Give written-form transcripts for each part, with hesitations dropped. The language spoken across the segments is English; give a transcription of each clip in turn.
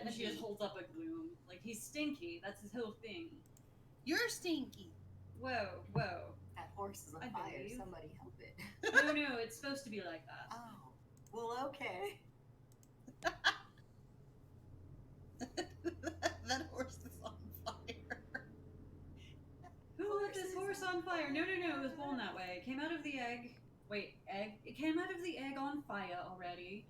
And she just holds up a gloom. Like, he's stinky. That's his whole thing. You're stinky. Whoa. That horse is on fire. believe. Somebody help it. No, it's supposed to be like that. Oh. Well, okay. That horse is on fire. Who lit this horse on fire? No, it was born that way. It came out of the egg. Wait, egg? It came out of the egg on fire already.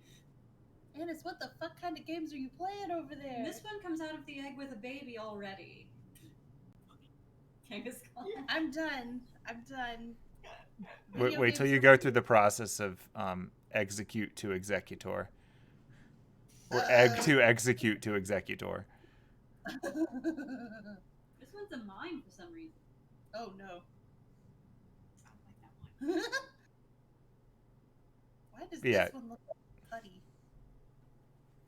Anise, what the fuck kind of games are you playing over there? And this one comes out of the egg with a baby already. Kangaskhan. Yeah. I'm done. Wait till you go through the process of execute to executor. Or egg to execute to executor. This one's a mime for some reason. Oh no. I don't like that one. Why does this one look like putty?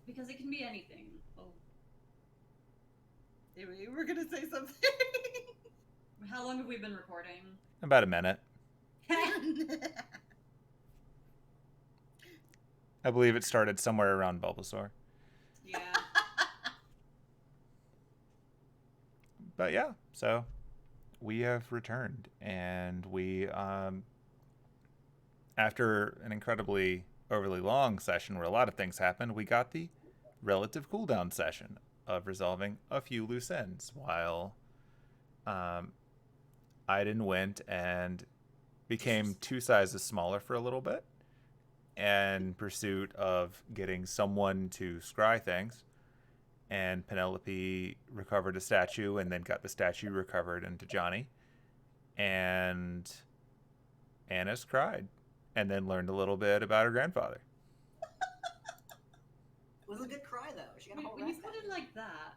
Because it can be anything. Oh. You were gonna say something. How long have we been recording? About a minute. I believe it started somewhere around Bulbasaur. Yeah. But yeah, so we have returned, and we, after an incredibly overly long session where a lot of things happened, we got the relative cooldown session of resolving a few loose ends while Aidin went and became 2 sizes smaller for a little bit in pursuit of getting someone to scry things. And Penelope recovered a statue and then got the statue recovered into Johnny. And Anise cried and then learned a little bit about her grandfather. It was a good cry, though. She got a whole When you rest put out it of like that.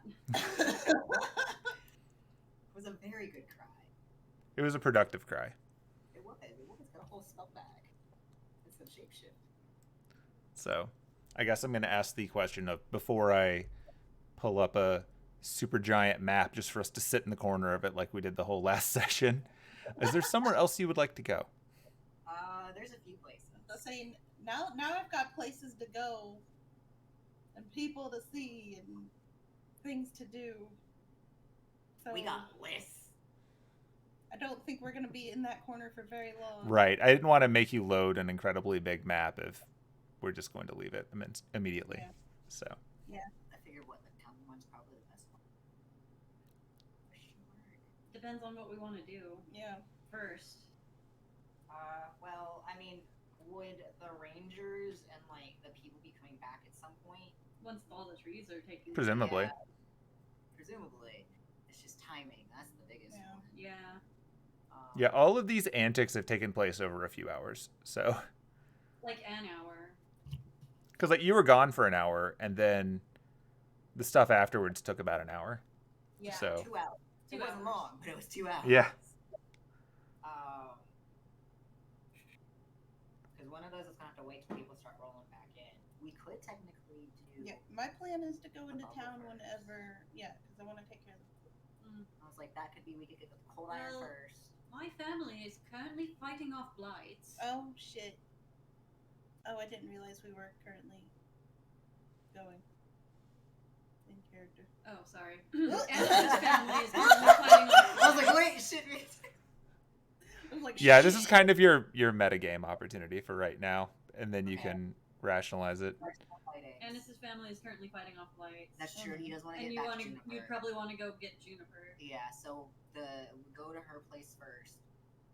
It was a very good cry. It was a productive cry. It was. The woman's got a whole spell back. It's some shapeshift. So I guess I'm going to ask the question of, before I pull up a super giant map just for us to sit in the corner of it like we did the whole last session, is there somewhere else you would like to go? There's a few places. I'm saying now I've got places to go and people to see and things to do. So We got lists. I don't think we're gonna be in that corner for very long. Right. I didn't want to make you load an incredibly big map if we're just going to leave it immediately. Yeah. So. Yeah. I figured the town one's probably the best one. For sure. Depends on what we want to do. Yeah. First. Well, I mean, would the rangers and the people be coming back at some point? Once all the trees are taken. Presumably. Yeah. Presumably. It's just timing. That's the biggest one. Yeah. Yeah, all of these antics have taken place over a few hours. So. Like an hour. Because you were gone for an hour, and then the stuff afterwards took about an hour. Yeah, so. 2 hours. It wasn't long, but it was 2 hours. Yeah. Because one of those is going to have to wait till people start rolling back in. We could technically do... Yeah, my plan is to go into town first. whenever... Yeah, because I want to take care of the... I was like, that could be, we could get the cold iron Well, first. My family is currently fighting off blights. Oh, shit. Oh, I didn't realize we were currently going in character. Oh, sorry. Anna's family is currently fighting off blights. I was like, wait, shit. Yeah, this is kind of your metagame opportunity for right now, and then you can rationalize it. Annis's family is currently fighting off blights. That's true, and he doesn't want to And get back to Juniper. you'd probably want to go get Juniper. Yeah, so go to her place first,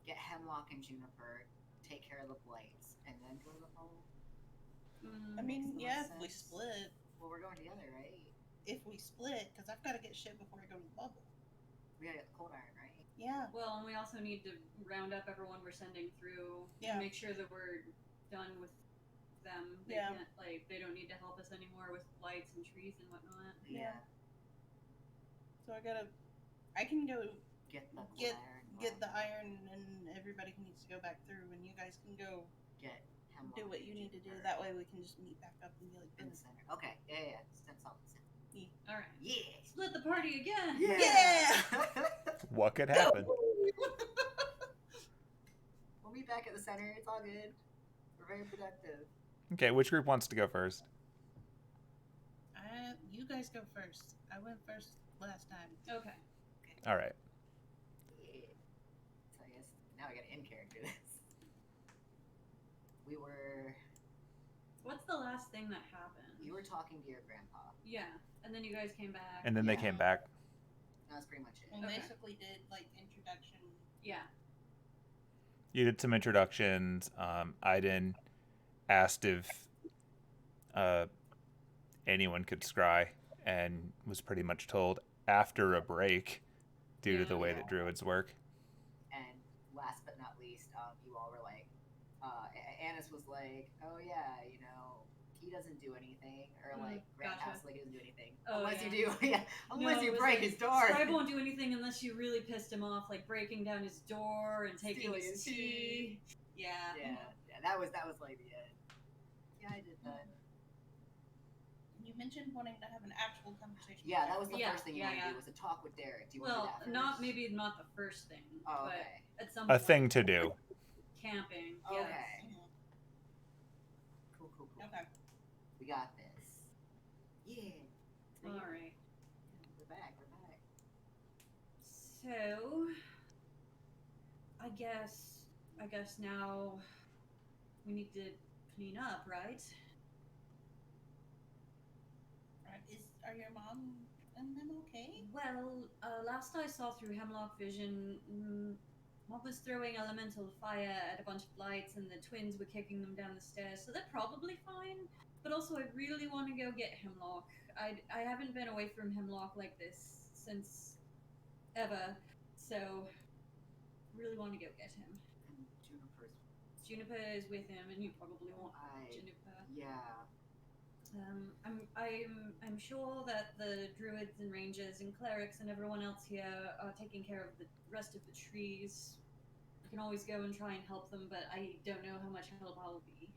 get Hemlock and Juniper, take care of the blights, and then go to the home. I mean, Makes yeah, if sense. we split. Well, we're going together, right? If we split, because I've got to get shit before I go to the bubble. We gotta get the cold iron, right? Yeah. Well, and we also need to round up everyone we're sending through Yeah. and make sure that we're done with them. They Yeah. can't, they don't need to help us anymore with lights and trees and whatnot. Yeah. So I can go Get the cold get iron. get the iron, and everybody needs to go back through, and you guys can go Get Hemlock. do what you need to do. That way we can just meet back up and be like, In the center. Okay, yeah. Stem solid center. Alright. Yeah! Split the party again! Yeah! What could happen? We'll be back at the center. It's all good. We're very productive. Okay, which group wants to go first? You guys go first. I went first last time. Okay. All right. Yeah. So I guess now I gotta in character this. We were. What's the last thing that happened? You were talking to your grandpa. Yeah, and then you guys came back. And then they Yeah. came back. That's pretty much it. And Okay. basically did like introduction. Yeah. You did some introductions. Aidin asked if anyone could scry, and was pretty much told after a break, due to the way that druids work. And last but not least, you all were like, Anise was like, oh yeah, you know, he doesn't do anything, or like Grandpa's gotcha. like he doesn't do anything Oh, unless yeah. you do, yeah, unless No, you it was break like, his door. Scribe won't do anything unless you really pissed him off, like breaking down his door and taking Stealing his his tea. Yeah. Yeah, that was like the end. Yeah, I did that. You mentioned wanting to have an actual conversation. Yeah, that was the Yeah, first thing you wanted to do was to talk with Derek. Do you want to do that first? not maybe not the first thing, Oh, but okay. at some A point. thing to do. Camping. Okay. Yes. Cool. Okay. We got this. Yeah. So All yeah, right. We're back. So, I guess now we need to clean up, right? Are your mom and them okay? Well, last I saw through Hemlock Vision, Mom was throwing elemental fire at a bunch of lights, and the twins were kicking them down the stairs, so they're probably fine. But also, I really want to go get Hemlock. I haven't been away from Hemlock like this since ever, so really want to go get him. And Juniper is with him, and you probably want Juniper. Yeah. I'm sure that the druids and rangers and clerics and everyone else here are taking care of the rest of the trees. I can always go and try and help them, but I don't know how much help I'll be.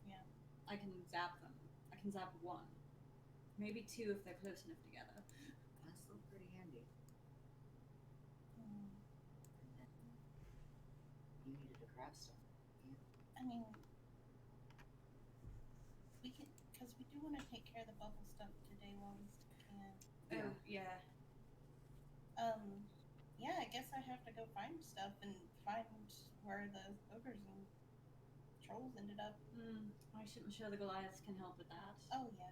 Yeah. I can zap them. I can zap one. Maybe two if they're close enough together. That's still pretty handy. Hmm. And then you needed to grab stuff. I mean, we can, because we do want to take care of the bubble stuff today while we still can. Yeah. Oh, yeah. Yeah, I guess I have to go find stuff and find where the ogres and trolls ended up. I'm sure the Goliaths can help with that. Oh, yeah.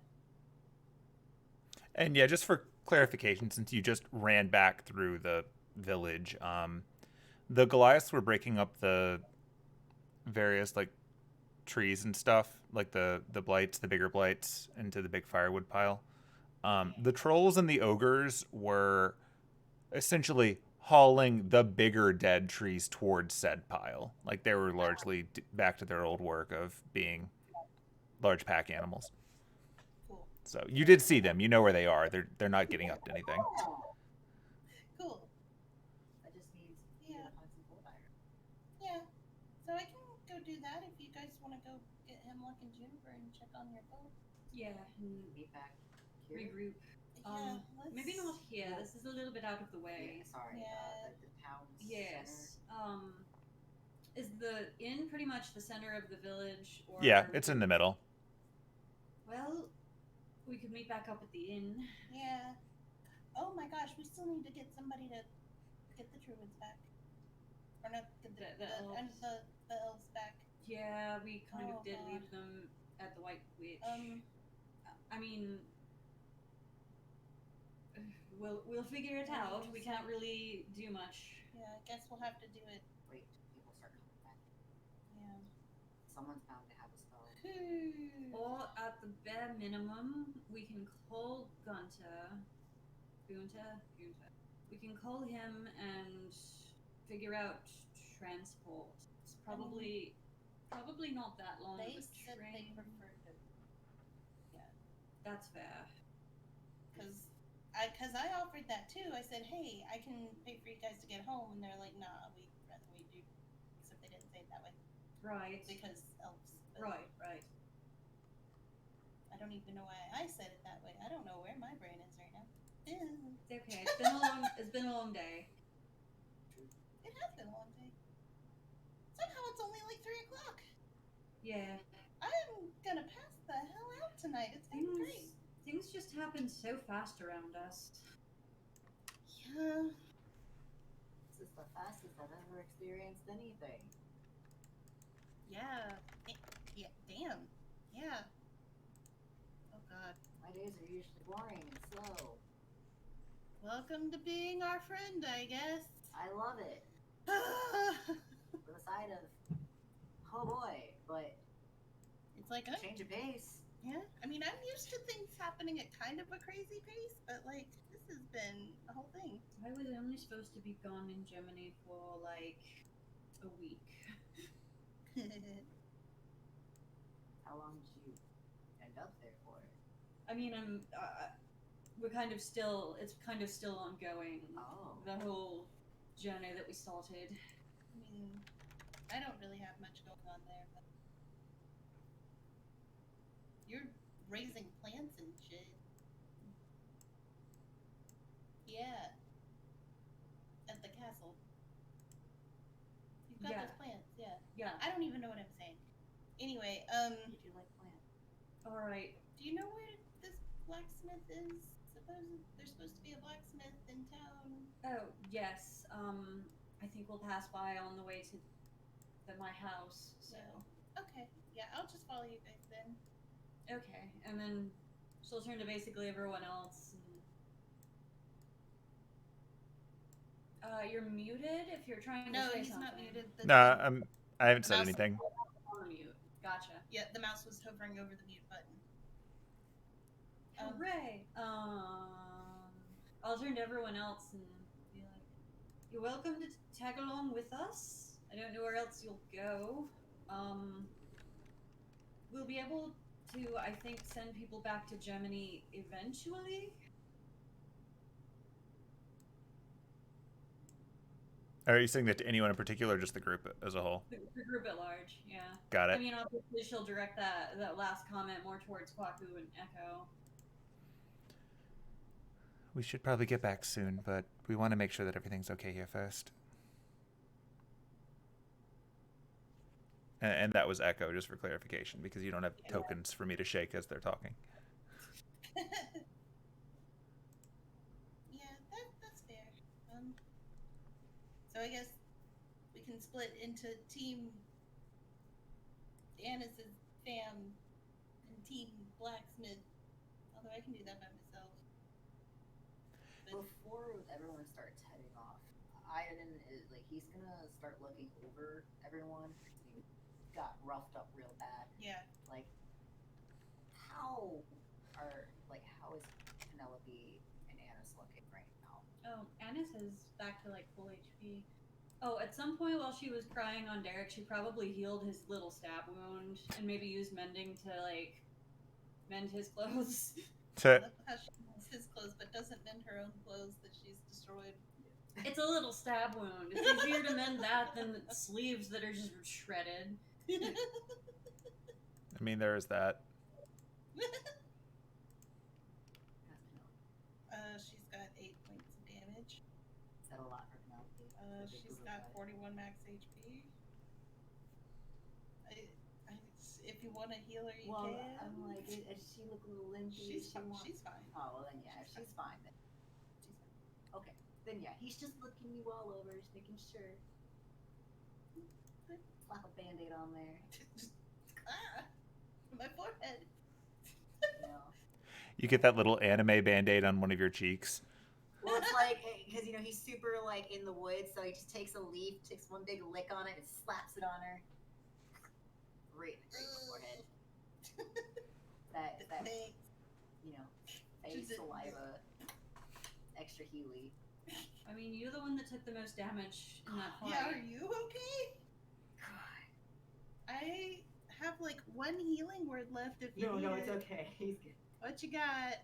And yeah, just for clarification, since you just ran back through the village, the Goliaths were breaking up the various like trees and stuff, like the blights, the bigger blights, into the big firewood pile. The trolls and the ogres were essentially hauling the bigger dead trees towards said pile. Like they were largely back to their old work of being large pack animals. Cool. So you did see them. You know where they are. They're not getting up to anything. Cool. That just means Yeah. find some coal iron. Yeah. So I can go do that if you guys want to go get Hemlock and Juniper and check on your boat. Yeah, and Meet back here. regroup. Yeah, Maybe not here. This is a little bit out of the way. Yeah, sorry. Yeah. The town Yes. center. Is the inn pretty much the center of the village? Or... Yeah, it's in the middle. Well, we could meet back up at the inn. Yeah. Oh my gosh, we still need to get somebody to get the druids back. Or not get The elves. the elves back. Yeah, we kind Oh, of did God. leave them at the White Witch. I mean, we'll figure it out. We can't really do much. Yeah, I guess we'll have to do it. Wait, people start coming back. Yeah. Someone's bound to have a spell. Or at the bare minimum, we can call Gunter. We can call him and figure out transport. It's probably not that long They of a said train. they preferred to. Yeah. That's fair. Because I offered that too. I said, hey, I can pay for you guys to get home. And they're like, nah, we'd rather we do. Except they didn't say it that way. Right. Because elves. But Right. I don't even know why I said it that way. I don't know where my brain is right now. It's okay. It's been a long day. It has been a long day. Somehow it's only like 3 o'clock. Yeah. I'm gonna pass the hell out tonight. It's been great. things just happen so fast around us. Yeah. This is the fastest I've ever experienced anything. Yeah. Yeah. Damn. Yeah. Oh God. My days are usually boring and slow. Welcome to being our friend, I guess. I love it. For the side of, oh boy, but It's like a change of pace. Yeah, I mean, I'm used to things happening at kind of a crazy pace, but like, this has been a whole thing. I was only supposed to be gone in Germany for like a week. How long did you end up there for? I mean, we're kind of still, it's kind of still ongoing. Oh. The whole journey that we started. I mean, I don't really have much going on there, but you're raising plants and shit. Yeah. At the castle. You've got Yeah. those plants, yeah. Yeah. I don't even know what I'm saying. Anyway, You do like plants. Alright. do you know where this blacksmith is? There's supposed to be a blacksmith in town. Oh, yes. I think we'll pass by on the way to my house, so. Okay, yeah, I'll just follow you guys then. Okay, and then she'll turn to basically everyone else. And... you're muted if you're trying to No, say he's something. not muted. Nah, I haven't said Mouse- anything. On mute. Gotcha. Yeah, the mouse was hovering over the mute button. Hooray! I'll turn to everyone else and be like, "You're welcome to tag along with us. I don't know where else you'll go. We'll be able to, I think, send people back to Germany eventually." Are you saying that to anyone in particular, or just the group as a whole? The group at large, yeah. Got it. I mean, obviously she'll direct that last comment more towards Kwaku and Echo. We should probably get back soon, but we want to make sure that everything's okay here first. And that was Echo, just for clarification, because you don't have tokens for me to shake as they're talking. Yeah, that's fair. So I guess we can split into Team Anis's fam and Team Blacksmith. Although I can do that by myself. But Before everyone starts heading off, Aidin is like, he's gonna start looking over everyone. He got roughed up real bad. yeah, Like, how is Penelope and Anise looking right now? Oh, Anise is back to like full HP. Oh, at some point while she was crying on Derek, she probably healed his little stab wound and maybe used mending to like mend his clothes. I love how she mends his clothes but doesn't mend her own clothes that she's destroyed. It's a little stab wound. It's easier to mend that than the sleeves that are just shredded. I mean, there is that. She's got 8 points of damage. Is that a lot for Penelope? She's got 41 max HP. If you want to heal her, you can. I'm like, does she look a little limpy? She's fine. Oh, well then yeah, if she's fine, then she's fine. Okay, then yeah, he's just looking you all over, just making sure. Slap a band-aid on there. My forehead. You know. You get that little anime band-aid on one of your cheeks. Well, it's like, because, you know, he's super, like, in the woods, so he just takes a leaf, takes one big lick on it, and slaps it on her. Right in the forehead. That, you know, face, saliva, extra healy. I mean, you're the one that took the most damage in that fight. Yeah, are you okay? I have like 1 healing word left if you need No, it. it's okay. He's good. What you got?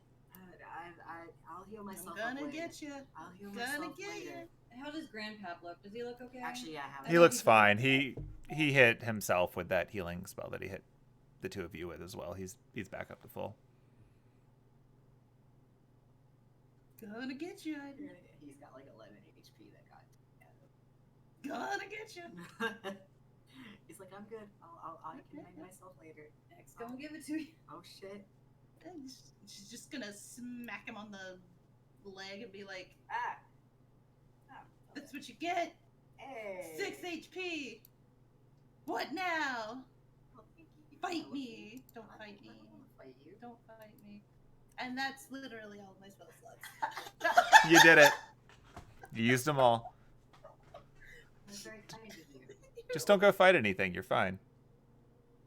I'll heal myself I'm gonna up later. get you. I'll heal Gonna myself get later. you. How does Grandpap look? Does he look okay? Actually, yeah, I haven't. He looks fine. He hit himself with that healing spell that he hit the two of you with as well. He's back up to full. Gonna get you. He's got like 11 HP that got. Gonna get you. He's like, I'm good. I can make myself later. X, don't give it to you. Oh shit. She's just gonna smack him on the leg and be like, Ah. Oh, "That's what you get. Hey. 6 HP. What now? Well, thank you, Fight Penelope. me! Don't I fight me! won't fight you. Don't fight me!" And that's literally all of my spell slots. You did it. You used them all. That's very kind of you. Just don't go fight anything. You're fine.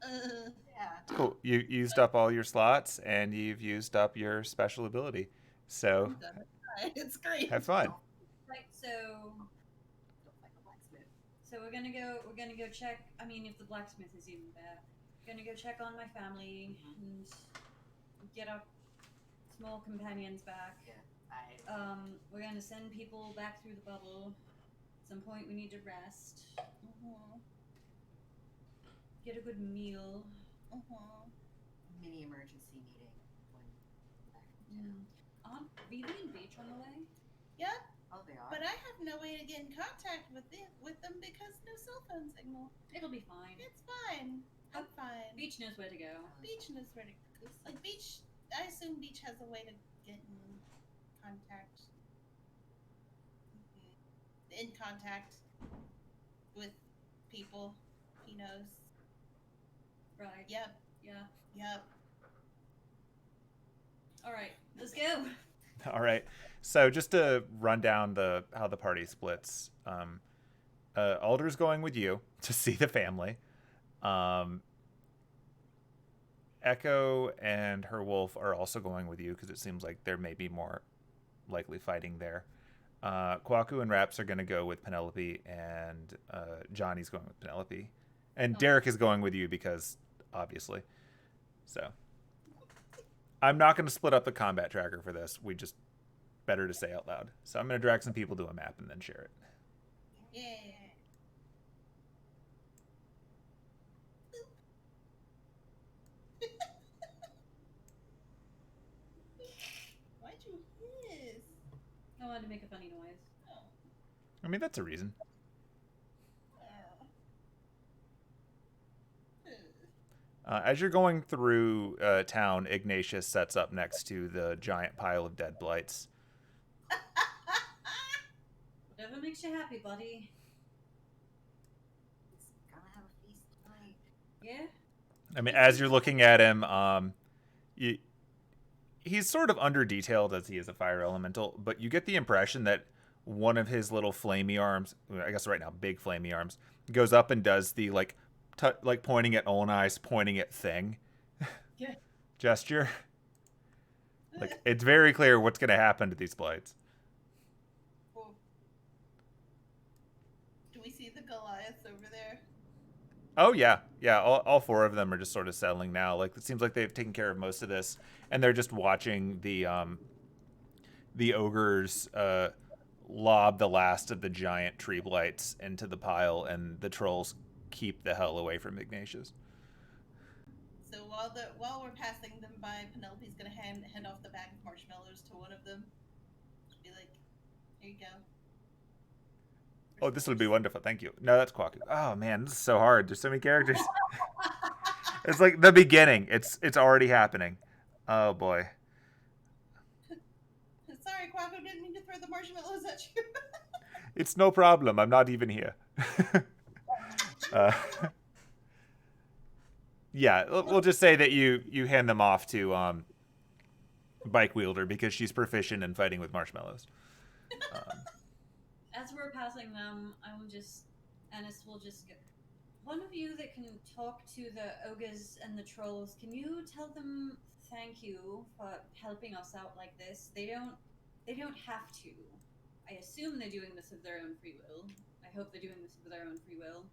Yeah. Cool. You used up all your slots, and you've used up your special ability. So I'm done. It's great. have fun. Right, so Don't fight the blacksmith. we're gonna go check. I mean, if the blacksmith is even there, we're gonna go check on my family and get our small companions back. Yeah. We're gonna send people back through the bubble. At some point, we need to rest. Get a good meal. Mini emergency meeting when back in town. Aren't Vivi and Beach on the way? Yeah, Oh, they are. but I have no way to get in contact with them because no cell phone signal. It'll be fine. It's fine. I'm fine. Beach knows where to go. Beach knows where to go. Like Beach, I assume Beach has a way to get in contact. In contact with people. He knows. Right. Yep. Yeah. Yep. All right. Let's go. All right. So just to run down how the party splits. Alder's going with you to see the family. Echo and her wolf are also going with you because it seems like there may be more likely fighting there. Kwaku and Raps are going to go with Penelope, and Johnny's going with Penelope. And Derek is going with you because, obviously. So, I'm not going to split up the combat tracker for this. We just, better to say out loud. So I'm going to drag some people to a map and then share it. Yeah. Why'd you hiss? I wanted to make a funny noise. I mean, that's a reason. As you're going through town, Ignatius sets up next to the giant pile of dead blights. Whatever makes you happy, buddy. He's gonna have a feast tonight. Yeah? I mean, as you're looking at him, he's sort of under-detailed as he is a fire elemental, but you get the impression that one of his little flamey arms, I guess right now, big flamey arms, goes up and does the, like pointing at Onai's, pointing at thing Yeah. gesture. Like, it's very clear what's going to happen to these blights. Cool. Do we see the Goliaths over there? Oh, yeah. Yeah, all four of them are just sort of settling now. Like, it seems like they've taken care of most of this, and they're just watching the ogres lob the last of the giant tree blights into the pile, and the trolls keep the hell away from Ignatius. So while we're passing them by, Penelope's gonna hand off the bag of marshmallows to one of them. Be like, "Here you go." Oh, this will be wonderful. Thank you. No, that's Kwaku. Oh man, this is so hard. There's so many characters. It's like the beginning. It's already happening. Oh boy. Sorry, Kwaku, didn't mean to throw the marshmallows at you. It's no problem. I'm not even here. Yeah, we'll just say that you hand them off to Bike Wielder because she's proficient in fighting with marshmallows. As we're passing them, Anise will just go. One of you that can talk to the ogres and the trolls, can you tell them thank you for helping us out like this? They don't have to. I assume they're doing this of their own free will. I hope they're doing this of their own free will.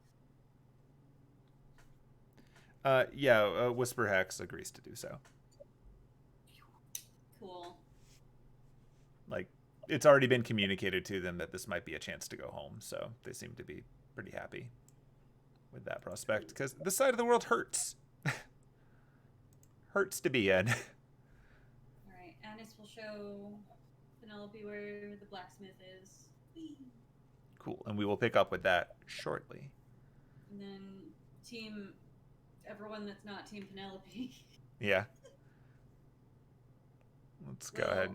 Yeah, Whisper Hex agrees to do so. Cool. Like, it's already been communicated to them that this might be a chance to go home, so they seem to be pretty happy with that prospect, because this side of the world hurts. Hurts to be in. Alright, Anise will show Penelope where the blacksmith is. Cool, and we will pick up with that shortly. And then, everyone that's not Team Penelope. Yeah. Let's go ahead.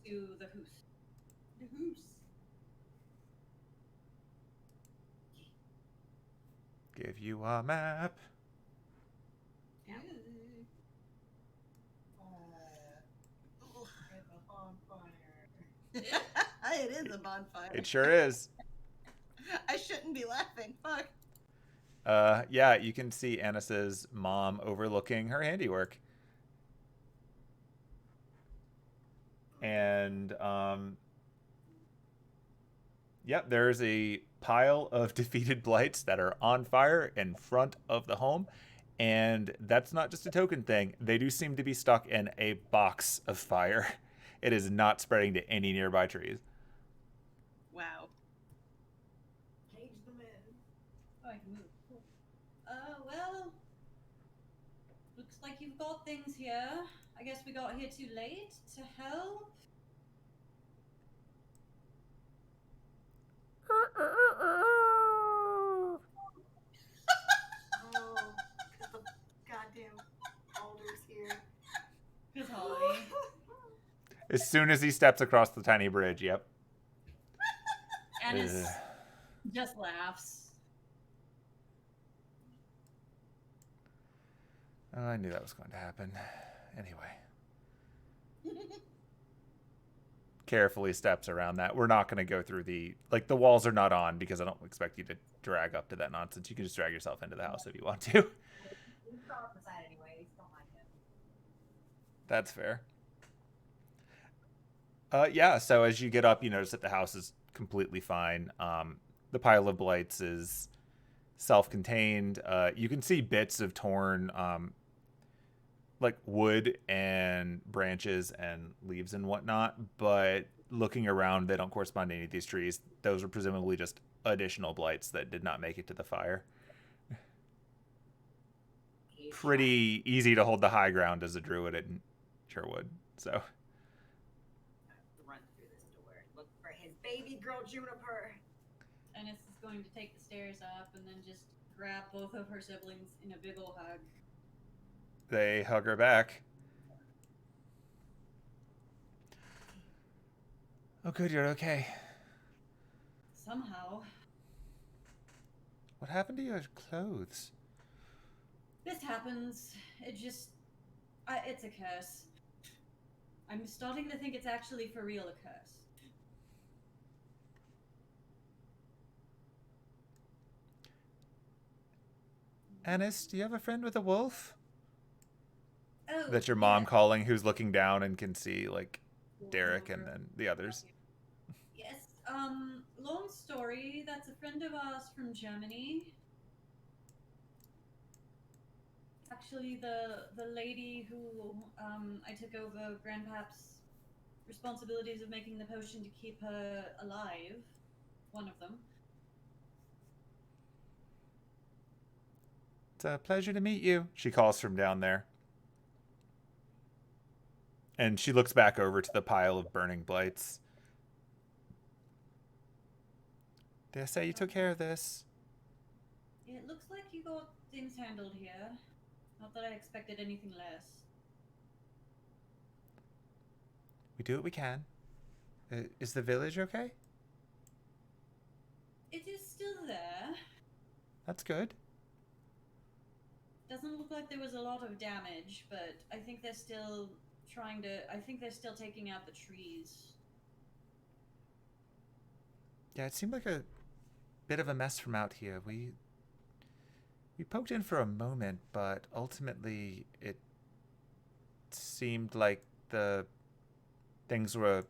To the hoose. The hoose. Give you a map. Yeah. It's a bonfire. It is a bonfire. It sure is. I shouldn't be laughing. Fuck. Yeah, you can see Anise's mom overlooking her handiwork. And, yep, there's a pile of defeated blights that are on fire in front of the home. And that's not just a token thing. They do seem to be stuck in a box of fire. It is not spreading to any nearby trees. Wow. Cage them in. Oh, I can move. Cool. Well, looks like you've got things here. I guess we got here too late to help. Oh, because the goddamn alder's here. Because Holly. As soon as he steps across the tiny bridge, yep. Anise just laughs. Oh, I knew that was going to happen. Anyway. Carefully steps around that. We're not going to go through the walls are not on because I don't expect you to drag up to that nonsense. You can just drag yourself into the house if you want to. He's off the side anyway. Don't mind him. That's fair. Yeah, so as you get up, you notice that the house is completely fine. The pile of blights is self-contained. You can see bits of torn wood and branches and leaves and whatnot, but looking around, they don't correspond to any of these trees. Those are presumably just additional blights that did not make it to the fire. Pretty easy to hold the high ground as a druid in Sherwood, so... Run through this door. Look for his baby girl Juniper. Anise is going to take the stairs up and then just grab both of her siblings in a big ol' hug. They hug her back. Oh, good, you're okay. Somehow. What happened to your clothes? This happens. It's a curse. I'm starting to think it's actually for real a curse. Anise, do you have a friend with a wolf? Oh, That's your mom yeah. calling, who's looking down and can see, Derek and then the others. Yes, long story. That's a friend of ours from Germany. Actually, the lady who I took over Grandpap's responsibilities of making the potion to keep her alive. One of them. It's a pleasure to meet you, she calls from down there. And she looks back over to the pile of burning blights. Did I say you took care of this? It looks like you got things handled here. Not that I expected anything less. We do what we can. Is the village okay? It is still there. That's good. Doesn't look like there was a lot of damage, but I think they're still taking out the trees. Yeah, it seemed like a bit of a mess from out here. We poked in for a moment, but ultimately it seemed like the things were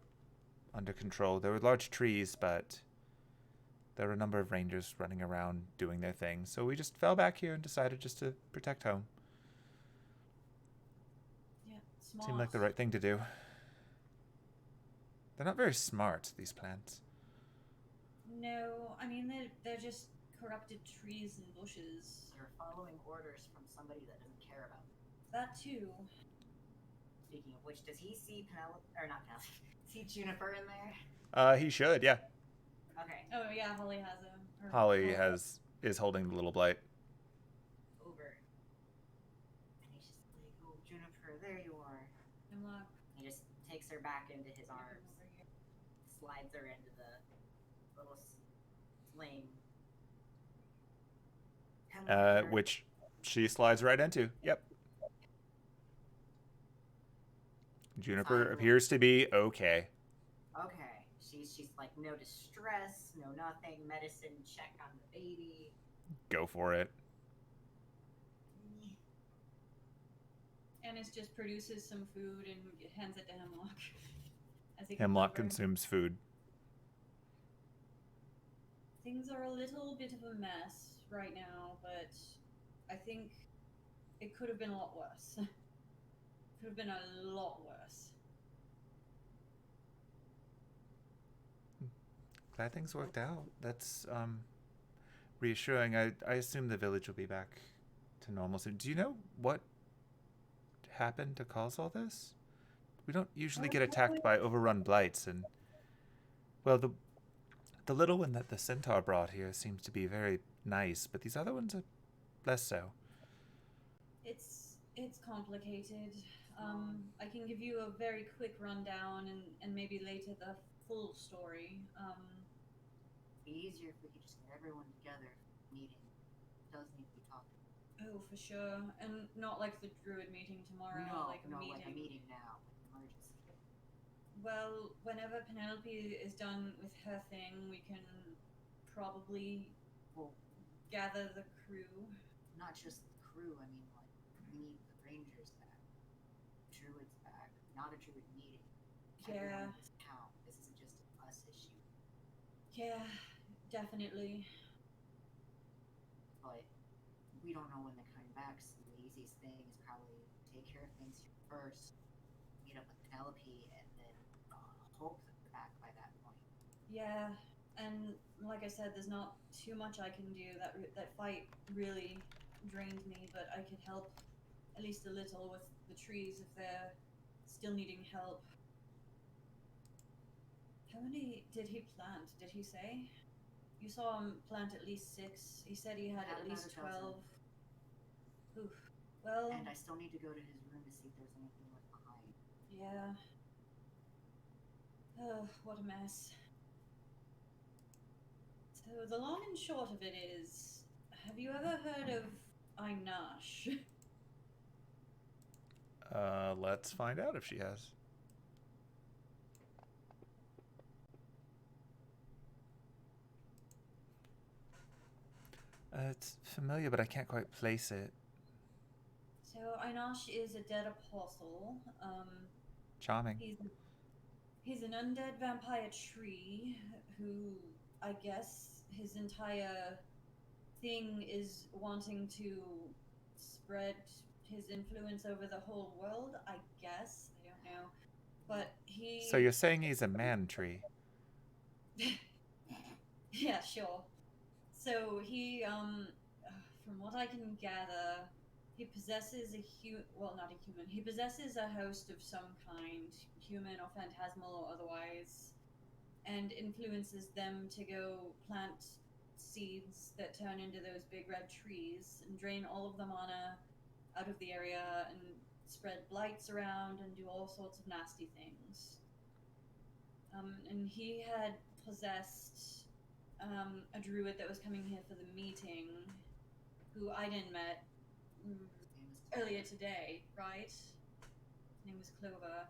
under control. There were large trees, but there were a number of rangers running around doing their thing. So we just fell back here and decided just to protect home. Yeah, smart. Seemed like the right thing to do. They're not very smart, these plants. No, I mean they're just corrupted trees and bushes. They're following orders from somebody that doesn't care about them. That too. Speaking of which, does he see Penelope, or not Penelope, see Juniper in there? He should, yeah. Okay. Oh yeah, Holly has a. Holly is holding the little blight. Over. And he's just like, oh, Juniper, there you are. Hemlock. He just takes yanks her back into his arms, slides her into the little sling. Which she slides right into. Yep. Juniper appears to be okay. Okay. She's like no distress, no nothing. Medicine check on the baby. Go for it. Anise just produces some food and hands it to Hemlock. As he Hemlock consumes food. Things are a little bit of a mess right now, but I think it could have been a lot worse. Could have been a lot worse. Glad things worked out. That's reassuring. I assume the village will be back to normal soon. Do you know what happened to cause all this? We don't usually get attacked by overrun blights, and well, the little one that the centaur brought here seems to be very nice, but these other ones are less so. It's complicated. I can give you a very quick rundown and maybe later the full story. It'd be easier if we could just get everyone together for a meeting. It does need to be talked about. Oh, for sure. And not like the druid meeting tomorrow, like a meeting. Like a meeting now, like an emergency. Well, whenever Penelope is done with her thing, we can probably gather the crew. Not just the crew, I mean, like, we need the rangers back. Druids back. Not a druid meeting. Yeah. Everyone in this town. This isn't just an us issue. Yeah, definitely. But we don't know when they're coming back, so the easiest thing is probably take care of things here first, meet up with Penelope, and then hope that they're back by that point. Yeah, and like I said, there's not too much I can do. That fight really drained me, but I could help at least a little with the trees if they're still needing help. How many did he plant? Did he say? You saw him plant at least 6. He said he had at least 12. Oof. Well. And I still need to go to his room to see if there's anything left behind. Yeah. Oh, what a mess. So the long and short of it is, have you ever heard of Anise? Let's find out if she has. It's familiar, but I can't quite place it. So Anise is a dead apostle. Charming. He's an undead vampire tree who, I guess, his entire thing is wanting to spread his influence over the whole world, I guess. I don't know. But he... So you're saying he's a man tree? Yeah, sure. So he, from what I can gather, he possesses not a human. He possesses a host of some kind, human or phantasmal or otherwise, and influences them to go plant seeds that turn into those big red trees and drain all of the mana out of the area and spread blights around and do all sorts of nasty things. And he had possessed a druid that was coming here for the meeting, who Aidin met earlier today, right? His name was Clover.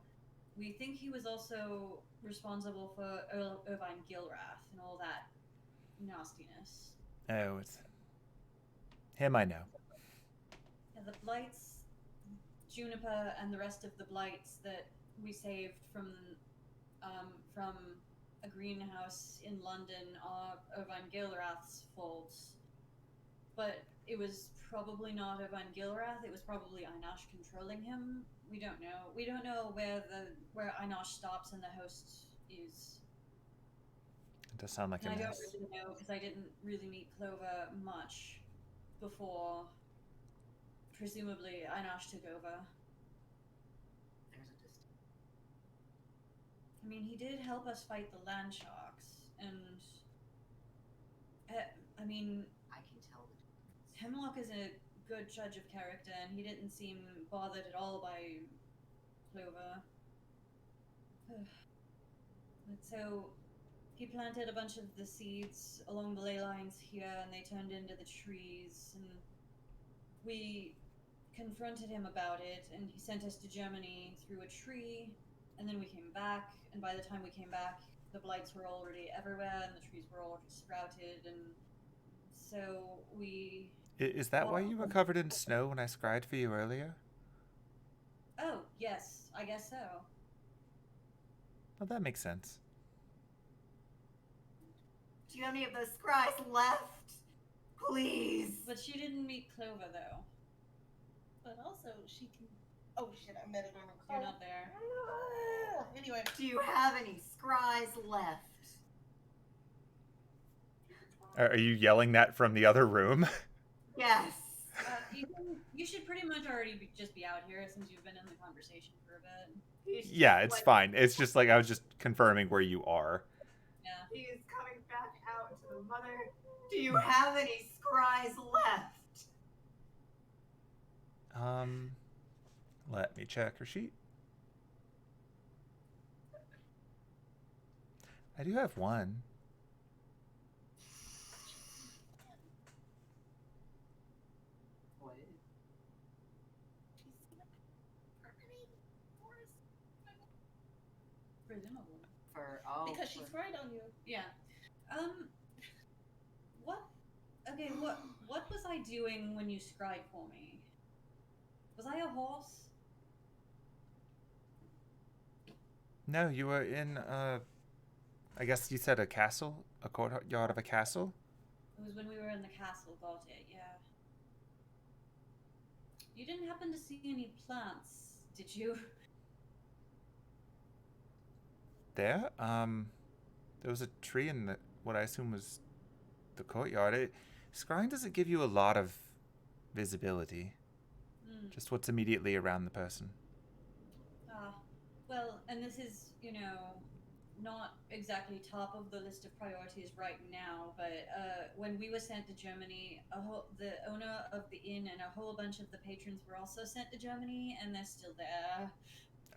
We think he was also responsible for Irvine Gilrath and all that nastiness. Oh, it's him I know. Yeah, the blights, Juniper and the rest of the blights that we saved from a greenhouse in London are Irvine Gilrath's fault. But it was probably not Irvine Gilrath, it was probably Anise controlling him. We don't know. We don't know where Anise stops and the host is. It does sound like and a I don't mess. really know because I didn't really meet Clover much before presumably Anise took over. There's a distance. I mean, he did help us fight the land sharks, and I mean, I can tell the difference. Hemlock is a good judge of character, and he didn't seem bothered at all by Clover. So he planted a bunch of the seeds along the ley lines here, and they turned into the trees. And we confronted him about it, and he sent us to Germany through a tree. And then we came back, and by the time we came back, the blights were already everywhere, and the trees were already sprouted. And so we. Is that why you were covered in snow when I scried for you earlier? Oh, yes, I guess so. Well, that makes sense. Do you have any of those scries left? Please. But she didn't meet Clover, though. But also, she can. Oh shit! I met it on a You're call. not there. Anyway, Do you have any scries left? Are you yelling that from the other room? Yes. You should pretty much already just be out here since you've been in the conversation for a bit. Yeah, it's fine. It's just like I was just confirming where you are. Yeah. He is coming back out to the mother. Do you have any scries left? Let me check her sheet. I do have one. What? Presumably. because she's right on you. Yeah. What? Okay, what was I doing when you scried for me? Was I a horse? No, you were in, I guess you said a castle? A courtyard of a castle? It was when we were in the castle, got it, yeah. You didn't happen to see any plants, did you? There? There was a tree in the, what I assume was the courtyard. Scrying doesn't give you a lot of visibility. Just what's immediately around the person. Well, and this is, not exactly top of the list of priorities right now, but when we were sent to Germany, the owner of the inn and a whole bunch of the patrons were also sent to Germany, and they're still there.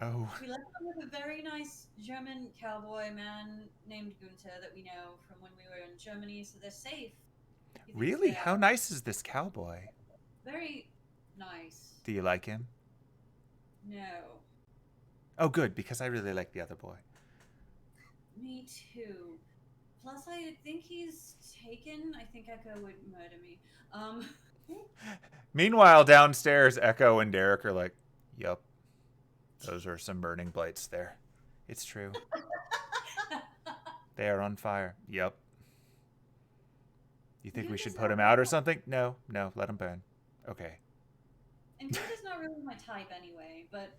Oh. We left them with a very nice German cowboy man named Gunther that we know from when we were in Germany, so they're safe. Really? How nice is this cowboy? Very nice. Do you like him? No. Oh, good, because I really like the other boy. Me too. Plus, I think he's taken. I think Echo would murder me. Meanwhile, downstairs, Echo and Derek are like, yup, those are some burning blights there. It's true. They are on fire. Yup. You think we should put him out or something? No, let him burn. Okay. And Gunther's not really my type anyway, but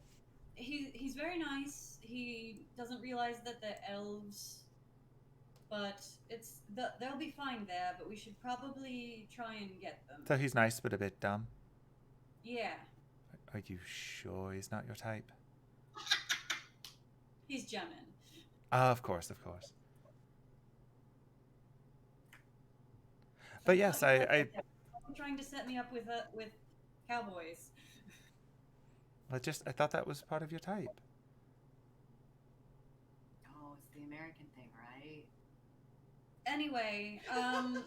he's very nice. He doesn't realize that they're elves, but they'll be fine there. But we should probably try and get them. So he's nice but a bit dumb? Yeah. Are you sure he's not your type? He's German. Of course. But yes, I trying to set me up with cowboys. I thought that was part of your type. Oh, it's the American thing, right? Anyway,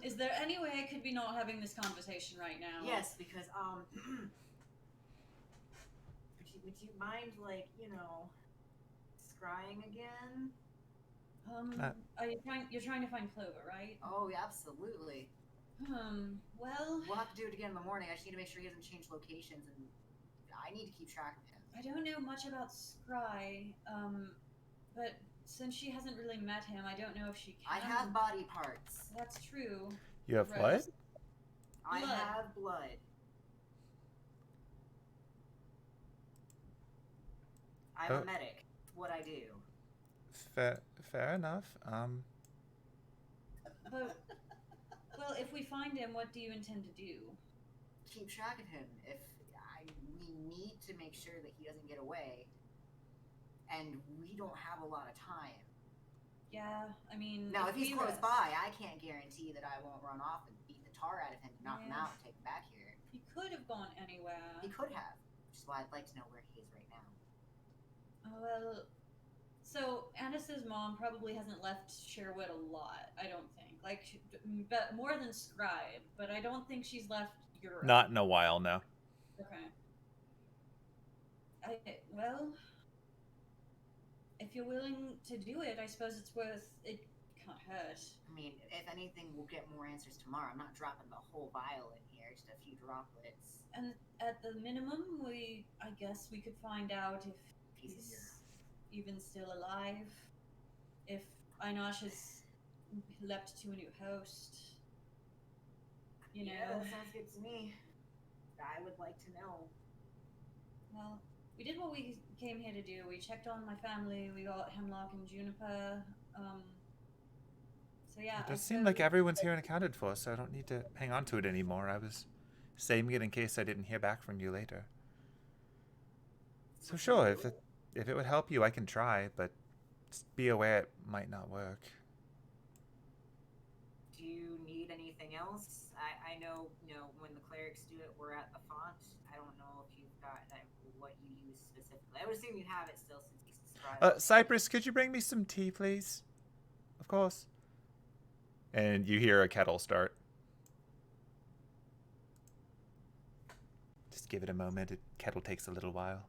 is there any way I could be not having this conversation right now? Yes, because would you mind, like, scrying again? You're trying to find Clover, right? Oh, yeah, absolutely. Well, we'll have to do it again in the morning. I just need to make sure he doesn't change locations, and I need to keep track of him. I don't know much about Scry, but since she hasn't really met him, I don't know if she can. I have body parts. That's true. You have what? I have blood. I'm a medic. It's what I do. Fair enough. But, well, if we find him, what do you intend to do? Keep track of him. We need to make sure that he doesn't get away, and we don't have a lot of time. Yeah, I mean... Now, if he's close by, I can't guarantee that I won't run off and beat the tar out of him to knock him out and take him back here. He could have gone anywhere. He could have, which is why I'd like to know where he is right now. Well, So Anice's mom probably hasn't left Sherwood a lot. I don't think, like, but more than Scribe. But I don't think she's left Europe. Not in a while, no. Okay. Well, if you're willing to do it, I suppose it's worth. It can't hurt. I mean, if anything, we'll get more answers tomorrow. I'm not dropping the whole vial in here, just a few droplets. And at the minimum, I guess we could find out if he's even still alive. If Einosh has leapt to a new host. You know. Yeah, that sounds good to me. I would like to know. Well, we did what we came here to do. We checked on my family. We got Hemlock and Juniper. So yeah. It does seem like everyone's here and accounted for, so I don't need to hang on to it anymore. I was saving it in case I didn't hear back from you later. So sure, if it would help you, I can try, but just be aware it might not work. Do you need anything else? I know, when the clerics do it, we're at the font. I don't know if you've got what you use specifically. I would assume you have it still since you subscribed. Cypress, could you bring me some tea, please? Of course. And you hear a kettle start. Just give it a moment. Kettle takes a little while.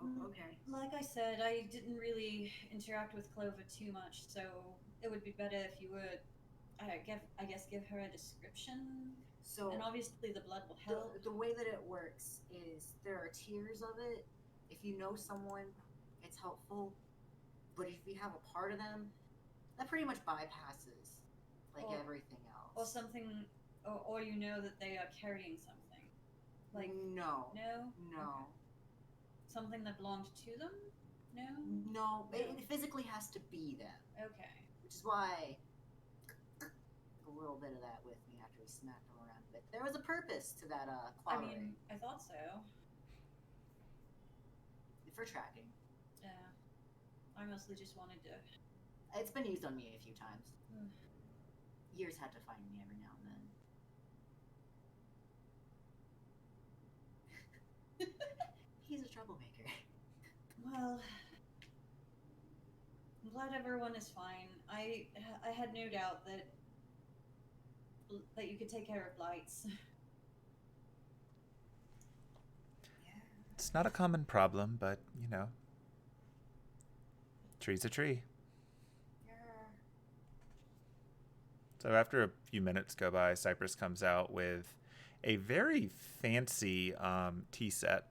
Oh, okay. Like I said, I didn't really interact with Clover too much, so it would be better if you would, I guess, give her a description. So, and obviously the blood will help. The way that it works is there are tiers of it. If you know someone, it's helpful. But if you have a part of them, that pretty much bypasses everything else. Or something, or you know that they are carrying something. Like no. No? No. Okay. Something that belonged to them? No? No. It physically has to be them. Okay. Which is why a little bit of that with me after we smacked them around a bit. There was a purpose to that I mean, I thought so. For tracking. Yeah. I mostly just wanted to... It's been used on me a few times. Years had to find me every now and then. He's a troublemaker. Well, I'm glad everyone is fine. I had no doubt that you could take care of blights. It's not a common problem, but, tree's a tree. So after a few minutes go by, Cypress comes out with a very fancy tea set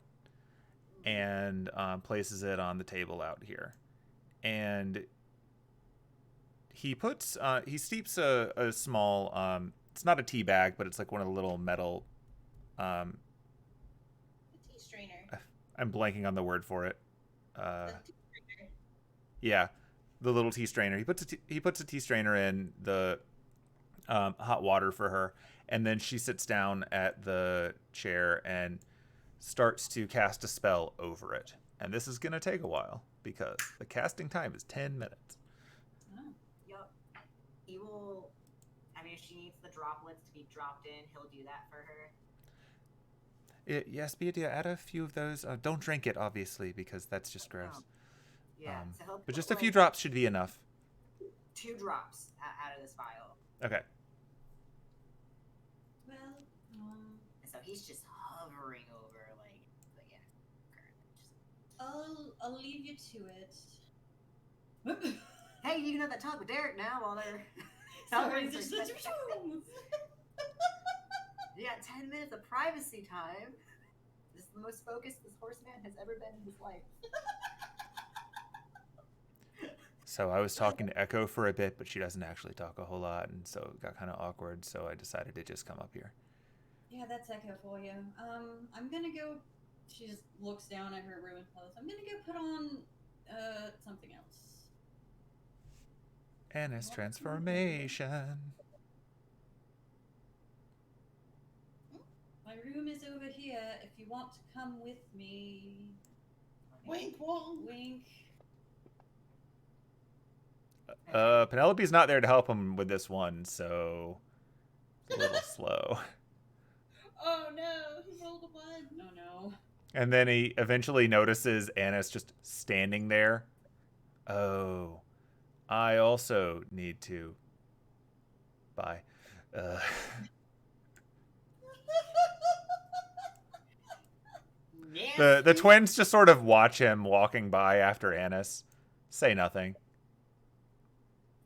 and places it on the table out here. And he steeps a small, it's not a tea bag, but it's like one of the little metal... a tea strainer. I'm blanking on the word for it. The tea strainer. Yeah, the little tea strainer. He puts a tea strainer in the hot water for her, and then she sits down at the chair and starts to cast a spell over it. And this is going to take a while because the casting time is 10 minutes. Oh. Yup. He will... I mean, if she needs the droplets to be dropped in, he'll do that for her. Yes, be a dear. Add a few of those. Don't drink it, obviously, because that's just gross. Oh. Yeah, so but just a few drops should be enough. 2 drops out of this vial. Okay. Well, And so he's just hovering over, currently. I'll leave you to it. Hey, you can have that talk with Derek now while they're... Sorry, just You got 10 minutes of privacy time. This is the most focused this horseman has ever been in his life. So I was talking to Echo for a bit, but she doesn't actually talk a whole lot, and so it got kind of awkward, so I decided to just come up here. Yeah, that's Echo for you. I'm gonna go... She just looks down at her ruined clothes. I'm gonna go put on, something else. Anise transformation. My room is over here if you want to come with me. Wink, wonk. Wink. Penelope's not there to help him with this one, so it's a little slow. Oh no, he rolled a 1. No. And then he eventually notices Anise just standing there Oh, I also need to buy. Uh, the Nasty. twins just sort of watch him walking by after Anise. Say nothing.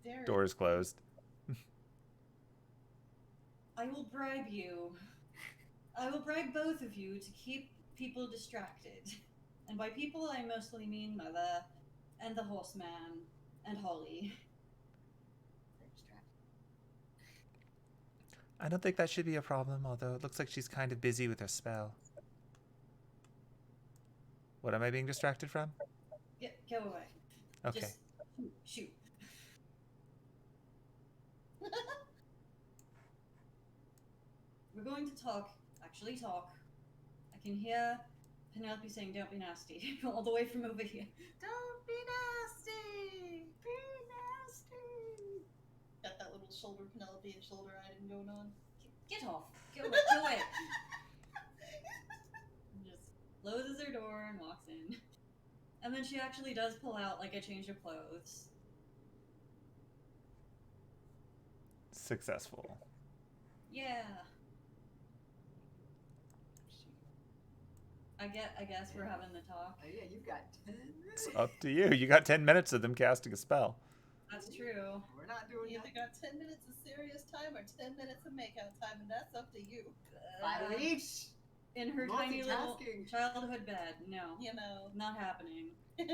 Derek. Doors closed. I will bribe you. I will bribe both of you to keep people distracted. And by people, I mostly mean Mother, and the horseman, and Holly. I don't think that should be a problem, although it looks like she's kind of busy with her spell. What am I being distracted from? Yeah, go away. Okay. Just shoot. We're going to talk. Actually talk. I can hear Penelope saying, "Don't be nasty," all the way from over here. Don't be nasty. Be nasty. Got that little shoulder Penelope and shoulder Aidin going on. Get off. Go away. Go away. Just closes her door and walks in. And then she actually does pull out like a change of clothes. Successful. Yeah. I guess we're having the talk. Oh yeah, you got 10 minutes. It's up to you. You got 10 minutes of them casting a spell. That's true. We're not doing You that. either got 10 minutes of serious time or 10 minutes of makeout time, and that's up to you. 5 of each. In her tiny little Multitasking. childhood bed. No. You know. Not happening. You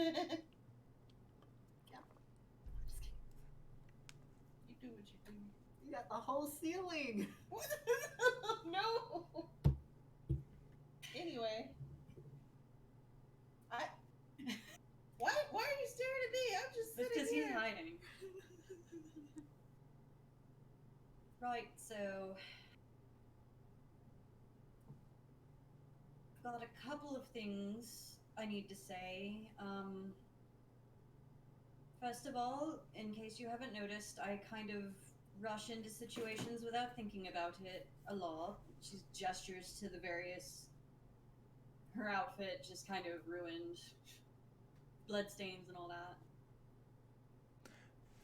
do what you do. You got the whole ceiling. No. Anyway. Why are you staring at me? I'm just sitting Because here. he's hiding. Right, so got a couple of things I need to say. First of all, in case you haven't noticed, I kind of rush into situations without thinking about it a lot. She gestures to the various. Her outfit just kind of ruined. Bloodstains and all that.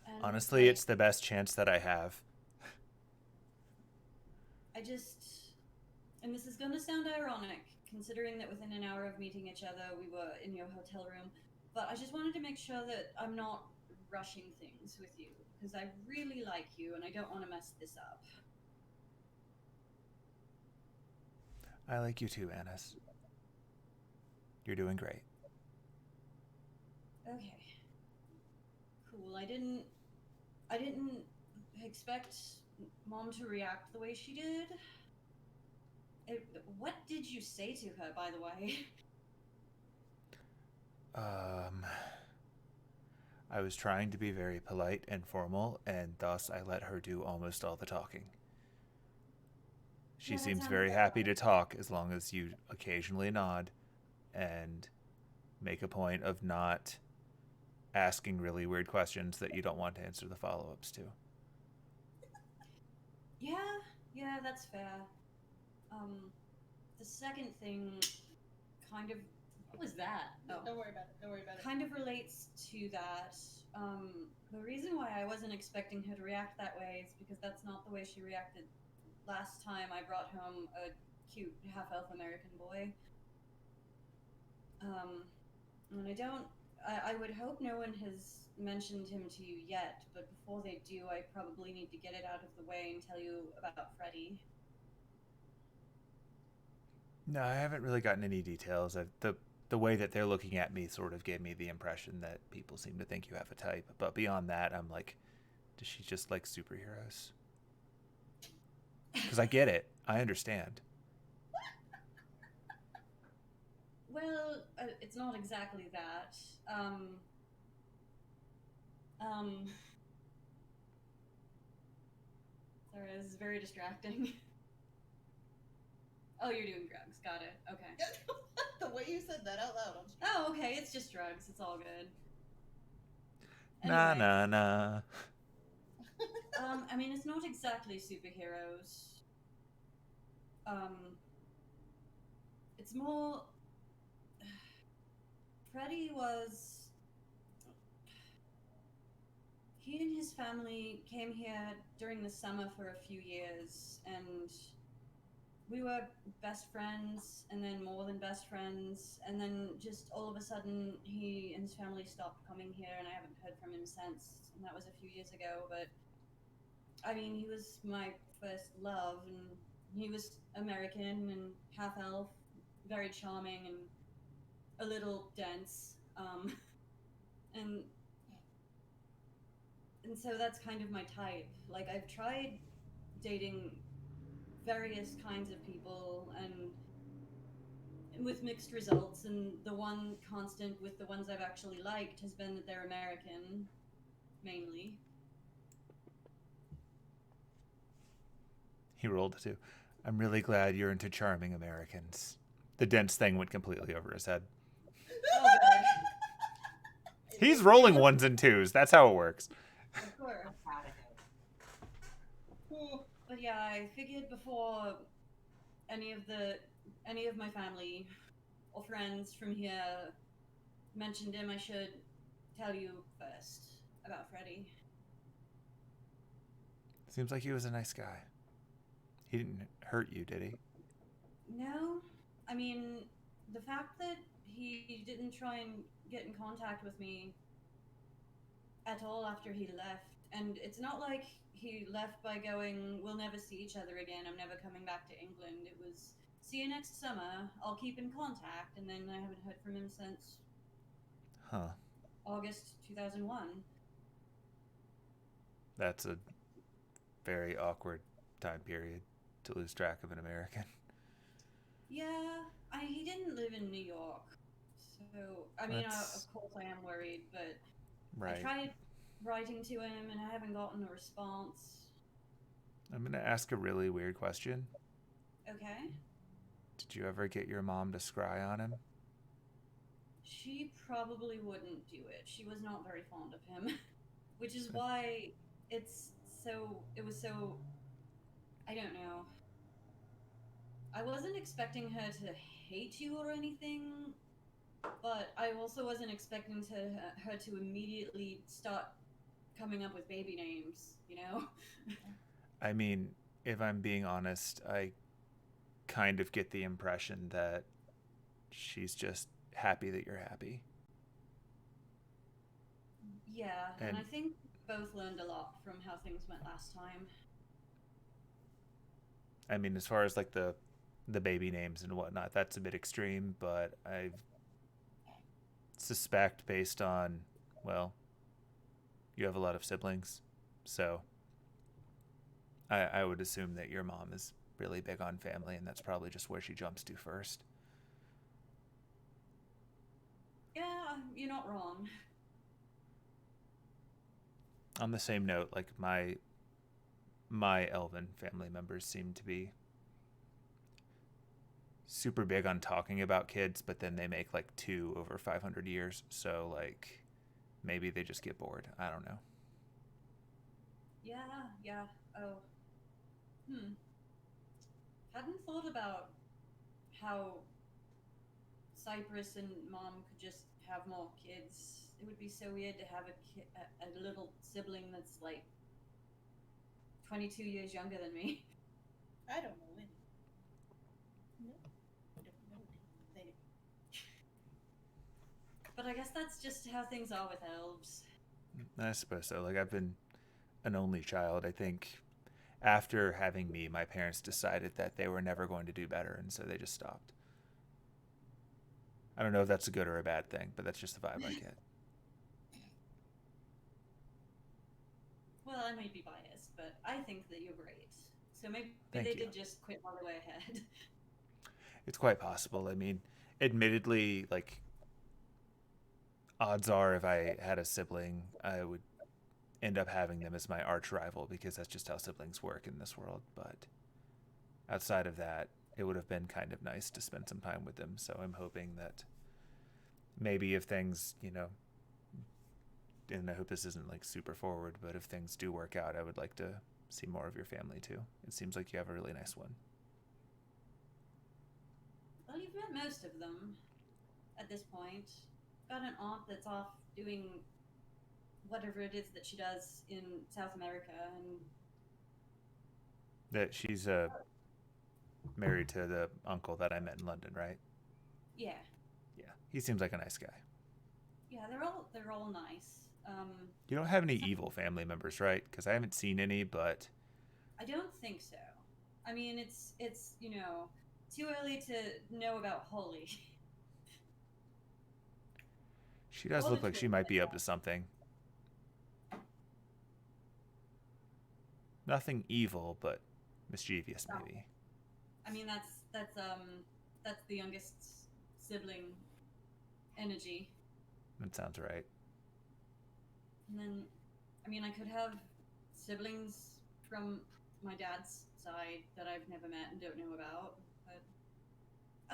And Honestly, it's the best chance that I have. And this is gonna sound ironic, considering that within an hour of meeting each other, we were in your hotel room, but I just wanted to make sure that I'm not rushing things with you, because I really like you, and I don't want to mess this up. I like you too, Anise. You're doing great. Okay. Cool. I didn't expect Mom to react the way she did. What did you say to her, by the way? I was trying to be very polite and formal, and thus I let her do almost all the talking. She Yeah, that seems sounds very about happy to right. talk as long as you occasionally nod and make a point of not asking really weird questions that you don't want to answer the follow-ups to. Yeah, that's fair. The second thing kind of... What was that? Oh. Don't worry about it. Don't worry about it. Kind of relates to that. The reason why I wasn't expecting her to react that way is because that's not the way she reacted last time I brought home a cute half-elf American boy. And I would hope no one has mentioned him to you yet, but before they do, I probably need to get it out of the way and tell you about Freddie. No, I haven't really gotten any details. The way that they're looking at me sort of gave me the impression that people seem to think you have a type. But beyond that, I'm like, does she just like superheroes? Because I get it. I understand. Well, it's not exactly that. Sorry, this is very distracting. Oh, you're doing drugs. Got it. Okay. The way you said that out loud. Oh, okay. It's just drugs. It's all good. Nah, Anyway, nah, nah. I mean, it's not exactly superheroes. It's more... Freddie was... he and his family came here during the summer for a few years, and we were best friends, and then more than best friends, and then just all of a sudden, he and his family stopped coming here, and I haven't heard from him since, and that was a few years ago, but I mean, he was my first love, and he was American and half elf, very charming and a little dense. And so that's kind of my type. Like, I've tried dating various kinds of people and with mixed results, and the one constant with the ones I've actually liked has been that they're American, mainly. He rolled a 2. I'm really glad you're into charming Americans. The dense thing went completely over his head. Oh, good. He's rolling 1s and 2s. That's how it works. Of course. I'm proud of him. But yeah, I figured before any of my family or friends from here mentioned him, I should tell you first about Freddy. Seems like he was a nice guy. He didn't hurt you, did he? No, I mean, the fact that he didn't try and get in contact with me at all after he left, and it's not like he left by going, we'll never see each other again, I'm never coming back to England. It was, see you next summer, I'll keep in contact, and then I haven't heard from him since August 2001. That's a very awkward time period to lose track of an American. Yeah, he didn't live in New York, so I mean, of course I am worried, but Right. I tried writing to him and I haven't gotten a response. I'm going to ask a really weird question. Okay. Did you ever get your mom to scry on him? She probably wouldn't do it. She was not very fond of him, which is why it was so, I don't know. I wasn't expecting her to hate you or anything, but I also wasn't expecting her to immediately start coming up with baby names, you know? I mean, if I'm being honest, I kind of get the impression that she's just happy that you're happy. Yeah, and I think both learned a lot from how things went last time. I mean, as far as like the baby names and whatnot, that's a bit extreme, but I suspect based on, well, you have a lot of siblings, so I would assume that your mom is really big on family, and that's probably just where she jumps to first. Yeah, you're not wrong. On the same note, like my elven family members seem to be super big on talking about kids, but then they make like 2 over 500 years, so like maybe they just get bored. I don't know. Yeah. Oh. Hadn't thought about how Cypress and Mom could just have more kids. It would be so weird to have a little sibling that's like 22 years younger than me. I don't know any. No, I don't know anything. But I guess that's just how things are with elves. I suppose so. Like, I've been an only child. I think after having me, my parents decided that they were never going to do better, and so they just stopped. I don't know if that's a good or a bad thing, but that's just the vibe I get. Well, I might be biased, but I think that you're great. So maybe Thank they you. did just quit all the way ahead. It's quite possible. I mean, admittedly, like, odds are if I had a sibling, I would end up having them as my arch rival, because that's just how siblings work in this world. But outside of that, it would have been kind of nice to spend some time with them. So I'm hoping that maybe if things, and I hope this isn't like super forward, but if things do work out, I would like to see more of your family too. It seems like you have a really nice one. Well, you've met most of them at this point. Got an aunt that's off doing whatever it is that she does in South America, and That she's married to the uncle that I met in London, right? yeah, Yeah, he seems like a nice guy. yeah, they're all nice. You don't have any evil family members, right? Because I haven't seen any, but I don't think so. I mean, it's too early to know about Holly. she does Or look the like she twins. might be up to something. Nothing evil, but mischievous, maybe. I mean, that's the youngest sibling energy. That sounds right. And then, I mean, I could have siblings from my dad's side that I've never met and don't know about. But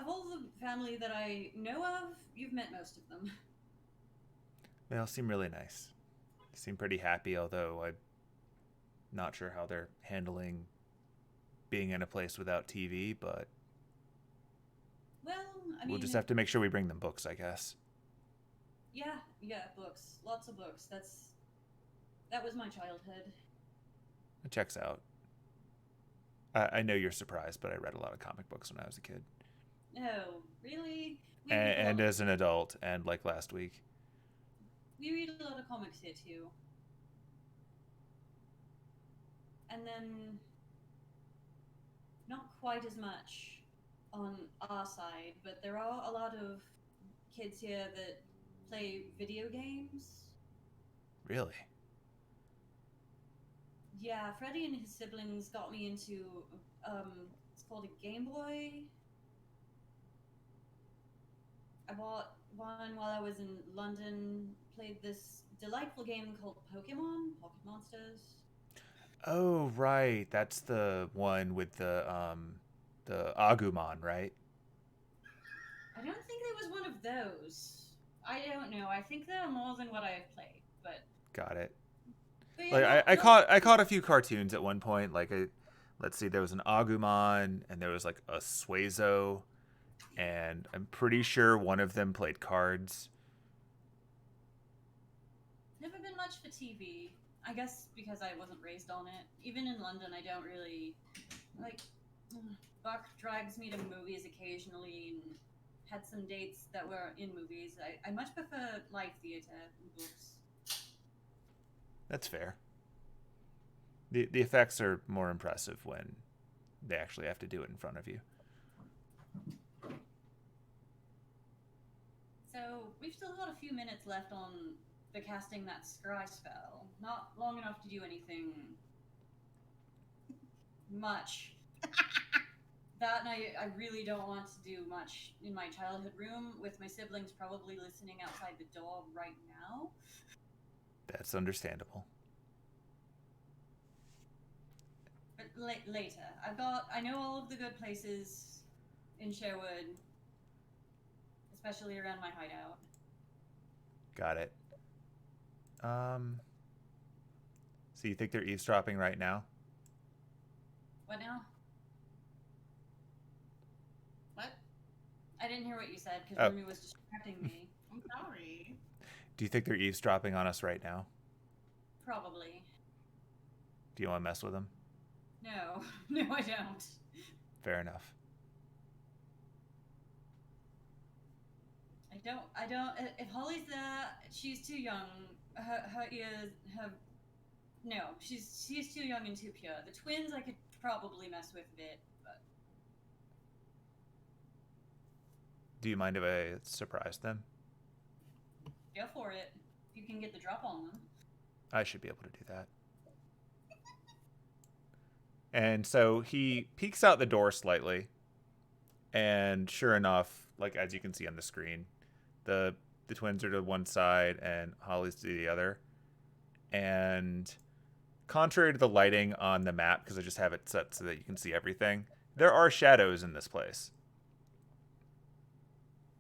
of all the family that I know of, you've met most of them. They all seem really nice. They seem pretty happy, although I'm not sure how they're handling being in a place without TV, but Well, I mean, we'll just have to make sure we bring them books, I guess. yeah, books, lots of books. That was my childhood. It checks out. I know you're surprised, but I read a lot of comic books when I was a kid. Oh, really? And as an adult, and like last week. We read a lot of comics here too. And then not quite as much on our side, but there are a lot of kids here that play video games. Really? Yeah, Freddie and his siblings got me into it's called a Game Boy. I bought one while I was in London, played this delightful game called Pokemon, Pocket Monsters. Oh, right. That's the one with the Agumon, right? I don't think there was one of those. I don't know. I think there are more than what I have played, but Got it. yeah, Like I caught a few cartoons at one point. Like let's see, there was an Agumon and there was like a Suezo, and I'm pretty sure one of them played cards. never been much for TV. I guess because I wasn't raised on it. Even in London, I don't really like. Buck drags me to movies occasionally and had some dates that were in movies. I much prefer live theater and books. That's fair. The effects are more impressive when they actually have to do it in front of you. So we've still got a few minutes left on the casting that scry spell. Not long enough to do anything much. That and I really don't want to do much in my childhood room with my siblings probably listening outside the door right now. That's understandable. But later. I know all of the good places in Sherwood, especially around my hideout. Got it. So you think they're eavesdropping right now? What now? What? I didn't hear what you said because Oh. Rumi was distracting me. I'm sorry. Do you think they're eavesdropping on us right now? Probably. Do you want to mess with them? No. No, I don't. Fair enough. I don't. If Holly's there, she's too young. Her ears have. No, she's too young and too pure. The twins I could probably mess with a bit, but Do you mind if I surprise them? go for it. If you can get the drop on them. I should be able to do that. And so he peeks out the door slightly, and sure enough, like as you can see on the screen, the twins are to one side and Holly's to the other. And contrary to the lighting on the map, because I just have it set so that you can see everything, there are shadows in this place.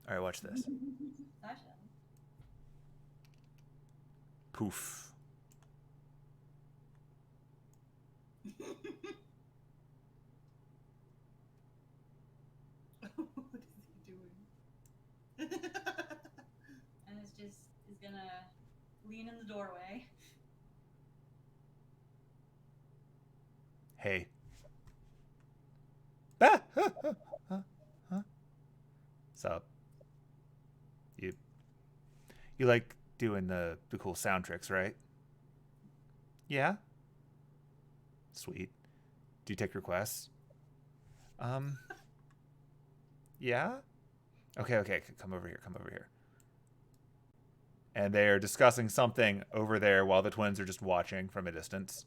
All right, watch this. Sasha. Poof. What is he doing? And is gonna lean in the doorway. Hey. Ah! Huh? So, you like doing the cool sound tricks, right? Yeah. Sweet. Do you take requests? Yeah. Okay. Come over here. And they are discussing something over there while the twins are just watching from a distance.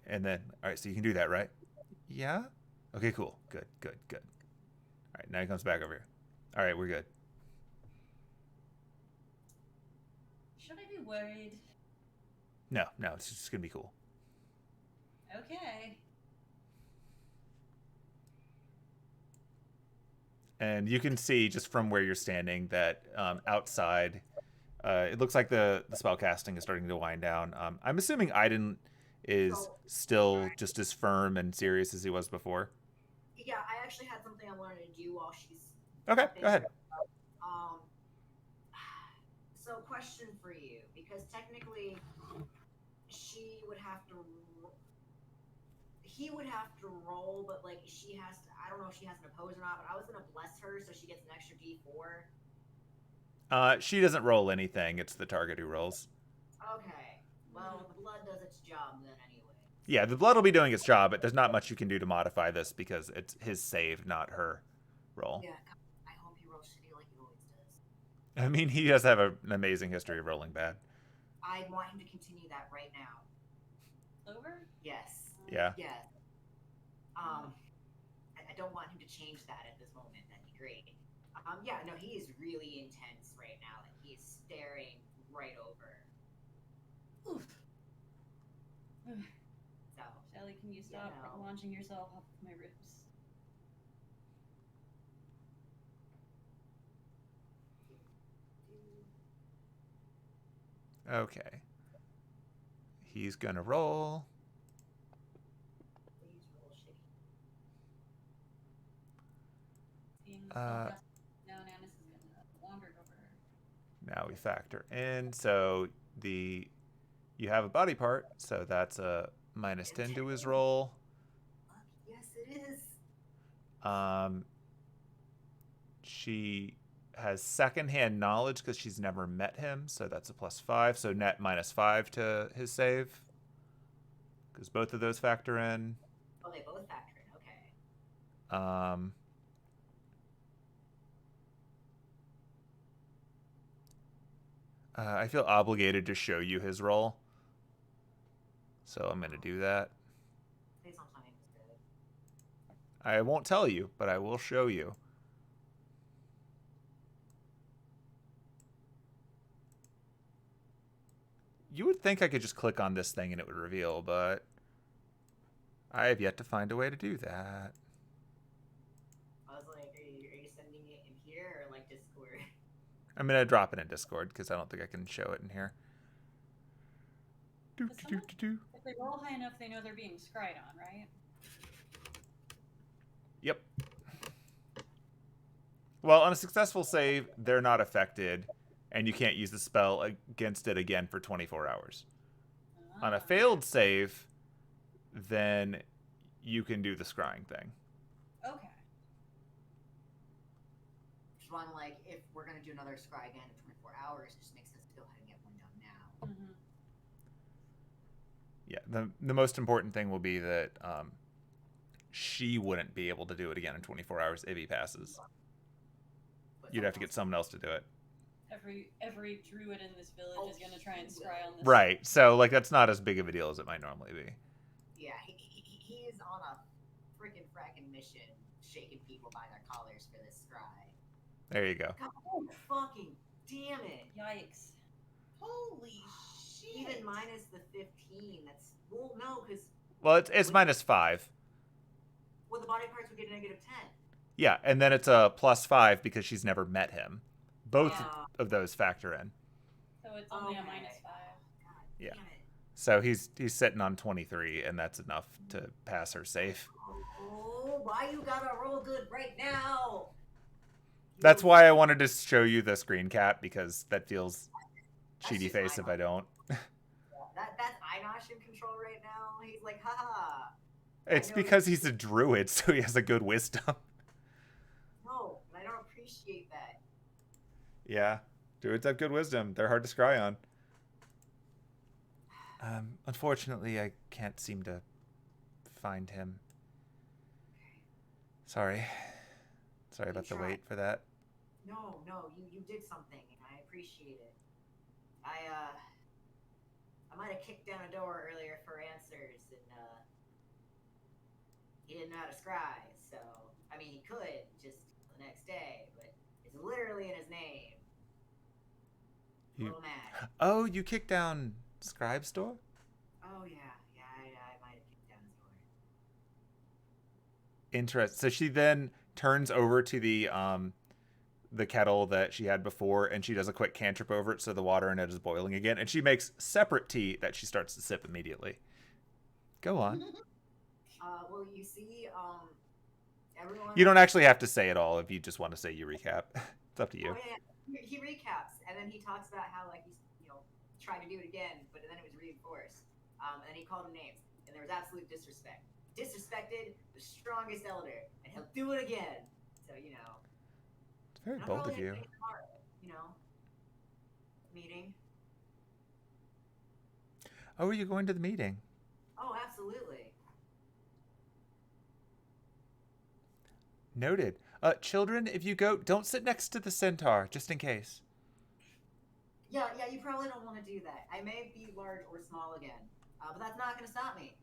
And then, all right, so you can do that, right? Yeah. Okay, cool. Good. All right, now he comes back over here. All right, we're good. Should I be worried? No, it's just gonna be cool. Okay. And you can see just from where you're standing that outside, it looks like the spell casting is starting to wind down. I'm assuming Aidin is still just as firm and serious as he was before. Yeah, I actually had something I wanted to do while she's. Okay, go ahead. So, question for you, because technically, he would have to roll, but like she has to. I don't know if she has an oppose or not, but I was gonna bless her so she gets an extra D4. She doesn't roll anything. It's the target who rolls. Okay. Well, the blood does its job then anyway. Yeah, the blood will be doing its job, but there's not much you can do to modify this because it's his save, not her roll. Yeah, I hope he rolls shitty like he always does. I mean, he does have an amazing history of rolling bad. I want him to continue that right now. Clover? Yes. Yeah. Yes. I don't want him to change that at this moment. That'd be great. Yeah, no, he is really intense right now. Like, he is staring right over. Oof. So, Shelly, can you stop launching yourself off of my ribs? Okay. He's gonna roll. please roll shitty. Now Anise is gonna wander over her. Now we factor in. So you have a body part, so that's a -10 to his roll. Yes, it is. She has secondhand knowledge because she's never met him, so that's a +5. So net -5 to his save, because both of those factor in. Oh, they both factor in. Okay. I feel obligated to show you his roll, so I'm going to do that. Please don't tell me it was good. I won't tell you, but I will show you. You would think I could just click on this thing and it would reveal, but I have yet to find a way to do that. I was like, are you sending it in here or like Discord? I'm going to drop it in Discord because I don't think I can show it in here. If they roll high enough, they know they're being scryed on, right? Yep. Well, on a successful save, they're not affected, and you can't use the spell against it again for 24 hours. On a failed save, then you can do the scrying thing. Okay. Just one, like, if we're going to do another scry again in 24 hours, it just makes sense to go ahead and get one done now. Mm-hmm. Yeah, the most important thing will be that she wouldn't be able to do it again in 24 hours if he passes. You'd have to get someone else to do it. Every druid in this village is going to try and scry on this. Right, so like that's not as big of a deal as it might normally be. Yeah, he is on a freaking fracking mission, shaking people by their collars for this scry. There you go. God fucking damn it! Yikes. Holy shit! Even minus the 15. That's no, because Well, it's -5. well, the body parts would get a -10. Yeah, and then it's a +5 because she's never met him. Both of those factor in. So it's only a -5. God Yeah. damn it. So he's sitting on 23, and that's enough to pass her safe. Oh, why you gotta roll good right now? That's why I wanted to show you the screen cap, because that feels That's cheaty just face if I don't. That's Einosh in control right now. He's like, haha. It's because he's a druid, so he has a good wisdom. No, I don't appreciate that. Yeah, druids have good wisdom. They're hard to scry on. Unfortunately, I can't seem to find him. Sorry about the wait for that. No, you did something, and I appreciate it. I might have kicked down a door earlier for answers, and he didn't know how to scry, so I mean he could just the next day, but it's literally in his name. A little mad. Oh, you kicked down Scribe's door? Oh yeah, I might have kicked down his door. Interesting. So she then turns over to the kettle that she had before, and she does a quick cantrip over it so the water in it is boiling again, and she makes separate tea that she starts to sip immediately. Go on. Well, you see, everyone... You don't actually have to say it all if you just want to say you recap. It's up to you. Oh, yeah. He recaps, and then he talks about how, like, he's, tried to do it again, but then it was reinforced. And then he called him names, and there was absolute disrespect. Disrespected the strongest elder, and he'll do it again. So, It's very bold of you. Tomorrow, meeting. Oh, are you going to the meeting? Oh, absolutely. Noted. Children, if you go, don't sit next to the centaur, just in case. Yeah, you probably don't want to do that. I may be large or small again, but that's not going to stop me.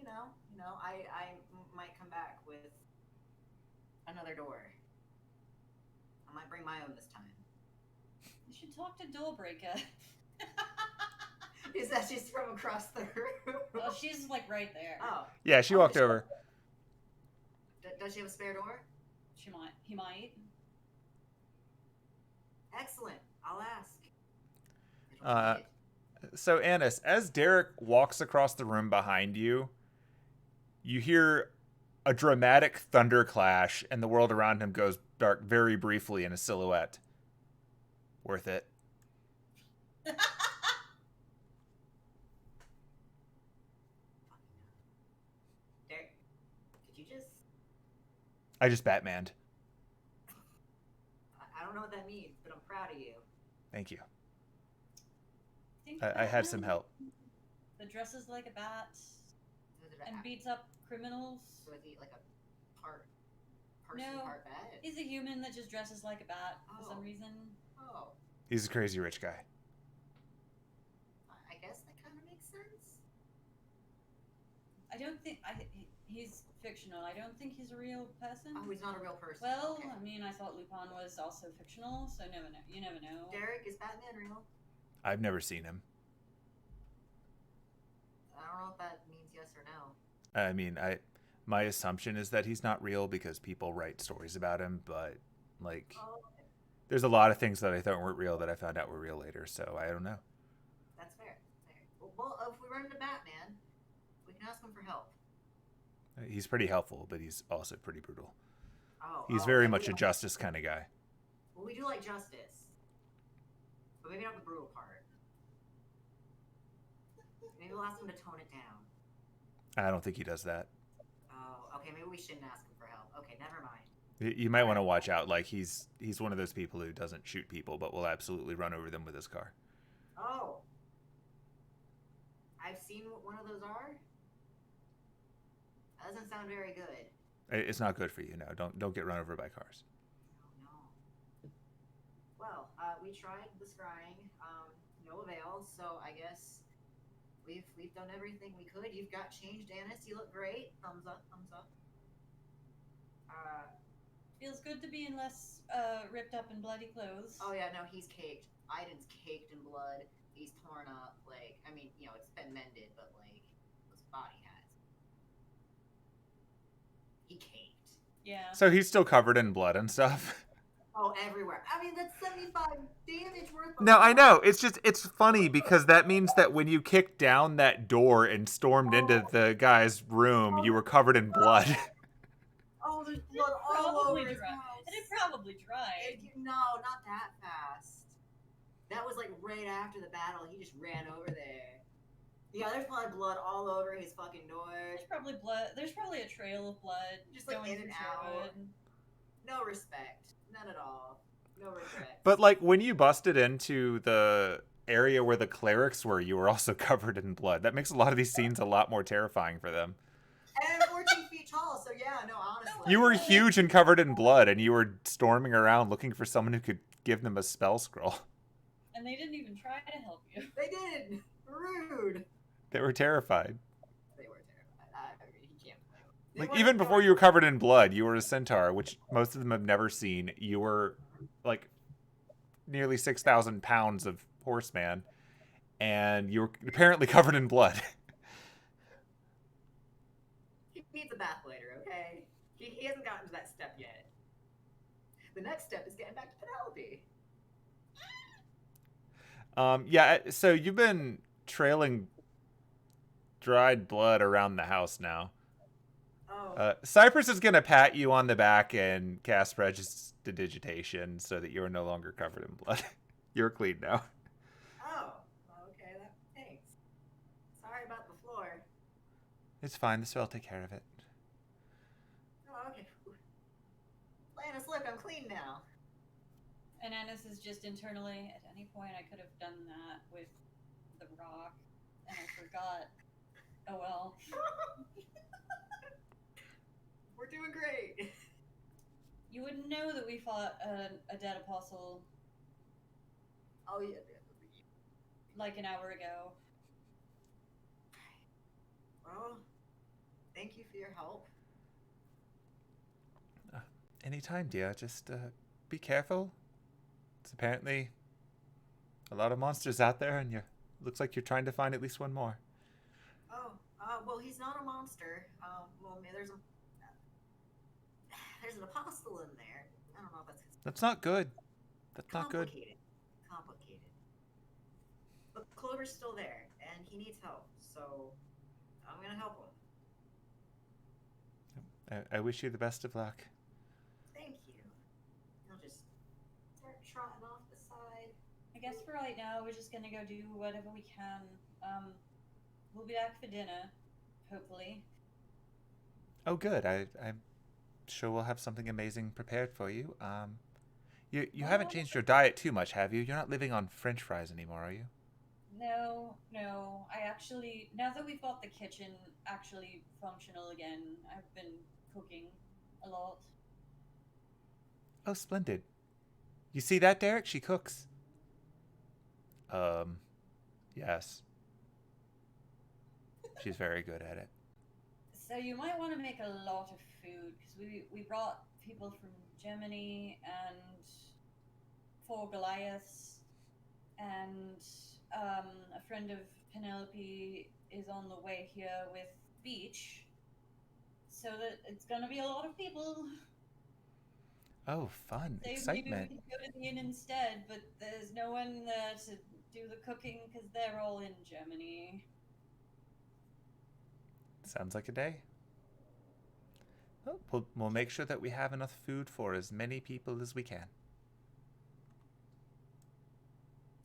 So, I might come back with another door. I might bring my own this time. You should talk to Doorbreaker. Is that just from across the room? Well, she's like right there. Oh. Yeah, she walked over. Does she have a spare door? She might. He might. Excellent. I'll ask. So Anise, as Derek walks across the room behind you, you hear a dramatic thunder clash, and the world around him goes dark very briefly in a silhouette. Worth it. Derek, could you just... I just Batmaned. I don't know what that means, but I'm proud of you. Thank you. Think I had some help. That dresses like a bat So is it and beats up criminals. So is he like a part person, No. part bat? He's a human that just dresses like a bat for some Oh. reason. Oh, He's a crazy rich guy. I guess that kind of makes sense. I don't think he's fictional. I don't think he's a real person. Oh, he's not a real person. Well, Okay. I mean, I thought Lupin was also fictional, so never know. You never know. Derek, is Batman real? I've never seen him. I don't know if that means yes or no. I mean, my assumption is that he's not real because people write stories about him, but like, Oh, okay. there's a lot of things that I thought weren't real that I found out were real later, so I don't know. That's fair. Well, if we run into Batman, we can ask him for help. He's pretty helpful, but he's also pretty brutal. Oh, He's very yeah, much a justice kind of guy. Well, we do like justice, but maybe not the brutal part. Maybe we'll ask him to tone it down. I don't think he does that. Oh, okay. Maybe we shouldn't ask him for help. Okay, never mind. You might want to watch out. Like, he's one of those people who doesn't shoot people, but will absolutely run over them with his car. Oh, I've seen what one of those are. That doesn't sound very good. It's not good for you. No, don't get run over by cars. Oh no. Well, we tried the scrying. No avail. So I guess we've done everything we could. You've got changed, Anise. You look great. Thumbs up. Thumbs up. Feels good to be in less ripped up and bloody clothes. Oh yeah, no, he's caked. Aidin's caked in blood. He's torn up. Like, I mean, it's been mended, but like, his body has. He caked. Yeah. So he's still covered in blood and stuff. Oh, everywhere. I mean, that's 75 damage worth of... No, I know. It's funny because that means that when you kicked down that door and stormed into the guy's room, you were covered in blood. blood all over his dry. house. And it probably dried. No, not that fast. That was like right after the battle. He just ran over there. Yeah, there's probably blood all over his fucking door. There's probably blood. There's probably a trail of blood Just like going in and through out. Sherwood. No respect. None at all. No regrets. But like when you busted into the area where the clerics were, you were also covered in blood. That makes a lot of these scenes a lot more terrifying for them. And 14 feet tall, so yeah, no, honestly. You were huge and covered in blood, and you were storming around looking for someone who could give them a spell scroll. And they didn't even try to help you. They did. Rude. They were terrified. They were terrified. I mean, he can't play. Like even before you were covered in blood, you were a centaur, which most of them have never seen. You were like nearly 6,000 pounds of horseman, and you were apparently covered in blood. He needs a bath later, okay? He hasn't gotten to that step yet. The next step is getting back to Penelope. Yeah, so you've been trailing dried blood around the house now. Oh. Cypress is going to pat you on the back and cast Prestidigitation so that you are no longer covered in blood. You're clean now. Oh. Okay, thanks. Sorry about the floor. It's fine. The spell will take care of it. Oh, okay. Lannis, look, I'm clean now. And Anise is just internally, at any point I could have done that with the rock, and I forgot. Oh well. We're doing great. You wouldn't know that we fought a dead apostle Oh, yeah. like an hour ago. Well, thank you for your help. Anytime, dear. Just be careful. It's apparently a lot of monsters out there, and looks like you're trying to find at least one more. Oh, well, he's not a monster. Well, there's an apostle in there. I don't know if that's his. That's not good. That's not good. Complicated. But Clover's still there, and he needs help, so I'm gonna help him. I wish you the best of luck. Thank you. I'll just start trotting off the side. I guess for right now we're just gonna go do whatever we can. We'll be back for dinner, hopefully. Oh, good. I'm sure we'll have something amazing prepared for you. You haven't changed your diet too much, have you? You're not living on French fries anymore, are you? No. I actually, now that we've got the kitchen actually functional again, I've been cooking a lot. Oh, splendid. You see that, Derek? She cooks. Yes. She's very good at it. So you might want to make a lot of food, because we brought people from Germany and 4 Goliaths, and a friend of Penelope is on the way here with Beach, so that it's gonna be a lot of people. Oh, fun. So Excitement. maybe we can go to the inn instead, but there's no one there to do the cooking because they're all in Germany. Sounds like a day. Well, we'll make sure that we have enough food for as many people as we can.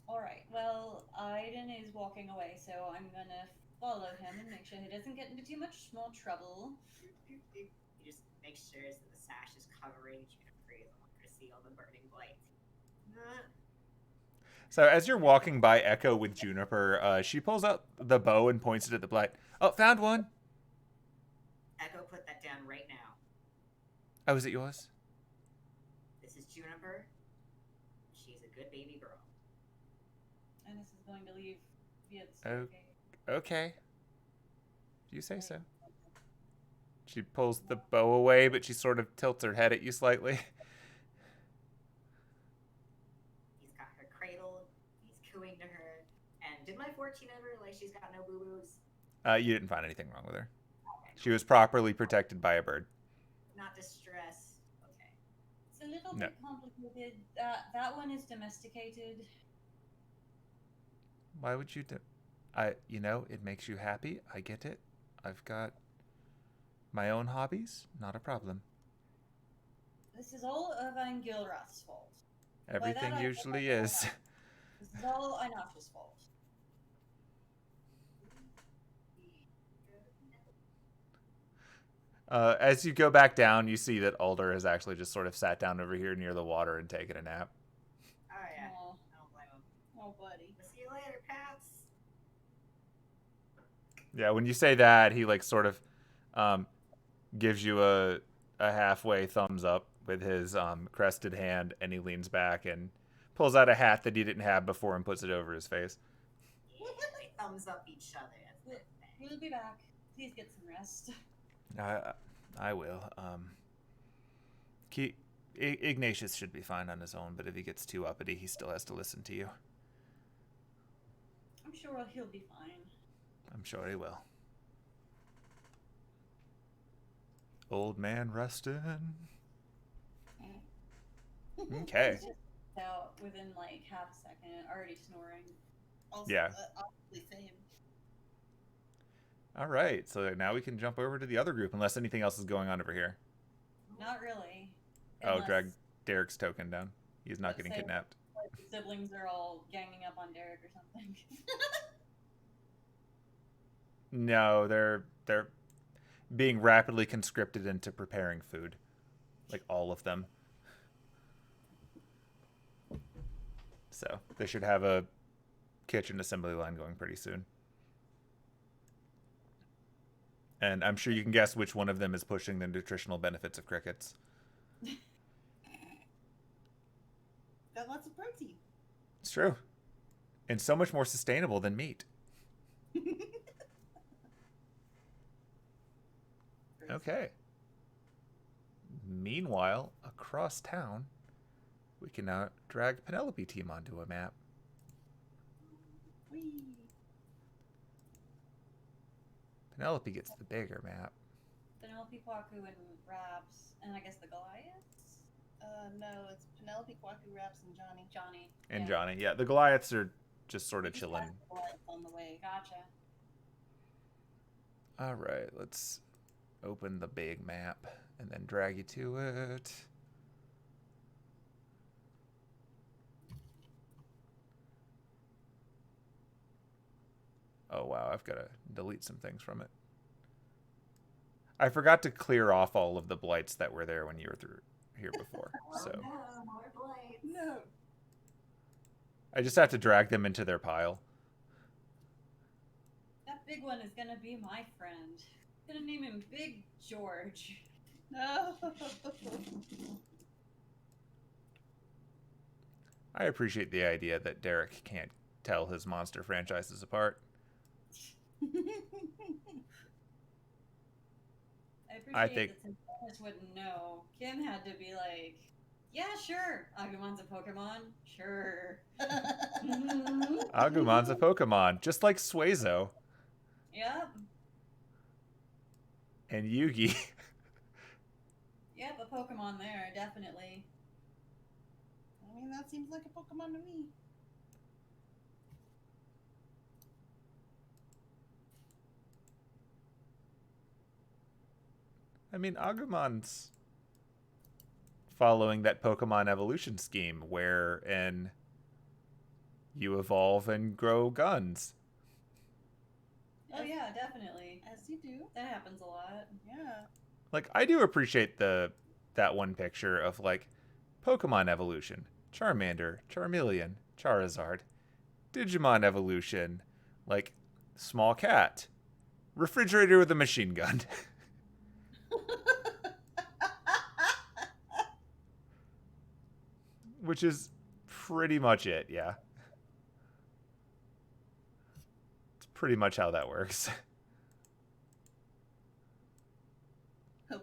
Alright, well, Aidin is walking away, so I'm gonna follow him and make sure he doesn't get into too much more trouble. He just makes sure that the sash is covering Juniper. He doesn't want her to see all the burning blight. So as you're walking by Echo with Juniper, she pulls out the bow and points it at the blight. Oh, found one. Echo, put that down right now. Oh, is it yours? This is Juniper. She's a good baby girl. Anise is going to leave via the Oh. staircase. Okay. You say so. She pulls the bow away, but she sort of tilts her head at you slightly. He's got her cradled. He's cooing to her. And did my 14 ever, like, she's got no boo-boos? You didn't find anything wrong with her. She was properly protected by a bird. Not distressed. Okay. It's a little bit complicated. That one is domesticated. Why would you do... it makes you happy. I get it. I've got my own hobbies. Not a problem. This is all Irvine Gilrath's fault. Everything I- usually is. This is all Inash's fault. As you go back down, you see that Alder has actually just sort of sat down over here near the water and taken a nap. Oh yeah. Aw. I don't blame him. Oh, buddy. See you later, Pats. Yeah, when you say that, he like sort of gives you a halfway thumbs up with his crested hand, and he leans back and pulls out a hat that he didn't have before and puts it over his face. Yeah, we thumbs up each other. We'll be back. Please get some rest. I will. Ignatius should be fine on his own, but if he gets too uppity, he still has to listen to you. I'm sure he'll be fine. I'm sure he will. Old man resting. Okay. He's just out within like half a second, already snoring. Also, Yeah. obviously same. All right, so now we can jump over to the other group, unless anything else is going on over here. Not really. Oh, Unless, drag Derek's token down. He's not getting Say- kidnapped. like, the siblings are all ganging up on Derek or something. No, they're being rapidly conscripted into preparing food, like all of them. So they should have a kitchen assembly line going pretty soon. And I'm sure you can guess which one of them is pushing the nutritional benefits of crickets. Got lots of protein. It's true. And so much more sustainable than meat. Okay. Meanwhile, across town, we can now drag Penelope team onto a map. Whee. Penelope gets the bigger map. Penelope, Kwaku, and Raps, and I guess the Goliaths? No, it's Penelope, Kwaku, Raps, and Johnny. Johnny. And yeah. Johnny. Yeah, the Goliaths are just sort of Just chilling. passed the lights on the way. Gotcha. All right, let's open the big map and then drag you to it. Oh, wow, I've got to delete some things from it. I forgot to clear off all of the blights that were there when you were through here before. So No, more blades. No. I just have to drag them into their pile. That big one is gonna be my friend. Gonna name him Big George. No. I appreciate the idea that Derek can't tell his monster franchises apart. I appreciate think- that since Dennis wouldn't know, Kim had to be like, yeah, sure. Agumon's a Pokemon. Sure. Agumon's a Pokemon, just like Suezo Yep. and Yugi. Yep, a Pokemon there, definitely. I mean, that seems like a Pokemon to me. I mean, Agumon's following that Pokemon evolution scheme wherein you evolve and grow guns. Oh yeah, definitely. As you do. That happens a lot. Yeah. Like, I do appreciate that one picture of, like, Pokemon evolution. Charmander, Charmeleon, Charizard. Digimon evolution. Like, small cat. Refrigerator with a machine gun. Which is pretty much it, yeah. It's pretty much how that works.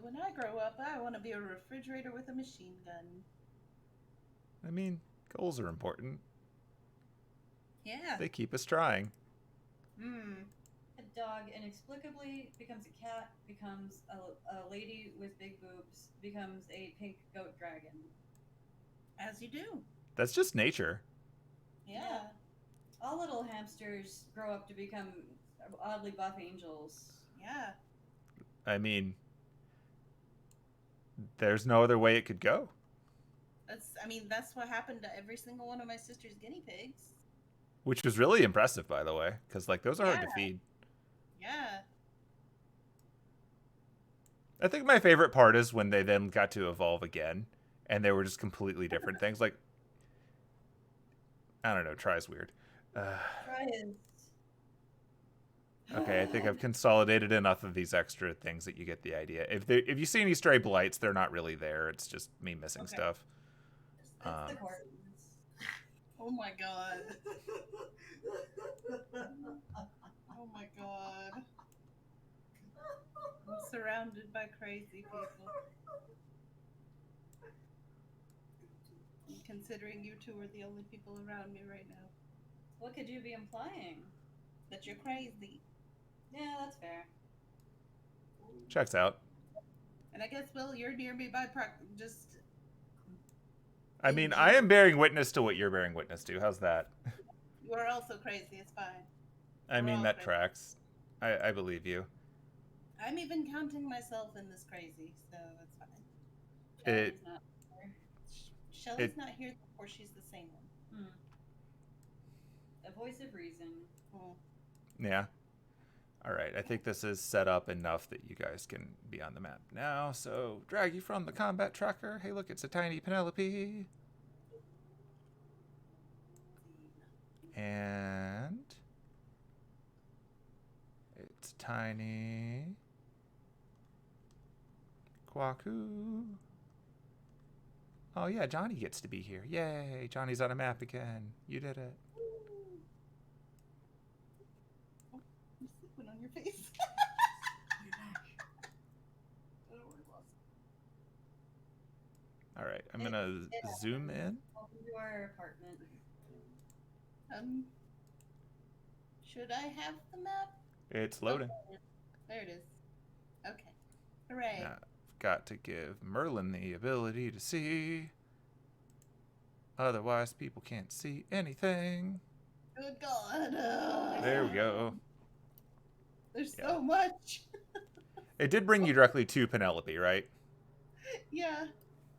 When I grow up, I want to be a refrigerator with a machine gun. I mean, goals are important. Yeah. They keep us trying. A dog inexplicably becomes a cat, becomes a lady with big boobs, becomes a pink goat dragon. As you do. That's just nature. Yeah. All little hamsters grow up to become oddly buff angels. Yeah. I mean, there's no other way it could go. That's what happened to every single one of my sister's guinea pigs. Which was really impressive, by the way, because like those are hard to Yeah. feed. Yeah. I think my favorite part is when they then got to evolve again, and they were just completely different things. Like, I don't know, try's weird. Try it. Okay, I think I've consolidated enough of these extra things that you get the idea. If you see any stray blights, they're not really there. It's just me missing Okay. stuff. That's the horse. Oh my god. Oh my god. I'm surrounded by crazy people. Considering you two are the only people around me right now. What could you be implying? That you're crazy. Yeah, that's fair. Checks out. And I guess, Will, you're near me by just... I mean, I am bearing witness to what you're bearing witness to. How's that? You are also crazy, it's fine. I We're mean, all that crazy. tracks. I believe you. I'm even counting myself in this crazy, so it's fine. It- Shelly's not there. Shelly's not here, therefore she's the same one. A voice of reason. Oh. Yeah. All right. I think this is set up enough that you guys can be on the map now. So drag you from the combat tracker. Hey, look, it's a tiny Penelope. And it's tiny Kwaku. Oh, yeah, Johnny gets to be here. Yay, Johnny's on a map again. You did it. Oh, you're sleeping on your face. Oh, I lost All right, I'm going to zoom in. Welcome to our apartment. it. Should I have the map? It's loading. There it is. Okay. Hooray. Now, I've got to give Merlin the ability to see. Otherwise, people can't see anything. Good God. There we go. There's Yeah. so much. It did bring you directly to Penelope, right? Yeah.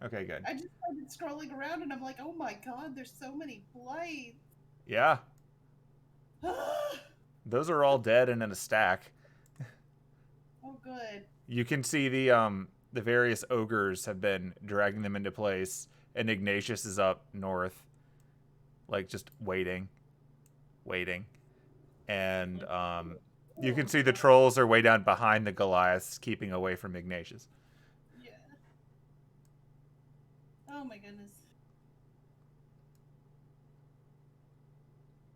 Okay, good. I just started scrolling around and I'm like, oh my God, there's so many blights. Yeah, those are all dead and in a stack. Oh, good. You can see the various ogres have been dragging them into place, and Ignatius is up north, like just waiting, and you can see the trolls are way down behind the Goliaths, keeping away from Ignatius. Yeah. Oh my goodness.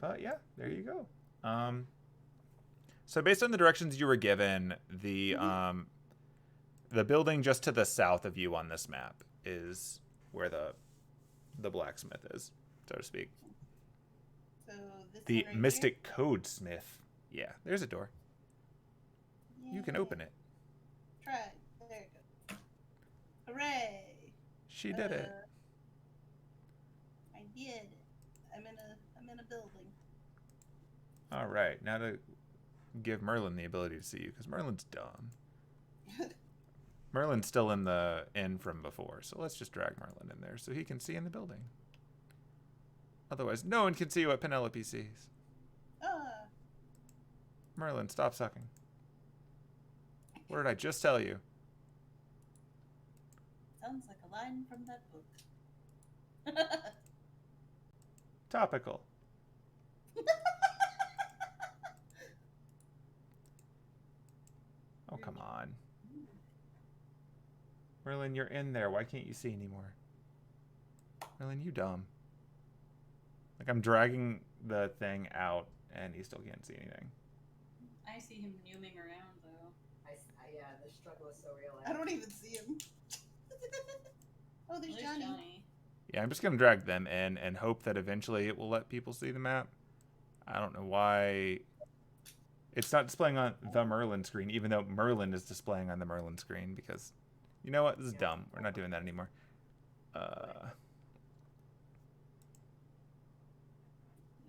But yeah, there you go. So based on the directions you were given, the building just to the south of you on this map is where the blacksmith is, so to speak. So this The one right Mystic Codesmith. Yeah, there's a door. here? You can Yeah. open it. Try. There you go. Hooray! She did it. I did. I'm in a building. All right, now to give Merlin the ability to see you, because Merlin's dumb. Merlin's still in the inn from before, so let's just drag Merlin in there so he can see in the building. Otherwise, no one can see what Penelope sees. Ah. Merlin, stop sucking. What did I just tell you? Sounds like a line from that book. Topical. Oh, come on. Merlin, you're in there. Why can't you see anymore? Merlin, you dumb. Like, I'm dragging the thing out, and he still can't see anything. I see him nooming around though. Yeah, the struggle is so real. I don't even see him. Oh, there's Johnny. Yeah, I'm just going to drag them in and hope that eventually it will let people see the map. I don't know why it's not displaying on the Merlin screen, even though Merlin is displaying on the Merlin screen, because, you know what? This is dumb. We're not doing that anymore.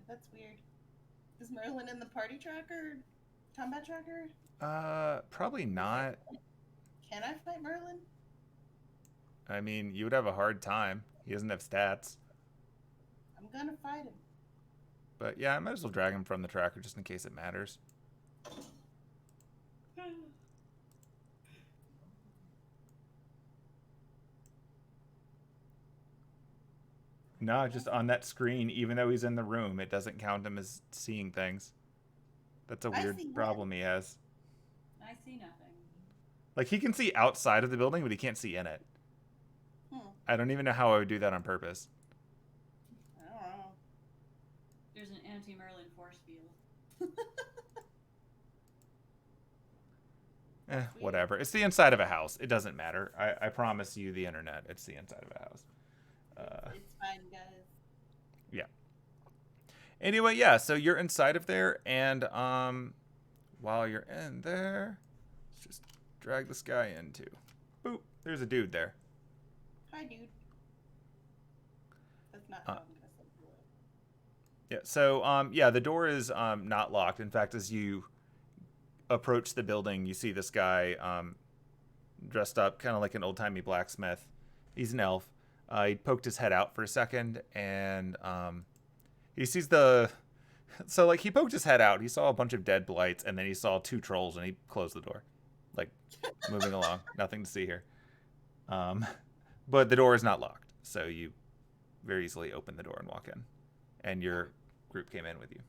That's weird. Is Merlin in the party tracker? Combat tracker? Probably not. Can I fight Merlin? I mean, you would have a hard time. He doesn't have stats. I'm gonna fight him. But yeah, I might as well drag him from the tracker just in case it matters. No, just on that screen, even though he's in the room, it doesn't count him as seeing things. That's a weird problem he has. I see nothing. Like, he can see outside of the building, but he can't see in it. I don't even know how I would do that on purpose. I don't know. There's an anti-Merlin force field. Whatever. It's the inside of a house. It doesn't matter. I promise you the internet. It's the inside of a house. It's fine, guys. Yeah. Anyway, yeah, so you're inside of there, and while you're in there, let's just drag this guy in too. Boop. There's a dude there. Hi, dude. That's not how I'm gonna say hello. Yeah, so yeah, the door is not locked. In fact, as you approach the building, you see this guy dressed up kind of like an old-timey blacksmith. He's an elf. He poked his head out for a second, and he sees the... So, like, he poked his head out. He saw a bunch of dead blights, and then he saw 2 trolls, and he closed the door. Like, moving along. Nothing to see here. But the door is not locked, so you very easily open the door and walk in. And your group came in with you.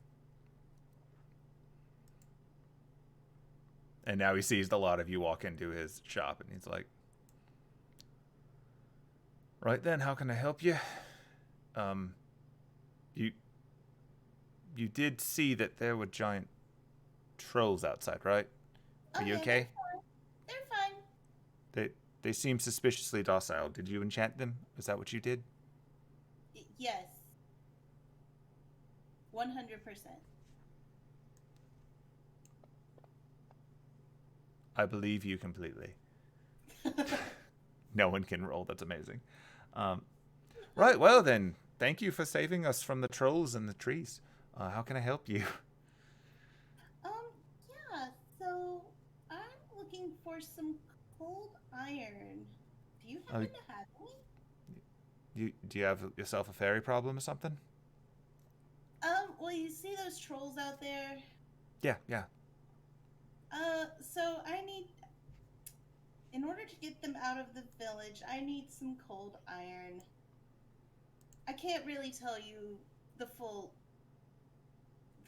And now he sees a lot of you walk into his shop, and he's like, right then, how can I help you? You did see that there were giant trolls outside, right? Are you okay? They're fine. They seem suspiciously docile. Did you enchant them? Is that what you did? Yes. 100%. I believe you completely. No one can roll. That's amazing. Right, well then, thank you for saving us from the trolls and the trees. How can I help you? Yeah, so I'm looking for some cold iron. Do you happen to have any? Do you have yourself a fairy problem or something? Well, you see those trolls out there? Yeah. So I need... In order to get them out of the village, I need some cold iron. I can't really tell you the full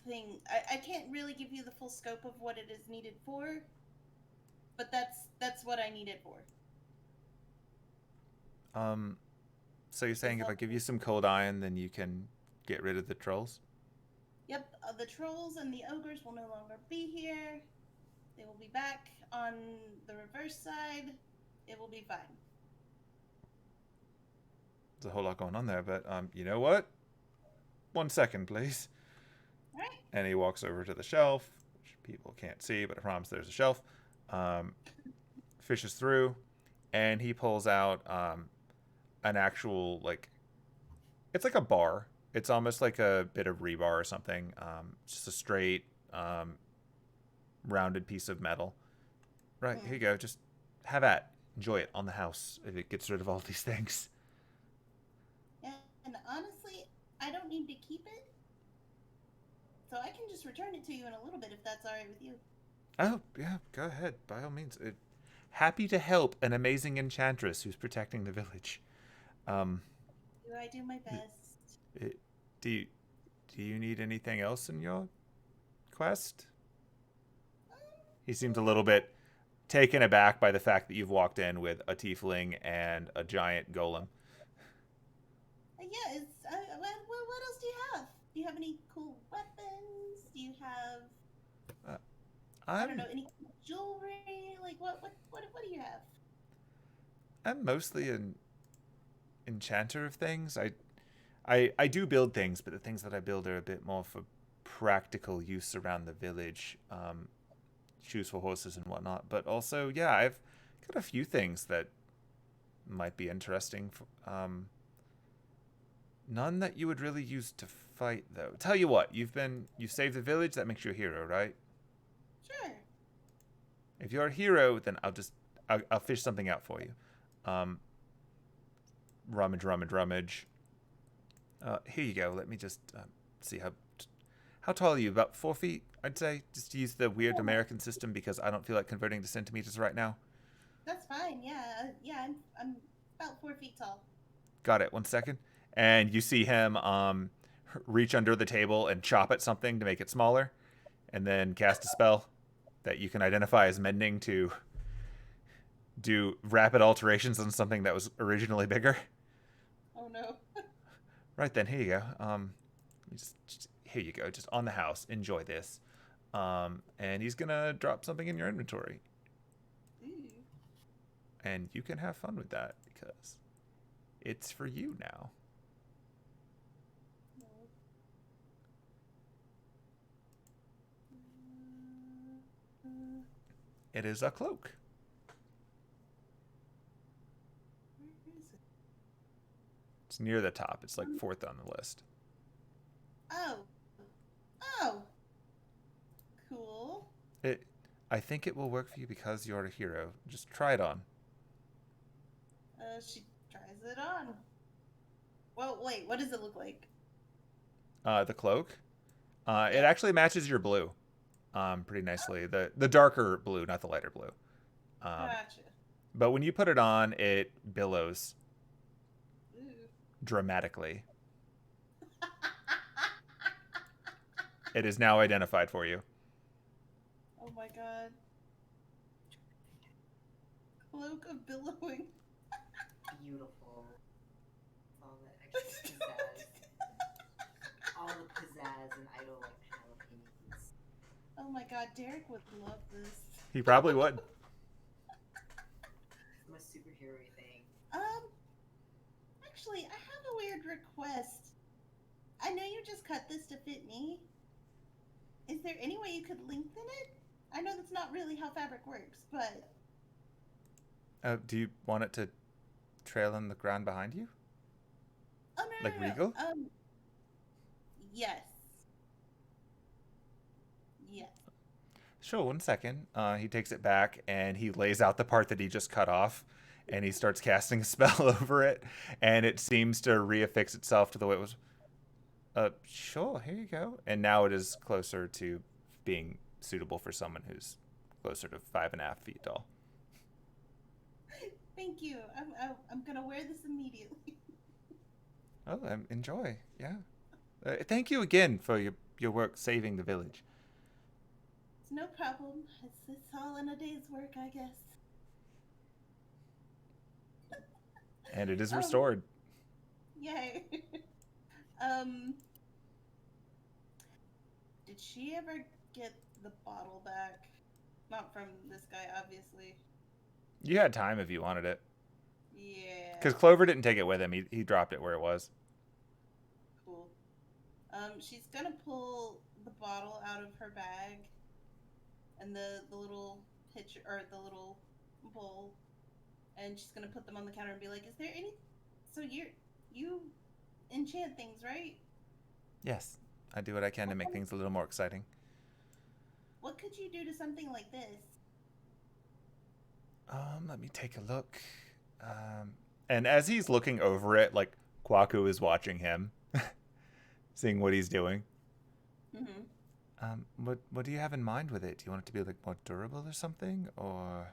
thing. I can't really give you the full scope of what it is needed for, but that's what I need it for. So you're saying if I give you some cold iron, then you can get rid of the trolls? Yep, the trolls and the ogres will no longer be here. They will be back on the reverse side. It will be fine. There's a whole lot going on there, but you know what? 1 second, please. All right. And he walks over to the shelf, which people can't see, but I promise there's a shelf. Fishes through, and he pulls out an actual, like, it's like a bar. It's almost like a bit of rebar or something. Just a straight, rounded piece of metal. Right, here you go. Just have at. Enjoy it on the house if it gets rid of all these things. And honestly, I don't need to keep it. So I can just return it to you in a little bit if that's alright with you. Oh, yeah, go ahead. By all means. Happy to help an amazing enchantress who's protecting the village. I do my best. Do you need anything else in your quest? He seems a little bit taken aback by the fact that you've walked in with a tiefling and a giant golem. Yeah, what else do you have? Do you have any cool weapons? Do you have I don't know, any jewelry? Like what do you have? I'm mostly an enchanter of things. I do build things, but the things that I build are a bit more for practical use around the village. Shoes for horses and whatnot. But also, yeah, I've got a few things that might be interesting. None that you would really use to fight, though. Tell you what, you saved the village. That makes you a hero, right? Sure. If you're a hero, then I'll fish something out for you. rummage. Here you go. Let me just see how tall are you? About 4 feet, I'd say. Just use the weird American system because I don't feel like converting to centimeters right now. That's fine. Yeah. I'm about 4 feet tall. Got it. 1 second. And you see him reach under the table and chop at something to make it smaller, and then cast a spell that you can identify as mending to do rapid alterations on something that was originally bigger. Oh no. Right then, here you go. Just here you go, just on the house. Enjoy this. And he's gonna drop something in your inventory. Ooh. And you can have fun with that because it's for you now. It is a cloak. Where is it? It's near the top. It's like 4th on the list. Oh. Cool. I think it will work for you because you're a hero. Just try it on. She tries it on. Well, wait, what does it look like? The cloak. It actually matches your blue. Pretty nicely. The darker blue, not the lighter blue. Gotcha. But when you put it on, it billows Ooh. dramatically. It is now identified for you. Oh my god. Cloak of billowing. Beautiful. All that extra pizzazz. All the pizzazz and idol-like Penelope needs. Oh my god, Derek would love this. He probably would. It's my superhero thing. Actually, I have a weird request. I know you just cut this to fit me. Is there any way you could lengthen it? I know that's not really how fabric works, but... Do you want it to trail in the ground behind you? Oh, no, Like no, no. Regal? Yes. Yes. Sure, 1 second. He takes it back and he lays out the part that he just cut off, and he starts casting a spell over it, and it seems to reaffix itself to the way it was. Sure, here you go. And now it is closer to being suitable for someone who's closer to 5.5 feet tall. Thank you. I'm gonna wear this immediately. Oh, enjoy. Yeah. Thank you again for your work saving the village. It's no problem. It's all in a day's work, I guess. And it is restored. Yay. Did she ever get the bottle back? Not from this guy, obviously. You had time if you wanted it. Yeah. Because Clover didn't take it with him. He dropped it where it was. Cool. She's gonna pull the bottle out of her bag and the little pitcher or the little bowl, and she's gonna put them on the counter and be like, "Is there any? So you enchant things, right? Yes, I do what I can to make things a little more exciting. What could you do to something like this?" Let me take a look. And as he's looking over it, like Kwaku is watching him, seeing what he's doing. Mm-hmm. What do you have in mind with it? Do you want it to be like more durable or something, or?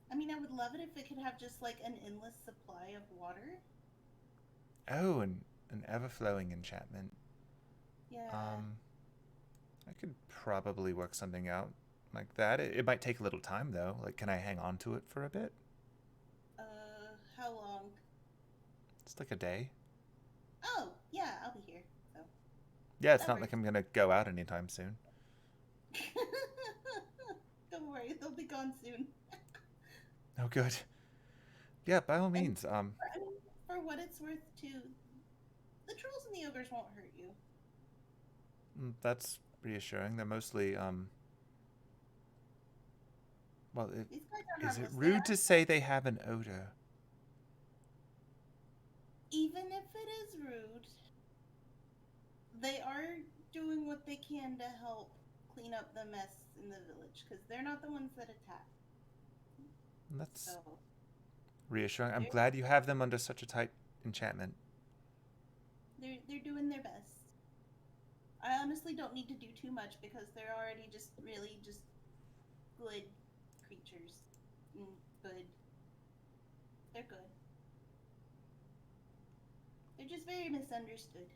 I mean, I would love it if it could have just like an endless supply of water. Oh, an ever-flowing enchantment. Yeah. I could probably work something out like that. It might take a little time though. Like, can I hang on to it for a bit? How long? It's like a day. Oh, yeah, I'll be here. So. Yeah, it's That not works. like I'm gonna go out anytime soon. Don't worry, they'll be gone soon. Oh, good. Yeah, by all means. I mean, for what it's worth, too, the trolls and the ogres won't hurt you. That's reassuring. They're mostly well, These guys are is it harmless. rude to say they have an odor? Even if it is rude, they are doing what they can to help clean up the mess in the village, because they're not the ones that attack. That's So reassuring. I'm They're- glad you have them under such a tight enchantment. they're doing their best. I honestly don't need to do too much because they're already just really just good creatures. Good. They're good. They're just very misunderstood.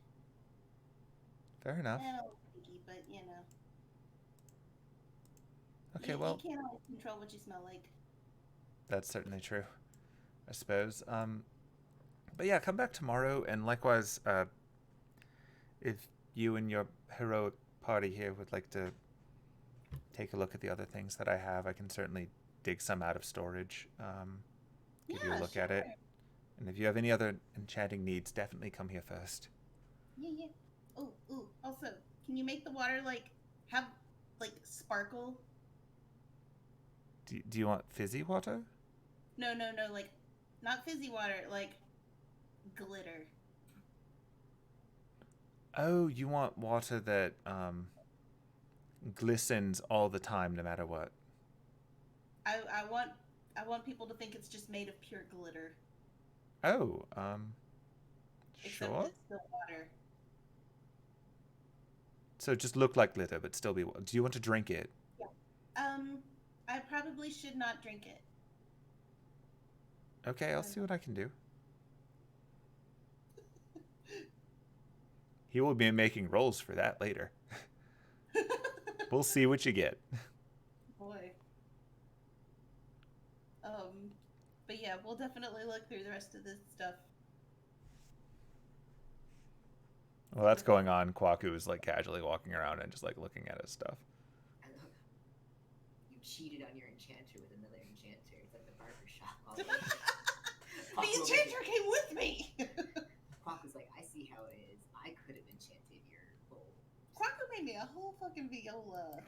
Fair enough. And a little picky, but you know. Okay, you well, can't always control what you smell like. that's certainly true, I suppose. But yeah, come back tomorrow, and likewise, if you and your heroic party here would like to take a look at the other things that I have, I can certainly dig some out of storage, give you a look at it. And if you have any other enchanting needs, definitely come here first. Yeah. Oh, also, can you make the water have sparkle? Do you want fizzy water? No, not fizzy water, glitter. Oh, you want water that glistens all the time, no matter what. I want people to think it's just made of pure glitter. Oh, Except sure. it's still water. So just look like glitter, but still be. Do you want to drink it? Yeah. I probably should not drink it. Okay, I'll see what I can do. He will be making rolls for that later. We'll see what you get. Boy. But yeah, we'll definitely look through the rest of this stuff. Well, that's going on. Kwaku is casually walking around and just looking at his stuff. You cheated on your enchanter with another enchanter. It's like the barber shop. The enchanter came with me! Kwaku's like, I see how it is. I could have enchanted your bowl. Kwaku made me a whole fucking viola.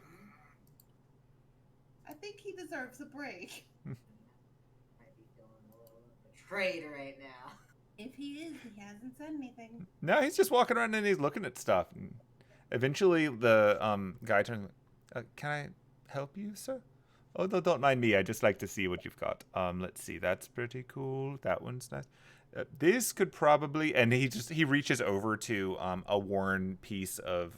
I think he deserves a break. Might be feeling a little betrayed right now. If he is, he hasn't said anything. No, he's just walking around and he's looking at stuff. And eventually, the guy turns. Can I help you, sir? Oh no, don't mind me. I just like to see what you've got. Let's see. That's pretty cool. That one's nice. This could probably, and he reaches over to a worn piece of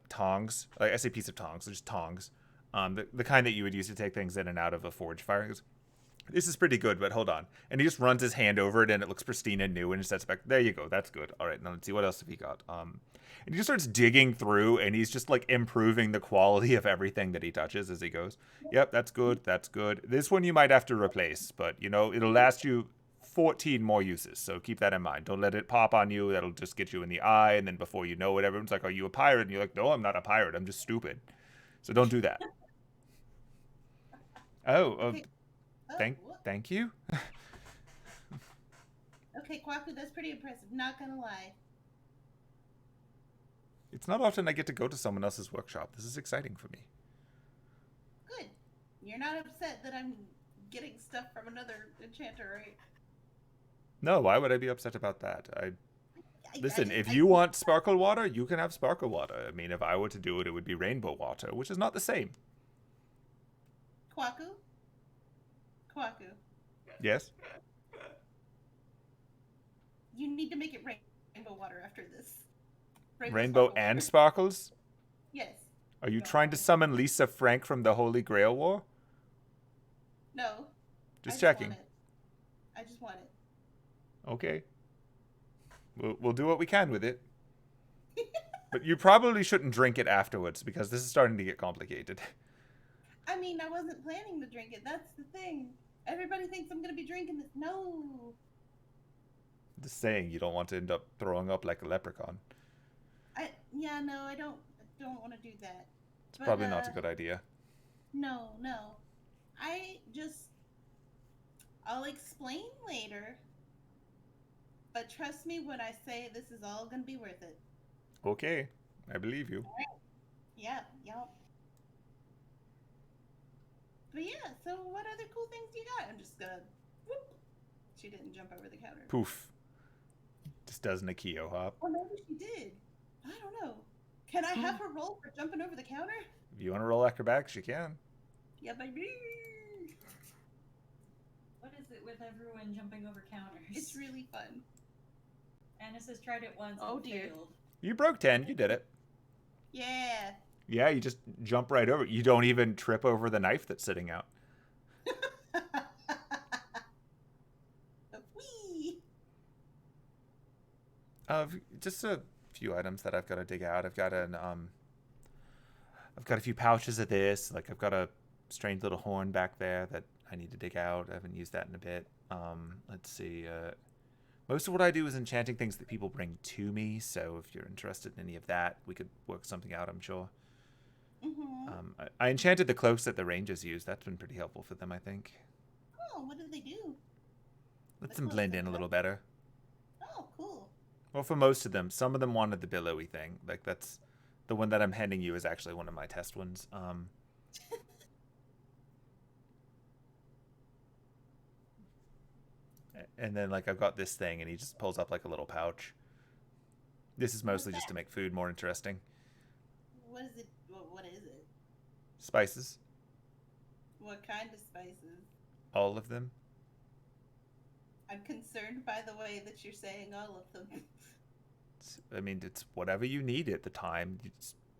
tongs. I say piece of tongs. There's tongs. The kind that you would use to take things in and out of a forge fire. He goes, this is pretty good, but hold on. And he just runs his hand over it, and it looks pristine and new, and sets back. There you go. That's good. All right, now let's see. What else have he got? And he just starts digging through, and he's just improving the quality of everything that he touches as he goes. Yep, that's good. That's good. This one you might have to replace, but, it'll last you 14 more uses, so keep that in mind. Don't let it pop on you. That'll just get you in the eye, and then before you know it, everyone's like, are you a pirate? And you're like, no, I'm not a pirate. I'm just stupid. So don't do that. Okay. Thank you. Okay, Kwaku, that's pretty impressive. Not gonna lie. It's not often I get to go to someone else's workshop. This is exciting for me. Good. You're not upset that I'm getting stuff from another enchanter, right? No, why would I be upset about that? Listen, if you want sparkle water, you can have sparkle water. I mean, if I were to do it, it would be rainbow water, which is not the same. Kwaku? Yes? You need to make it rainbow water after this. Rainbow sparkle and water. sparkles? Yes. Are you trying to summon Lisa Frank from the Holy Grail War? No. Just checking. I just want it. Okay. We'll do what we can with it. But you probably shouldn't drink it afterwards, because this is starting to get complicated. I mean, I wasn't planning to drink it. That's the thing. Everybody thinks I'm going to be drinking this. No. Just saying, you don't want to end up throwing up like a leprechaun. I don't want to do that. It's probably not a good idea. No. I'll explain later. But trust me when I say this is all going to be worth it. Okay, I believe you. Yeah. But yeah, so what other cool things do you got? I'm just gonna whoop. She didn't jump over the counter. Poof. Just does an Akio hop. Or maybe she did. I don't know. Can I have her roll for jumping over the counter? If you want to roll acrobatics, you can. Yeah, baby. with everyone jumping over counters. It's really fun. Anise has tried it once Oh, and dear. failed. You broke 10. You did it. Yeah. Yeah, you just jump right over it. You don't even trip over the knife that's sitting out. Whee! Just a few items that I've got to dig out. I've got a few pouches of this. Like, I've got a strange little horn back there that I need to dig out. I haven't used that in a bit. Let's see. Most of what I do is enchanting things that people bring to me. So if you're interested in any of that, we could work something out, I'm sure. Mm-hmm. I enchanted the cloaks that the rangers use. That's been pretty helpful for them, I think. Oh, what did they do? Lets The them cloaks blend that in a they little have? better. Oh, cool. Well, for most of them. Some of them wanted the billowy thing. Like, that's the one that I'm handing you is actually one of my test ones. And then, like, I've got this thing, and he just pulls up, like, a little pouch. This is mostly just to make food more interesting. What is it? What is it? Spices. What kind of spices? All of them. I'm concerned by the way that you're saying all of them. I mean, it's whatever you need at the time. You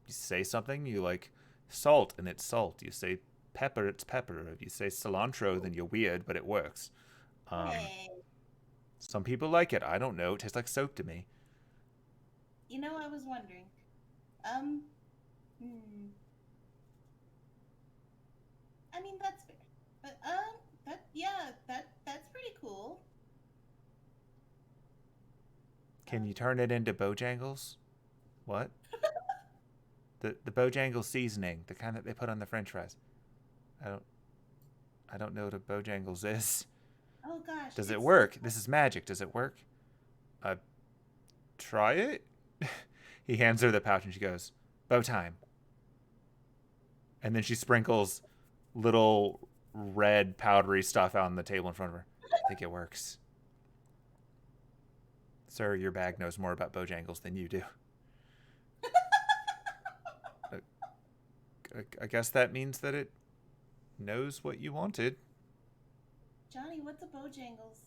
say something, you like salt, and it's salt. You say pepper, it's pepper. If you say cilantro, then you're weird, but it works. Hey. Some people like it. I don't know. It tastes like soap to me. You know, I was wondering. I mean, that's fair. But, that's pretty cool. Can you turn it into Bojangles? What? the Bojangles seasoning, the kind that they put on the French fries. I don't know what a Bojangles is. Oh gosh. Does it work? This is magic. Does it work? Try it? He hands her the pouch and she goes, "Bow time." And then she sprinkles little red powdery stuff out on the table in front of her. I think it works. Sir, your bag knows more about Bojangles than you do. I guess that means that it knows what you wanted. Johnny, what's a Bojangles?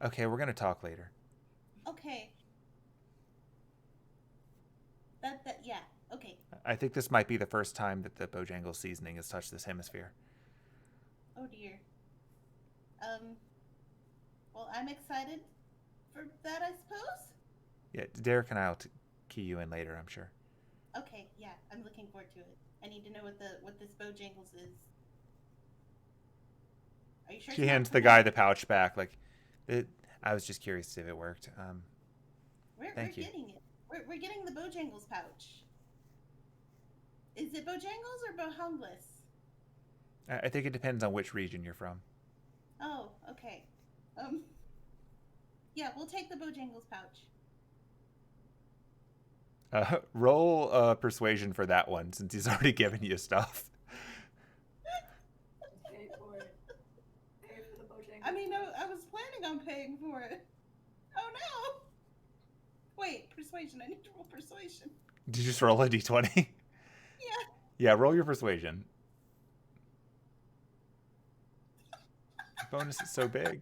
Okay, we're going to talk later. Okay. Yeah, okay. I think this might be the first time that the Bojangles seasoning has touched this hemisphere. Oh dear. Well, I'm excited for that, I suppose? Yeah, Derek and I will key you in later, I'm sure. Okay, yeah, I'm looking forward to it. I need to know what this Bojangles is. Are you sure? She hands the guy the pouch back. Like, I was just curious if it worked. We're thank you. getting it. We're getting the Bojangles pouch. Is it Bojangles or Bojangles? I think it depends on which region you're from. Oh, okay. Yeah, we'll take the Bojangles pouch. Roll persuasion for that one, since he's already given you stuff. Pay for it. Pay for the Bojangles. I mean, I was planning on paying for it. Oh no! Wait, persuasion. I need to roll persuasion. Did you just roll a d20? Yeah. Yeah, roll your persuasion. The bonus is so big.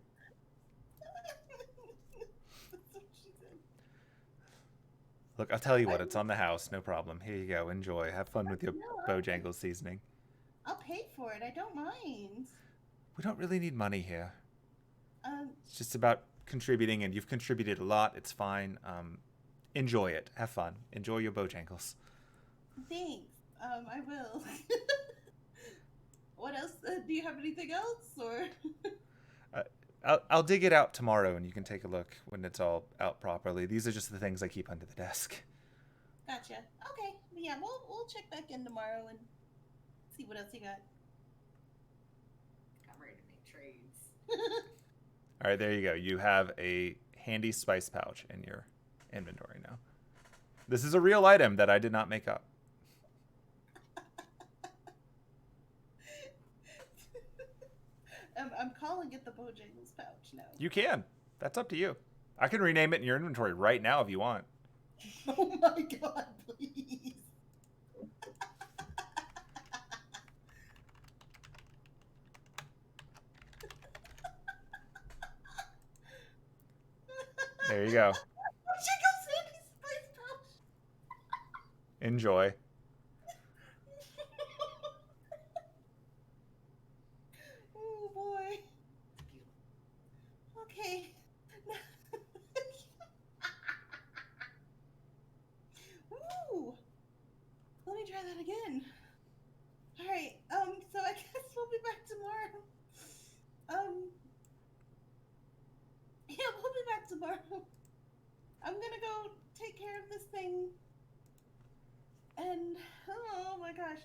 That's what she said. Look, I'll tell you what, it's on the house, no problem. Here you go, enjoy. Have fun with your Bojangles seasoning. I'll pay for it. I don't mind. We don't really need money here. It's just about contributing, and you've contributed a lot. It's fine. Enjoy it. Have fun. Enjoy your Bojangles. Thanks. I will. What else? Do you have anything else, or? I'll dig it out tomorrow, and you can take a look when it's all out properly. These are just the things I keep under the desk. Gotcha. Okay. Yeah, we'll check back in tomorrow and see what else you got. I'm ready to make trades. All right, there you go. You have a handy spice pouch in your inventory now. This is a real item that I did not make up. I'm calling it the Bojangles pouch now. You can. That's up to you. I can rename it in your inventory right now if you want. Oh my god, please. There you go. Jingles Sandy's spice pouch. Enjoy. Oh boy. Okay. Ooh. Let me try that again. All right. So I guess we'll be back tomorrow. Yeah, we'll be back tomorrow. I'm gonna go take care of this thing. And oh my gosh.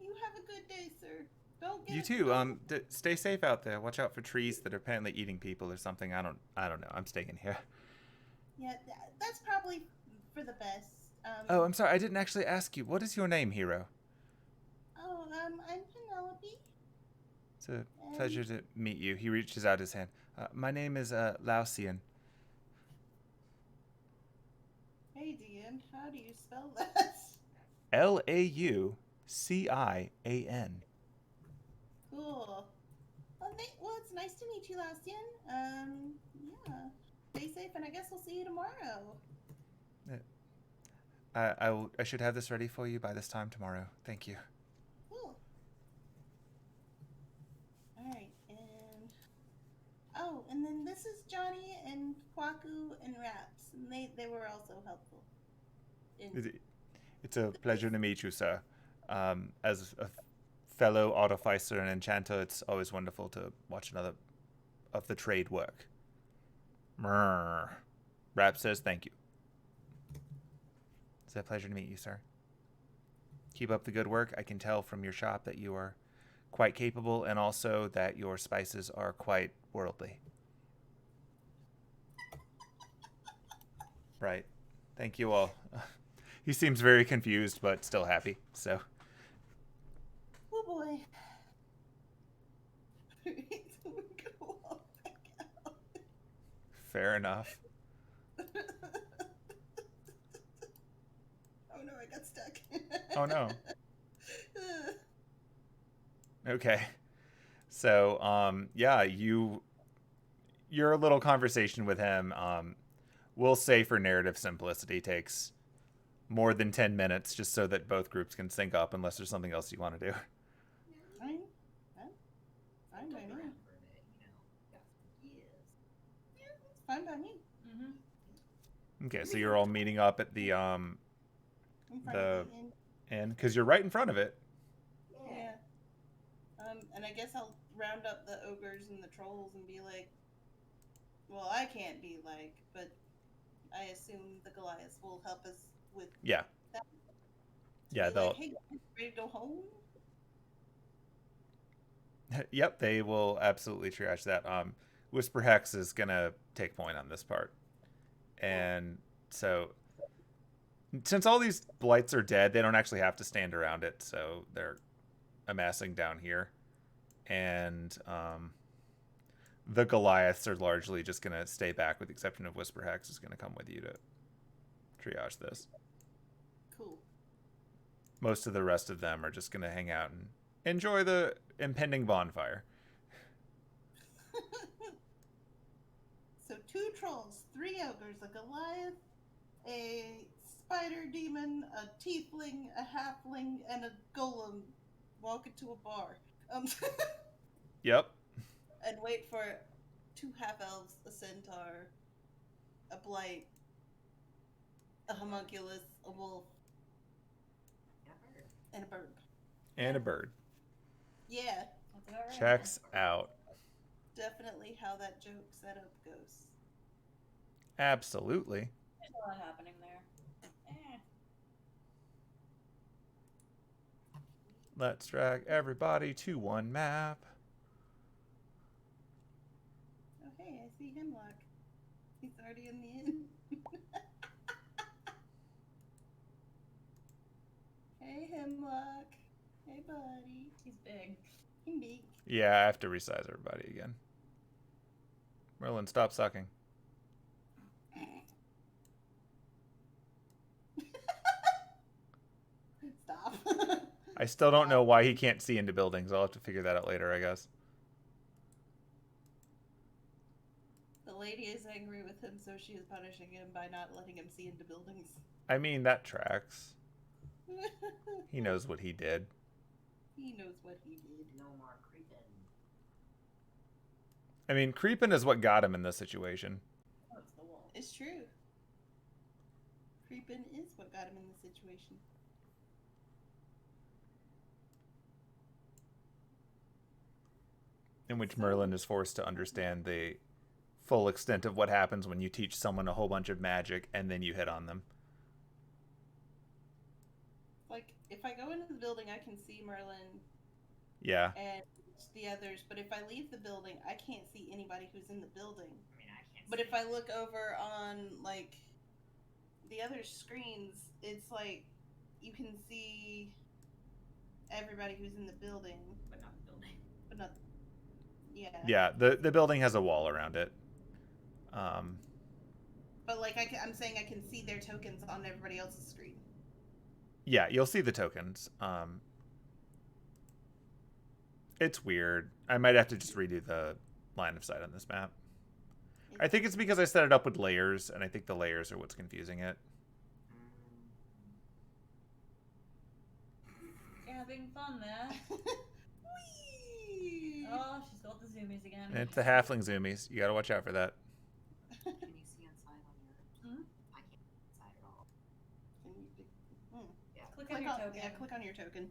You have a good day, sir. Don't get You too. Stay safe out there. Watch out for trees that are apparently eating people or something. I don't know. I'm staying here. Yeah, that's probably for the best. Oh, I'm sorry. I didn't actually ask you. What is your name, hero? Oh, I'm Penelope. It's a pleasure to meet you. He reaches out his hand. My name is Laucian. Aidin, how do you spell that? Laucian. Cool. Well, it's nice to meet you, Laucian. Yeah. Stay safe, and I guess we'll see you tomorrow. I should have this ready for you by this time tomorrow. Thank you. Cool. Alright, and then this is Johnny and Kwaku and Raps, and they were also helpful. It's a pleasure to meet you, sir. As a fellow artificer and enchanter, it's always wonderful to watch another of the trade work. Mrrr. Rap says thank you. It's a pleasure to meet you, sir. Keep up the good work. I can tell from your shop that you are quite capable, and also that your spices are quite worldly. Right. Thank you all. He seems very confused, but still happy, so. Oh boy. So we go all back out. Fair enough. Oh no, I got stuck. Oh no. Okay. So, yeah, your little conversation with him, we'll say for narrative simplicity, takes more than 10 minutes just so that both groups can sync up, unless there's something else you want to do. Fine. Fine by me. Yeah, it's fine by me. Mm-hmm. Okay, so you're all meeting up at the In front of the inn. inn, because you're right in front of it. Yeah. And I guess I'll round up the ogres and the trolls and be like, well, I can't be like, but I assume the Goliaths will help us with Yeah. that. Yeah, Be they'll. like, hey, guys, ready to go home? Yep, they will absolutely triage that. Whisper Hex is gonna take point on this part, and so since all these blights are dead, they don't actually have to stand around it, so they're amassing down here, and the Goliaths are largely just gonna stay back, with the exception of Whisper Hex is gonna come with you to triage this. Cool. Most of the rest of them are just gonna hang out and enjoy the impending bonfire. So 2 trolls, 3 ogres, a Goliath, a spider demon, a tiefling, a halfling, and a golem walk into a bar. Yep. And wait for 2 half-elves, a centaur, a blight, a homunculus, a wolf, and a bird. And a bird. Yeah, That's about right. Checks out. definitely how that joke setup goes. Absolutely. There's a lot happening there. Let's drag everybody to one map. Oh hey, I see Hemlock. He's already in the inn. Hey Hemlock. Hey buddy. He's big. Hey big. Yeah, I have to resize everybody again. Merlin, stop sucking. Stop. I still don't know why he can't see into buildings. I'll have to figure that out later, I guess. The lady is angry with him, so she is punishing him by not letting him see into buildings. I mean, that tracks. He knows what he did. He knows what he did. No more creeping. I mean, creeping is what got him in this situation. Oh, it's the wall. It's true. Creeping is what got him in the situation. In which Merlin is forced to understand the full extent of what happens when you teach someone a whole bunch of magic and then you hit on them. Like, if I go into the building, I can see Merlin Yeah. and the others, but if I leave the building, I can't see anybody who's in the building. I mean, I can't. But if I look over on, like, the other screens, it's like you can see everybody who's in the building, but not the building. but not. Yeah. Yeah, the building has a wall around it. But like I'm saying, I can see their tokens on everybody else's screen. Yeah, you'll see the tokens. It's weird. I might have to just redo the line of sight on this map. I think it's because I set it up with layers, and I think the layers are what's confusing it. You're having fun there. Whee! Oh, she's got the zoomies again. And it's the halfling zoomies. You gotta watch out for that. Can you see inside on your? Hmm? I can't see inside at all. Yeah. Click on your token. Yeah, click on your token.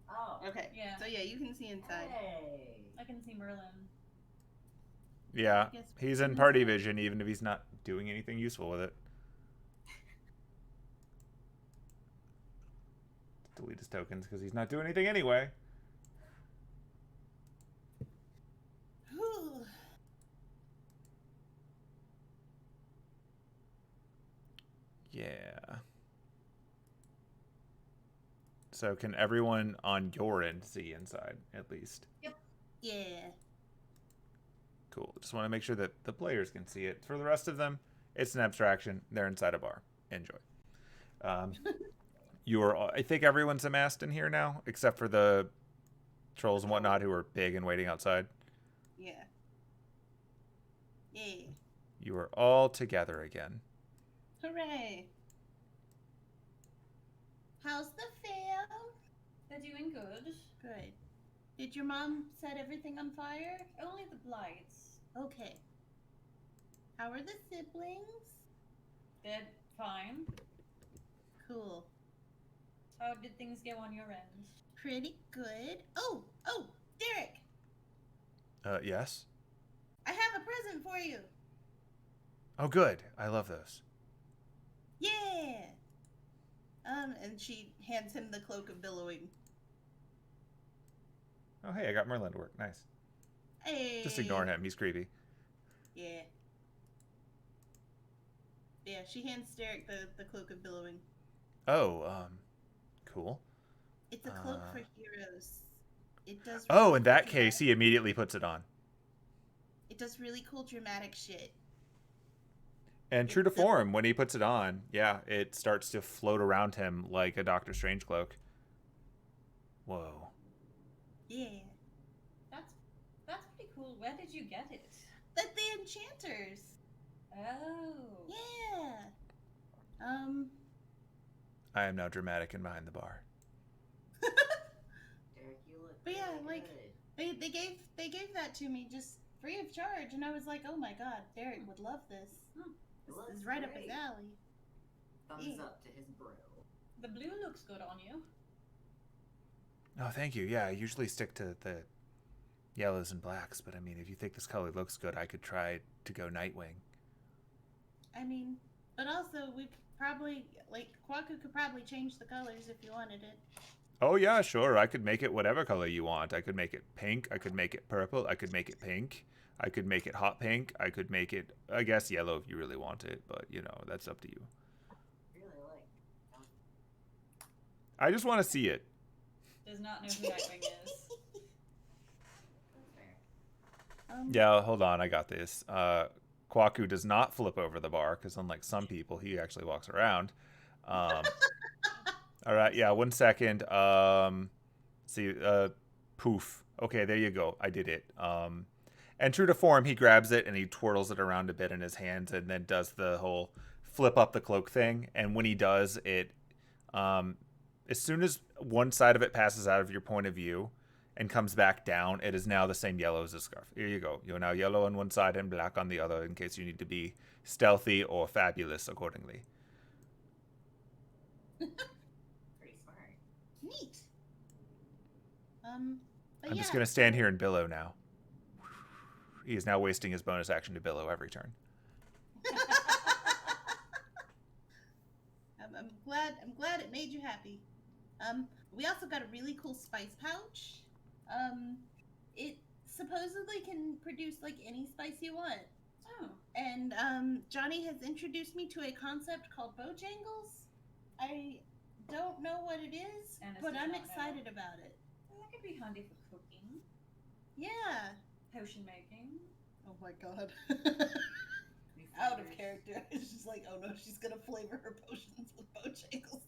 Oh. Okay. Yeah. So yeah, you can see inside. Hey. I can see Merlin. Yeah, I guess he's in inside. party vision, even if he's not doing anything useful with it. Delete his tokens because he's not doing anything anyway. Whew. Yeah. So can everyone on your end see inside, at least? Yeah. Cool. Just want to make sure that the players can see it. For the rest of them, it's an abstraction. They're inside a bar. Enjoy. I think everyone's amassed in here now, except for the trolls and whatnot who are big and waiting outside. Yeah. Yeah. You are all together again. Hooray. How's the fam? They're doing good. Good. Did your mom set everything on fire? Only the blights. Okay. How are the siblings? They're fine. Cool. How did things go on your end? Pretty good. Oh, Derek! Yes? I have a present for you! Oh, good. I love those. Yeah! And she hands him the cloak of billowing. Oh, hey, I got Merlin to work. Nice. Hey! Just ignore him. He's creepy. Yeah. Yeah, she hands Derek the cloak of billowing. Oh, cool. It's a cloak for heroes. It does. Oh, really in that cool case, he immediately puts it on. It does really cool dramatic shit. And true to form, when he puts it on, yeah, it starts to float around him like a Doctor Strange cloak. Whoa. Yeah. That's pretty cool. Where did you get it? The enchanters. Oh. Yeah. I am now dramatic and behind the bar. Derek, you look. But yeah, really like, good. they gave that to me just free of charge, and I was like, oh my god, Derek would love this. It This is looks right up his great. alley. Thumbs Yeah. up to his bro. The blue looks good on you. Oh, thank you. Yeah, I usually stick to the yellows and blacks, but I mean, if you think this color looks good, I could try to go Nightwing. I mean, but also we could probably, like, Kwaku could probably change the colors if you wanted it. Oh, yeah, sure. I could make it whatever color you want. I could make it pink. I could make it purple. I could make it pink. I could make it hot pink. I could make it, I guess, yellow if you really want it, but, you know, that's up to you. Really like. I just want to see it. Does not know who Nightwing is. That's fair. Yeah, hold on. I got this. Kwaku does not flip over the bar because unlike some people, he actually walks around. All right. Yeah. 1 second. See, poof. Okay. There you go. I did it. And true to form, he grabs it and he twirls it around a bit in his hands and then does the whole flip up the cloak thing. And when he does, it, as soon as one side of it passes out of your point of view and comes back down, it is now the same yellow as the scarf. Here you go. You're now yellow on one side and black on the other in case you need to be stealthy or fabulous accordingly. Pretty smart. Neat. But I'm yeah, just going to stand here and billow now. He is now wasting his bonus action to billow every turn. I'm glad it made you happy. We also got a really cool spice pouch. It supposedly can produce like any spice you want. Oh. And Johnny has introduced me to a concept called Bojangles. I don't know what it is, Anise but does I'm not excited know. about it. Well, that could be handy for cooking, Yeah. potion making. Oh my god. New Out of flavors. character. It's just like, oh no, she's gonna flavor her potions with Bojangles.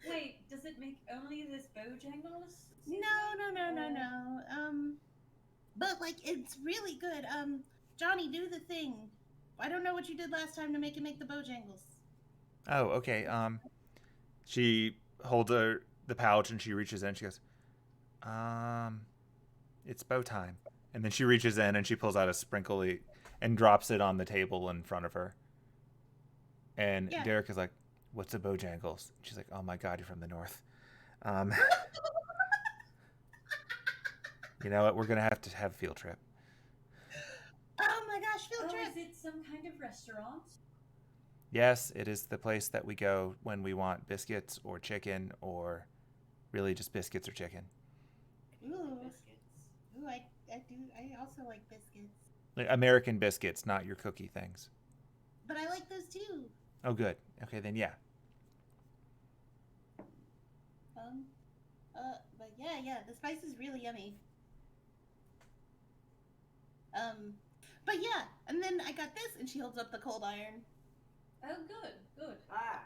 Wait, does it make only this Bojangles? No. But like, it's really good. Johnny, do the thing. I don't know what you did last time to make it make the Bojangles. Oh, okay. She holds the pouch and she reaches in. She goes, it's bow time. And then she reaches in and she pulls out a sprinkly and drops it on the table in front of her. And Yeah. Derek is like, what's a Bojangles? She's like, oh my god, you're from the north. You know what? We're going to have a field trip. Oh my gosh, field trip! Is it some kind of restaurant? Yes, it is the place that we go when we want biscuits or chicken or really just biscuits or chicken. Ooh. Biscuits. Ooh, I do. I also like biscuits. Like American biscuits, not your cookie things. But I like those too. Oh, good. Okay, then yeah. But yeah, the spice is really yummy. But yeah, and then I got this, and she holds up the cold iron. Oh, good. Ah.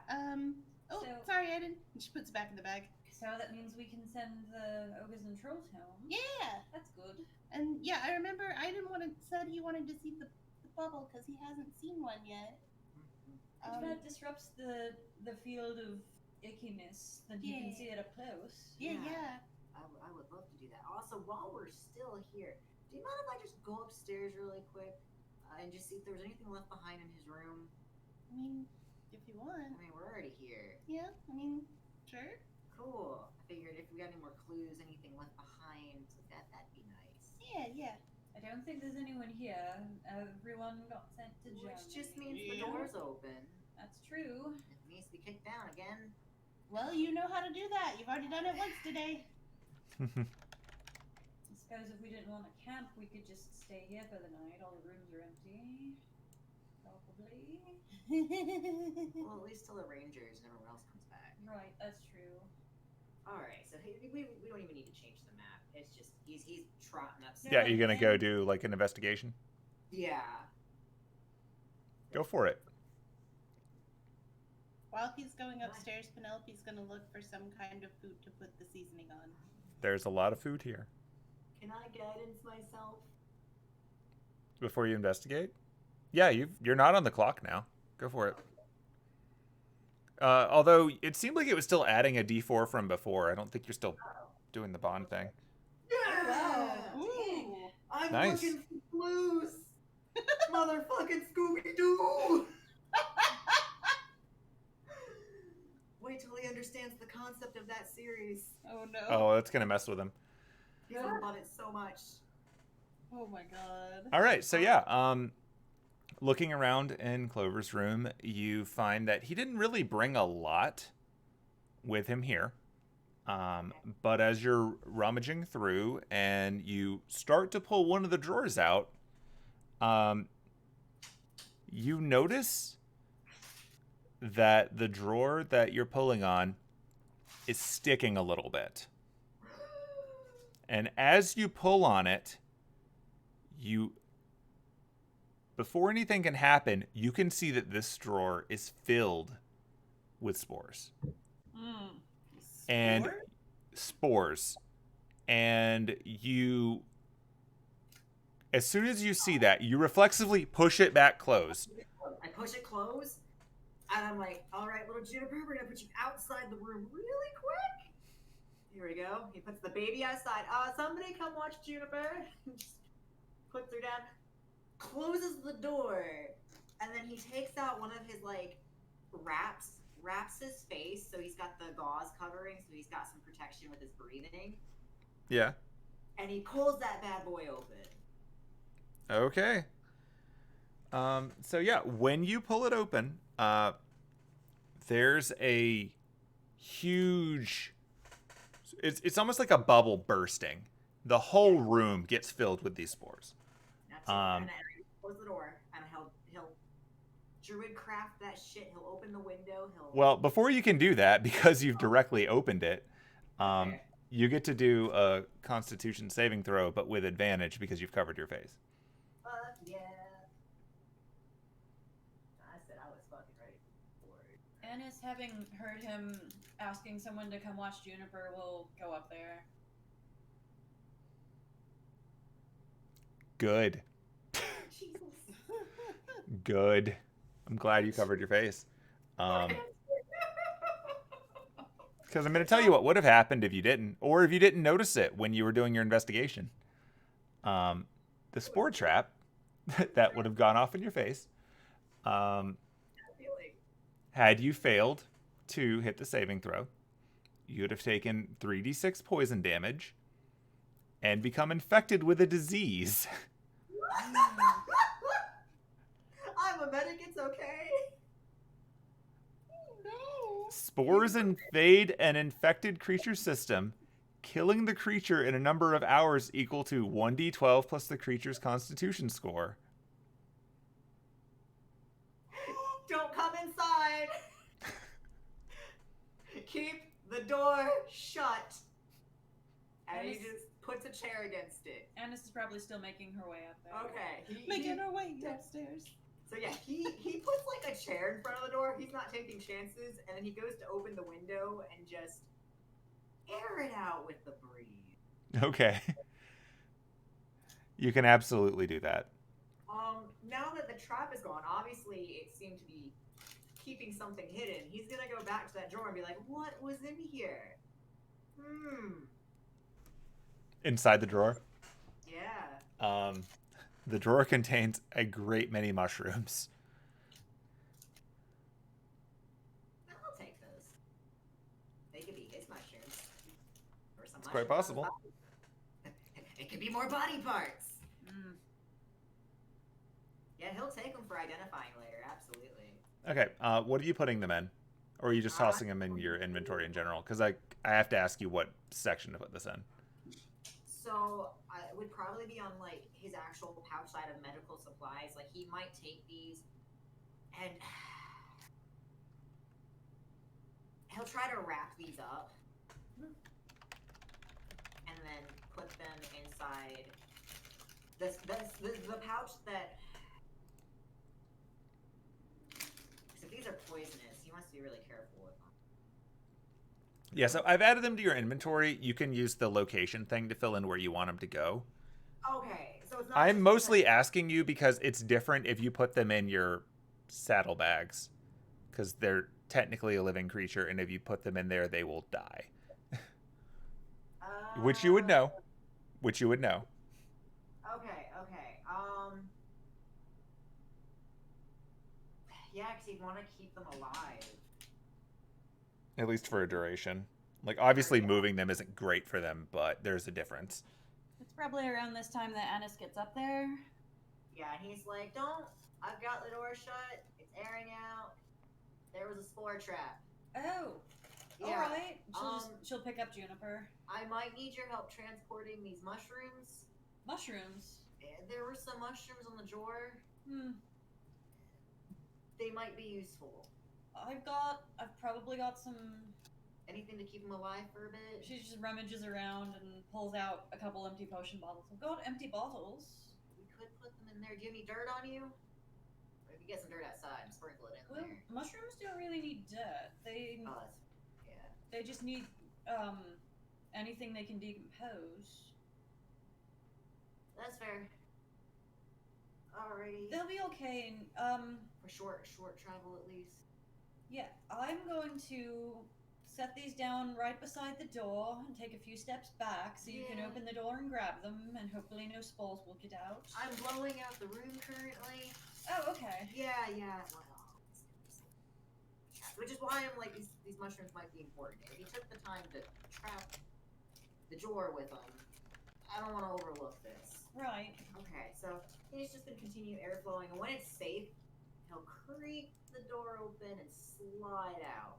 Oh, So- sorry, I didn't. And she puts it back in the bag. So that means we can send the ogres and trolls home. Yeah, That's good. and yeah, I remember said he wanted to see the bubble because he hasn't seen one yet. If that disrupts the field of ickiness, then you can Yeah. see it up close. Yeah. I would love to do that. Also, while we're still here, do you mind if I just go upstairs really quick and just see if there's anything left behind in his room? I mean, if you I want. mean, we're already here. Yeah, I mean, sure. Cool. I figured if we got any more clues, anything left behind, that'd be nice. Yeah. I don't think there's anyone here. Everyone got sent to Germany. Which just means the Yeah. door's open. That's true. It needs to be kicked down again. Well, you know how to do that. You've already done it once today. I suppose if we didn't want to camp, we could just stay here for the night. All the rooms are empty. Probably. Well, at least till the Rangers and everyone else comes back. Right, that's true. Alright, so we don't even need to change the map. It's just, he's trotting upstairs. Yeah, you're going to go do like an investigation? Yeah. Go for it. While he's going upstairs, Penelope's gonna look for some kind of food to put the seasoning on. There's a lot of food here. Can I guidance myself? Before you investigate? Yeah, you're not on the clock now. Go for it. Although it seemed like it was still adding a D4 from before. I don't think you're still doing the bond thing. Yeah! Wow. Dang. Ooh. I'm Nice. looking for clues! Motherfucking Scooby-Doo! Wait till he understands the concept of that series. Oh no. Oh, that's going to mess with him. He's gonna love it so much. Oh my god. All right, so yeah, looking around in Clover's room, you find that he didn't really bring a lot with him here. But as you're rummaging through and you start to pull one of the drawers out, you notice that the drawer that you're pulling on is sticking a little bit. And as you pull on it, before anything can happen, you can see that this drawer is filled with spores. And Spore? spores. And you As soon as you see that, you reflexively push it back closed. I push it closed, and I'm like, all right, little Juniper, we're gonna put you outside the room really quick. Here we go. He puts the baby outside. Somebody come watch Juniper. Just puts her down, closes the door, and then he takes out one of his, like, wraps his face, so he's got the gauze covering, so he's got some protection with his breathing. Yeah. And he pulls that bad boy open. Okay. So yeah, when you pull it open, there's a huge... It's almost like a bubble bursting. The whole room gets filled with these spores. That's it. And he'll close the door, and he'll druid craft that shit. He'll open the window. Well, before you can do that, because you've directly opened it, Okay. you get to do a Constitution saving throw, but with advantage because you've covered your face. Fuck yeah. I said I was fucking ready for it. Anise, having heard him asking someone to come watch Juniper, will go up there. Good. Jesus. Good. I'm glad you covered your face. Because I'm going to tell you what would have happened if you didn't, or if you didn't notice it when you were doing your investigation. The spore trap that would have gone off in your face, had you failed to hit the saving throw, you would have taken 3d6 poison damage and become infected with a disease. I'm a medic, it's okay. No. Spores invade an infected creature system, killing the creature in a number of hours equal to 1d12 plus the creature's constitution score. Don't come inside. Keep the door shut. And he just puts a chair against it. Anise is probably still making her way up there. Okay. Making her way upstairs. So yeah, he puts like a chair in front of the door. He's not taking chances, and then he goes to open the window and just air it out with the breeze. Okay. You can absolutely do that. Now that the trap is gone, obviously it seemed to be keeping something hidden. He's gonna go back to that drawer and be like, "What was in here?" Inside the drawer, Yeah. the drawer contains a great many mushrooms. I'll take those. They could be his mushrooms. Or some It's quite mushrooms on possible. his body. It could be more body parts. Mm. Yeah, he'll take them for identifying later, absolutely. Okay, what are you putting them in? Or are you just tossing them in your inventory in general? Because I have to ask you what section to put this in. So it would probably be on like his actual pouch side of medical supplies. Like he might take these and he'll try to wrap these up and then put them inside the pouch that. If these are poisonous, he wants to be really careful with them. Yeah, so I've added them to your inventory. You can use the location thing to fill in where you want them to go. Okay, so it's not. I'm mostly asking you because it's different if you put them in your saddlebags. Because they're technically a living creature, and if you put them in there, they will die. Which you would know. Which you would know. Okay. Yeah, because you'd want to keep them alive. At least for a duration. Like, obviously moving them isn't great for them, but there's a difference. It's probably around this time that Anise gets up there. Yeah, and he's like, I've got the door shut, it's airing out, there was a spore trap. Oh, Yeah, alright. She'll pick up Juniper. I might need your help transporting these mushrooms. Mushrooms. There were some mushrooms on the drawer. They might be useful. I've probably got some. Anything to keep them alive for a bit? She just rummages around and pulls out a couple empty potion bottles. I've got empty bottles. We could put them in there. Do you have any dirt on you? Or if you get some dirt outside, sprinkle it in Well, there. mushrooms don't really need dirt. They Yeah. they just need anything they can decompose. That's fair. Alrighty. They'll be okay. For short travel at least. Yeah, I'm going to set these down right beside the door and take a few steps back so you can open the door and grab them, and hopefully no spores will get out. I'm blowing out the room currently. Oh, okay. Yeah. Well, which is why I'm like, these mushrooms might be important. If he took the time to trap the drawer with them, I don't want to overlook this. Right. Okay, so he's just going to continue airflowing, and when it's safe, he'll creak the door open and slide out.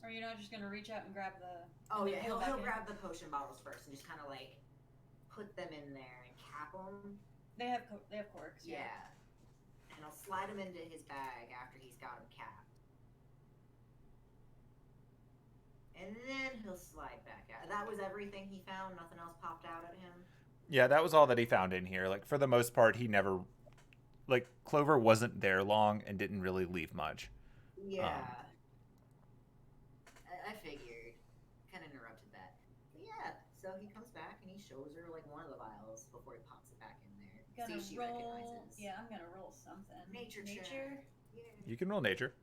Or you're not just going to reach out and grab the... Oh, yeah, he'll grab the potion bottles first and just kind of, like, put them in there and cap them. They have corks, yeah. And I'll slide them into his bag after he's got them capped. And then he'll slide back out. That was everything he found? Nothing else popped out at him? Yeah, that was all that he found in here. Like, for the most part, he never... Like, Clover wasn't there long and didn't really leave much. Yeah. I figured. Kind of interrupted that. But yeah, so he comes back and he shows her, like, one of the vials before he pops it back in there. Gonna See if she roll... recognizes. Yeah, I'm gonna roll something. Nature check. Yeah. You can roll nature.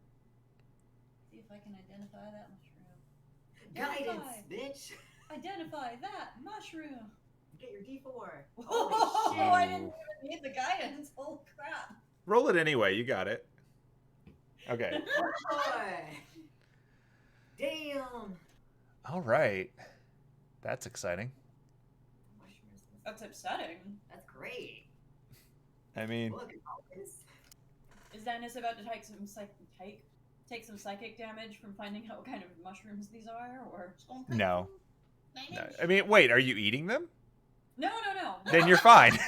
See if I can identify that mushroom. Guidance, Identify. bitch! Identify that mushroom! Get your D4. Oh, shit. I didn't even need the guidance. Holy crap. Roll it anyway. You got it. Okay. Boy. Damn! All right. That's exciting. That's upsetting. That's great. I mean... Look at all this. Is Anise about to take some psychic damage from finding out what kind of mushrooms these are, or? No. No. I mean, wait, are you eating them? No. Then you're fine.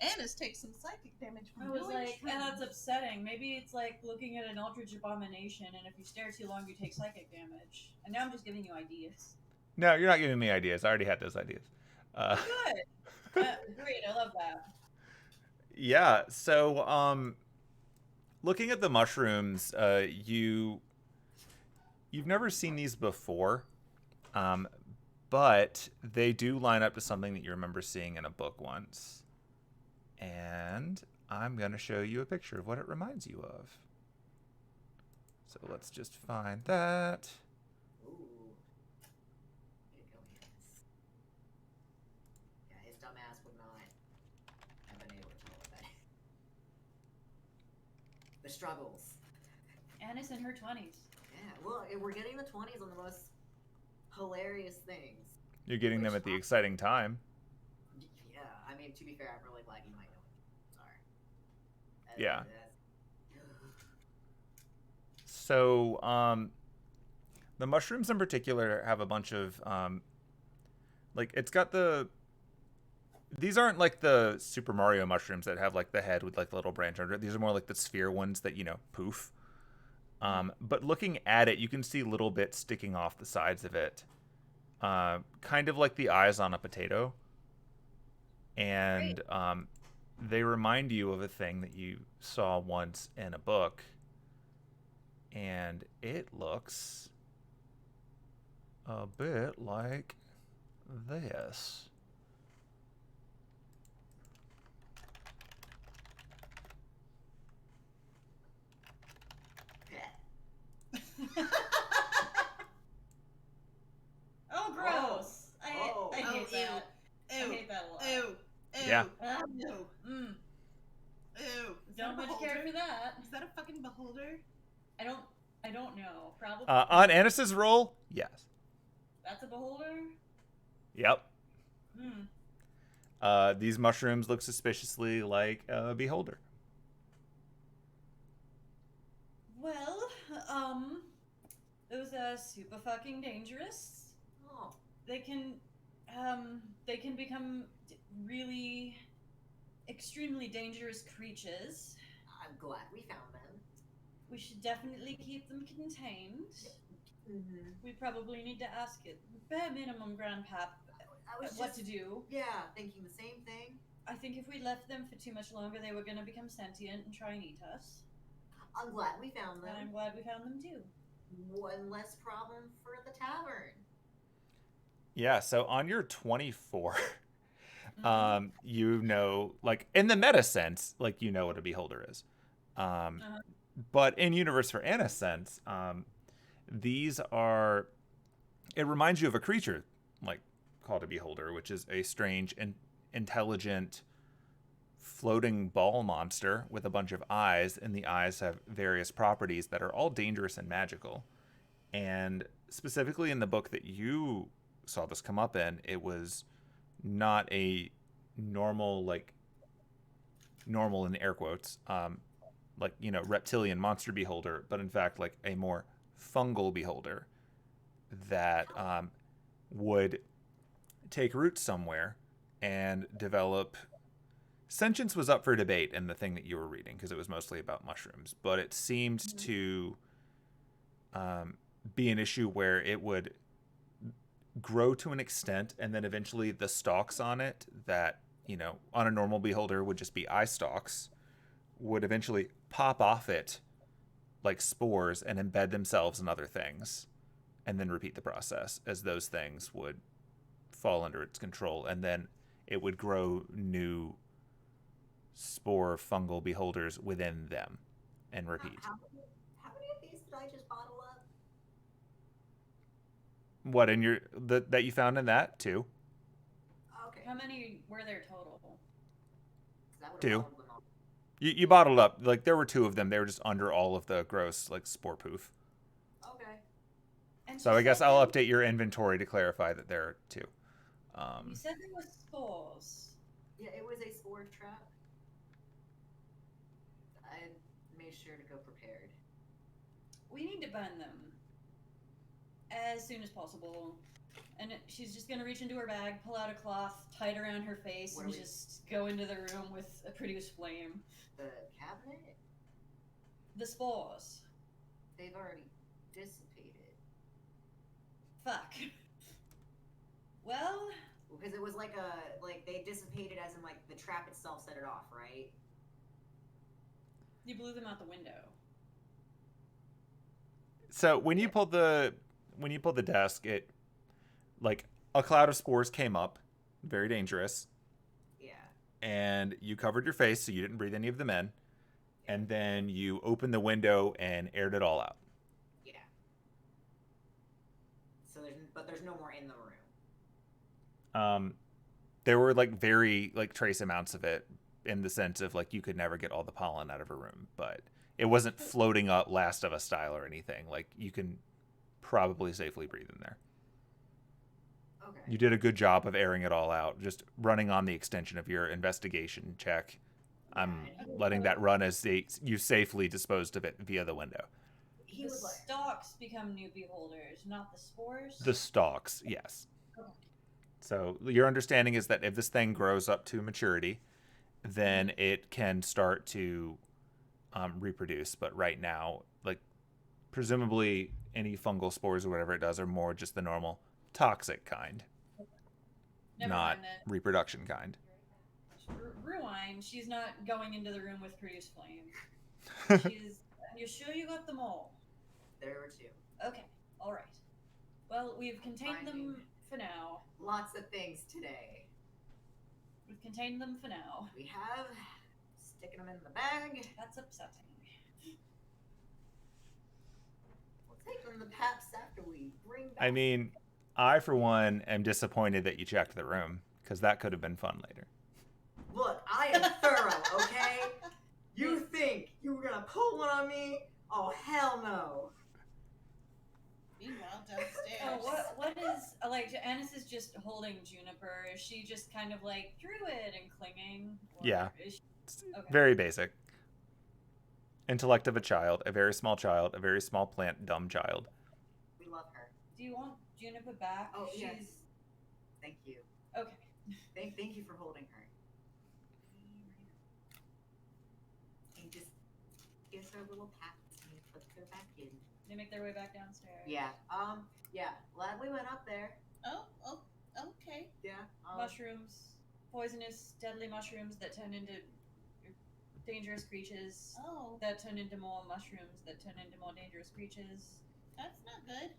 Anise takes some psychic damage from I was doing like, shrooms. that's upsetting. Maybe it's like looking at an Eldritch Abomination, and if you stare too long, you take psychic damage. And now I'm just giving you ideas. No, you're not giving me ideas. I already had those ideas. Good. Great, I love that. Yeah, so, looking at the mushrooms, you've never seen these before, but they do line up to something that you remember seeing in a book once. And I'm going to show you a picture of what it reminds you of. So let's just find that. Ooh. Here you go, Anise. Yeah, his dumbass would not have been able to tell what that is. The struggles. Anise in her 20s. Yeah, well, we're getting the 20s on the most hilarious things. You're getting them at the exciting time. Yeah, I mean, to be fair, I'm really glad you might know it. Sorry. Yeah. So, the mushrooms in particular have a bunch of, like, it's got these aren't like the Super Mario mushrooms that have, like, the head with, like, the little branch under it. These are more like the sphere ones that, poof. But looking at it, you can see little bits sticking off the sides of it. Kind of like the eyes on a potato. And, they remind you of a thing that you saw once in a book. And it looks a bit like this. Oh, gross. I hate Oh, that. ew. I hate that a lot. Ew. Yeah. Ew. Mm. Ew. Is Don't that a much care beholder? for that. Is that a fucking beholder? I don't know. Probably. On Anis's roll, yes. That's a beholder? Yep. Hmm. These mushrooms look suspiciously like a beholder. Well, those are super fucking dangerous. Oh, They can become really extremely dangerous creatures. I'm glad we found them. We should definitely keep them contained. Mm-hmm. We probably need to ask it, bare minimum, Grandpap, I was what just, to do. yeah, thinking the same thing. I think if we left them for too much longer, they were going to become sentient and try and eat us. I'm glad we found them. And I'm glad we found them too. One less problem for the tavern. Yeah, so on your 24, You know, like in the meta sense, like you know what a beholder is. But in universe for Anna sense, these are. It reminds you of a creature like called a beholder, which is a strange and intelligent floating ball monster with a bunch of eyes, and the eyes have various properties that are all dangerous and magical. And specifically in the book that you saw this come up in, it was not a normal, like normal in air quotes, like reptilian monster beholder, but in fact like a more fungal beholder that would take root somewhere and develop. Sentience was up for debate in the thing that you were reading because it was mostly about mushrooms, but it seemed to be an issue where it would grow to an extent, and then eventually the stalks on it that on a normal beholder would just be eye stalks would eventually pop off it like spores and embed themselves in other things, and then repeat the process as those things would fall under its control, and then it would grow new spore fungal beholders within them and repeat. How many of these did I just bottle up? What in your that you found in that too? Okay. How many were there total? Two. You bottled up, like there were two of them. They were just under all of the gross like spore poof. Okay. And So I guess I'll update your inventory to clarify that there are two. You said there were spores. Yeah, it was a spore trap. I made sure to go prepared. We need to burn them as soon as possible. And she's just gonna reach into her bag, pull out a cloth, tie it around her face, and just go into the room with a produce flame. The cabinet? The spores. They've already dissipated. Fuck. Well... Because it was like they dissipated as in like the trap itself set it off, right? You blew them out the window. So when you pulled the desk, it like a cloud of spores came up, very dangerous. Yeah. And you covered your face so you didn't breathe any of them in. And then you opened the window and aired it all out. Yeah. So there's no more in the room. There were like very like trace amounts of it in the sense of like you could never get all the pollen out of a room, but it wasn't floating up Last of Us style or anything. Like you can probably safely breathe in there. Okay. You did a good job of airing it all out, just running on the extension of your investigation check. I'm letting that run as you safely disposed of it via the window. The stalks become new beholders, not the spores? The stalks, yes. So your understanding is that if this thing grows up to maturity, then it can start to reproduce. But right now, like presumably any fungal spores or whatever it does are more just the normal toxic kind, not reproduction kind. Rewind. She's not going into the room with produce flame. You're sure you got them all? There were two. Okay. All right. Well, we've contained them for now. Lots of things today. We've contained them for now. We have sticking them in the bag. That's upsetting. We'll take them to PAPS after we bring back. I mean, I for one am disappointed that you checked the room because that could have been fun later. Look, I am thorough, okay? You think you were gonna pull one on me? Oh, hell no. Meanwhile, downstairs. Oh, what is, like, Anise is just holding Juniper. Is she just kind of like druid and clinging? Yeah. Okay. Very basic. Intellect of a child, a very small child, a very small plant, dumb child. We love her. Do you want Juniper back? Oh, yes. Thank you. Okay. Thank you for holding her. And just gives her a little pat and puts her back in. They make their way back downstairs. Yeah. Yeah. Glad we went up there. Oh, okay. Yeah. Mushrooms. Poisonous, deadly mushrooms that turn into dangerous creatures. Oh. That turn into more mushrooms that turn into more dangerous creatures. That's not good.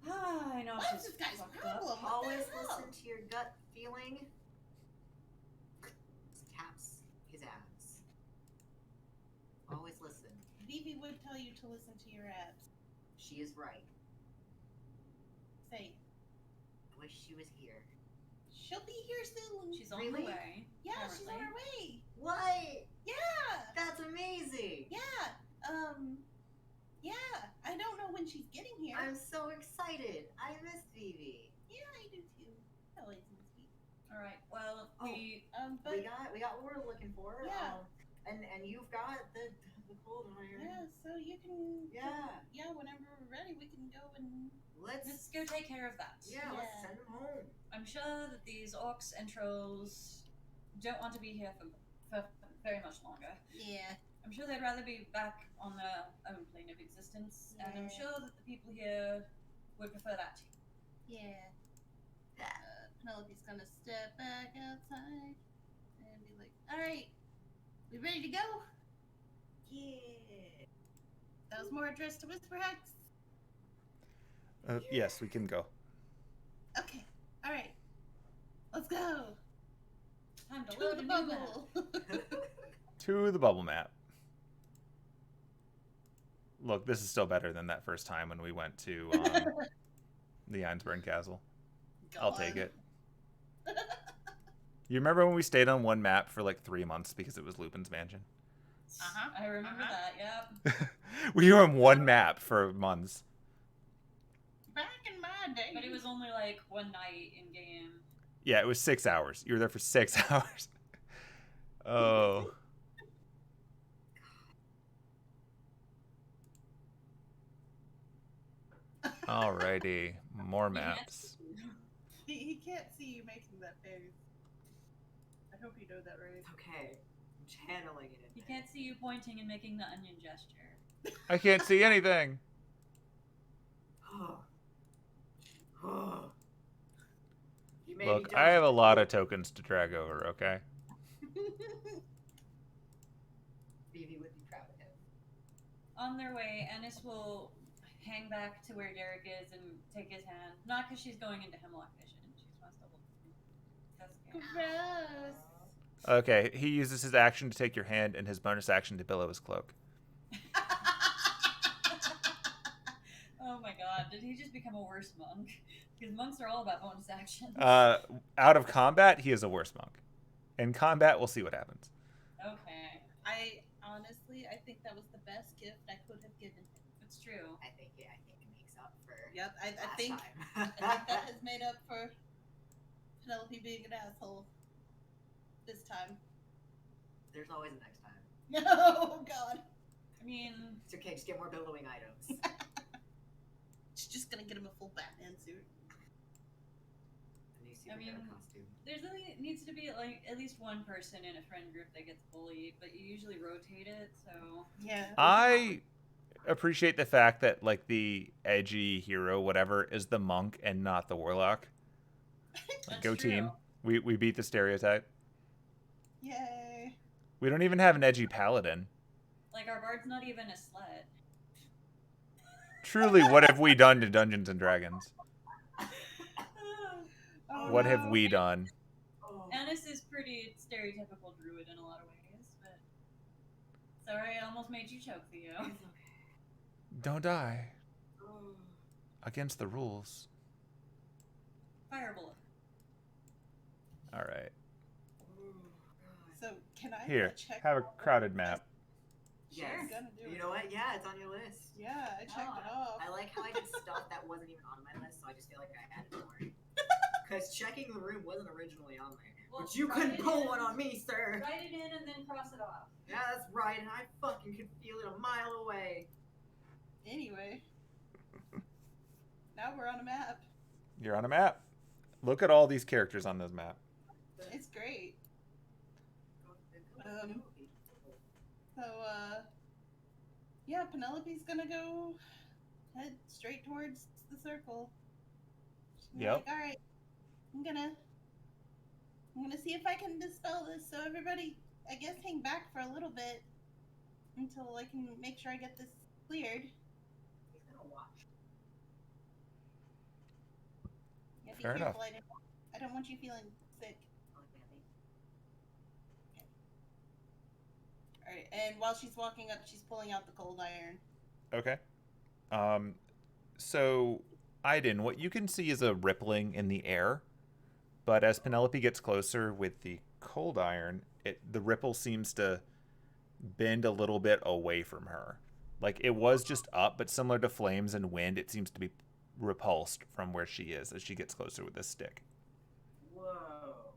Ah, I know. What's this guy's problem? Always listen to your gut feeling. tell you to listen to your abs. She is right. Say, I wish she was here. she'll be here soon. She's on the Really? way. Yeah, she's on apparently. her way. What? Yeah. That's amazing. Yeah. Yeah. I don't know when she's getting here. I'm so excited. I miss Vivi. Yeah, I do too. I always miss you. All right. Well, Oh. But We got what we're looking for. Yeah. And you've got the cold iron. yeah, so you can. Yeah. Yeah, whenever we're ready, we can go and. let's go take care of that. Yeah, let's send them home. I'm sure that these orcs and trolls don't want to be here for very much longer. Yeah. I'm sure they'd rather be back on their own plane of existence, and I'm Yeah. sure that the people here would prefer that too. Yeah. Penelope's gonna step back outside and be like, "Alright, we ready to go?" Yeah. That was more addressed to Whisperhex. Yes, we can go. Okay, alright. Let's go. Time to To load the a new map. bubble. To the bubble map. Look, this is still better than that first time when we went to the Einsburn Castle. I'll take it. You remember when we stayed on one map for like 3 months because it was Lupin's mansion? I remember that, yep. We were on one map for months. Back in my day. But it was only like one night in game. Yeah, it was 6 hours. You were there for 6 hours. Oh. Alrighty, more maps. He can't see you making that face. I hope you know that right. Okay. I'm channeling it in He there. can't see you pointing and making the onion gesture. I can't see anything. You made me Look, jealous. I have a lot of tokens to drag over, okay? Vivi would be proud of him. On their way, Anise will hang back to where Derek is and take his hand. Not because she's going into Hemlock Vision. She just wants to hold him. Gross. Okay, he uses his action to take your hand and his bonus action to billow his cloak. Oh my god, did he just become a worse monk? Because monks are all about bonus actions. Out of combat, he is a worse monk. In combat, we'll see what happens. Okay, I honestly, I think that was the best gift I could have given him. it's true. I think it makes up for Yep, I last think time. I think that has made up for Penelope being an asshole this time. There's always a next time. Oh God. I mean, It's okay, just get more billowing items. She's just gonna get him a full Batman suit. A new superhero mean- costume. there's only needs to be like at least one person in a friend group that gets bullied, but you usually rotate it, so Yeah. I appreciate the fact that like the edgy hero, whatever, is the monk and not the warlock. Like, That's go true. team. We beat the stereotype. Yay. We don't even have an edgy paladin. like our bard's not even a slut. Truly, what have we done to Dungeons and Dragons? Oh, What have no. we done? Oh. Anise is pretty stereotypical druid in a lot of ways, but sorry, I almost made you choke, Theo. It's okay. Don't die. Oh. Against the rules. Fireball. All right. Oh, God. So can I Here, check? have a crowded map. Yes. I'm gonna do You it. know what? Yeah, it's on your list. Yeah, I checked it off. I like how I did stuff that wasn't even on my list, so I just feel like I added more. Because checking the room wasn't originally on there. Well, But you write couldn't it pull in. one on me, sir. Write it in and then cross it off. Yeah, that's right, and I fucking could feel it a mile away. Anyway, now we're on a map. You're on a map. Look at all these characters on this map. It's great. So, yeah, Penelope's gonna go head straight towards the circle. She's gonna be Yep. like, all right, I'm gonna see if I can dispel this. So everybody, I guess, hang back for a little bit until I can make sure I get this cleared. He's gonna watch. Yeah, be Fair careful. I don't want you feeling sick. All right, and while she's walking up, she's pulling out the cold iron. Okay. So, Aidin, what you can see is a rippling in the air, but as Penelope gets closer with the cold iron, the ripple seems to bend a little bit away from her. Like it was just up, but similar to flames and wind, it seems to be repulsed from where she is as she gets closer with this stick. Whoa.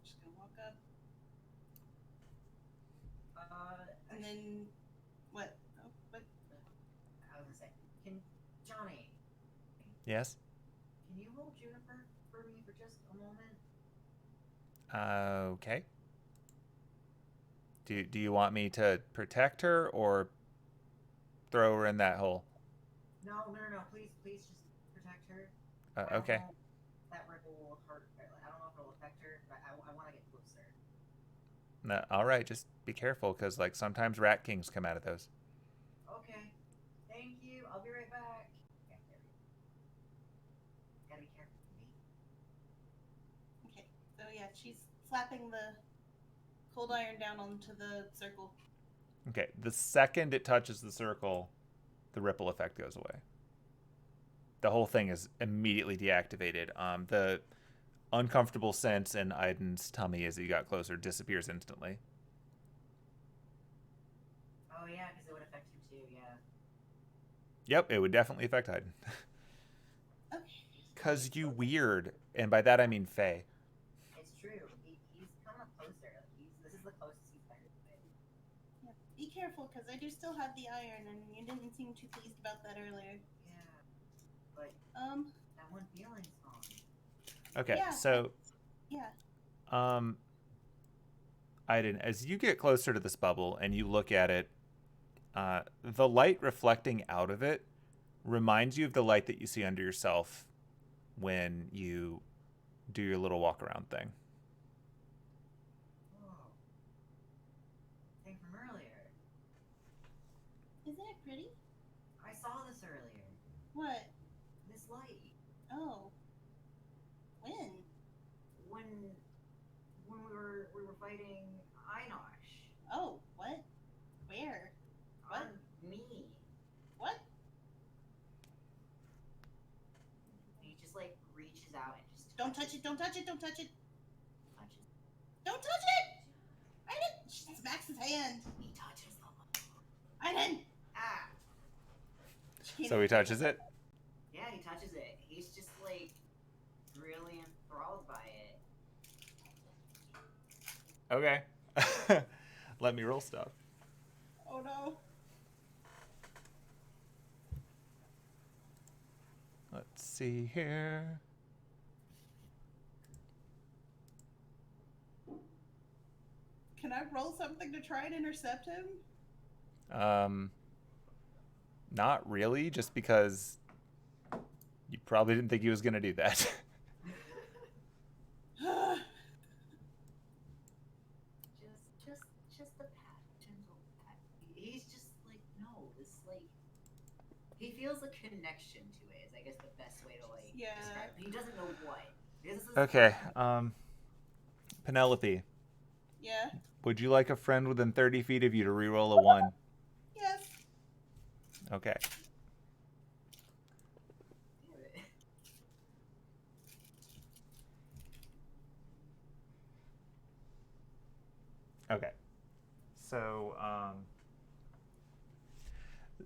Just gonna walk up. And Actually, then what? Oh, what? I was gonna say, Johnny, Yes? can you hold Juniper for me for just a moment? Okay. Do you want me to protect her or throw her in that hole? No, please just protect her. Okay. I don't know if that ripple will hurt. I don't know if it'll affect her, but I want to get closer. No, all right, just be careful because like sometimes rat kings come out of those. Okay. Thank you. I'll be right back. Okay, there we go. Gotta be careful with me. Okay. So yeah, she's slapping the cold iron down onto the circle. Okay, the second it touches the circle, the ripple effect goes away. The whole thing is immediately deactivated. The uncomfortable sense in Aidin's tummy as he got closer disappears instantly. Oh yeah, because it would affect him too. Yeah. Yep, it would definitely affect Aidin. Okay. Cause you weird, and by that I mean Faye. It's true. He's coming up closer. This is the closest he's ever been. Yeah. Be careful, because I do still have the iron, and you didn't seem too pleased about that earlier. Yeah. But that one feeling's gone. Okay, yeah, so yeah. Aidin, as you get closer to this bubble and you look at it, the light reflecting out of it reminds you of the light that you see under yourself when you do your little walk around thing. Whoa. Thing from earlier. Isn't it pretty? I saw this earlier. What? This light. Oh. When? When we were fighting Inosh. Oh, what? Where? What? On me. What? He just like reaches out and just Don't touch it, don't touch it, don't touch it. touches. Don't touch it! I didn't. She smacks his hand. He touches them. I didn't. Ah. So he touches it? Yeah, he touches it. He's just like really enthralled by it. Okay. Let me roll stuff. Oh no. Let's see here. Can I roll something to try and intercept him? Not really, just because you probably didn't think he was going to do that. just a pat, gentle pat. He's just like, no, this like, he feels a connection to it. Is I guess the best way to like describe it. He doesn't know what. Okay, Penelope, Yeah? would you like a friend within 30 feet of you to reroll a 1? Yes. Okay. Okay.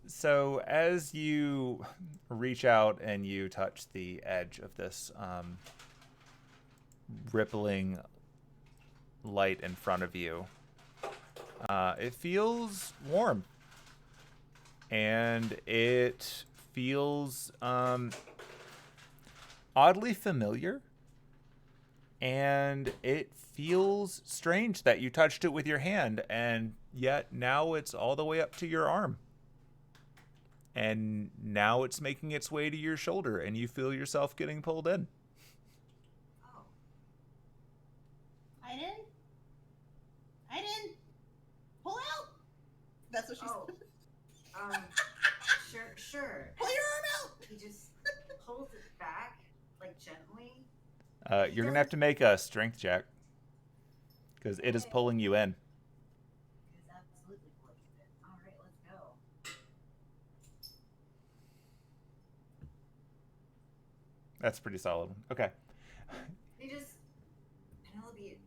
So as you reach out and you touch the edge of this rippling light in front of you, it feels warm. And it feels oddly familiar. And it feels strange that you touched it with your hand, and yet now it's all the way up to your arm. And now it's making its way to your shoulder, and you feel yourself getting pulled in. Oh. Aidin? Pull out! That's what she said. Sure. Pull your arm out! He just pulls it back, like gently. You're going to have to make a strength check, because it is pulling you in. It's absolutely pulling it in. Alright. That's pretty solid. Okay. Penelope, it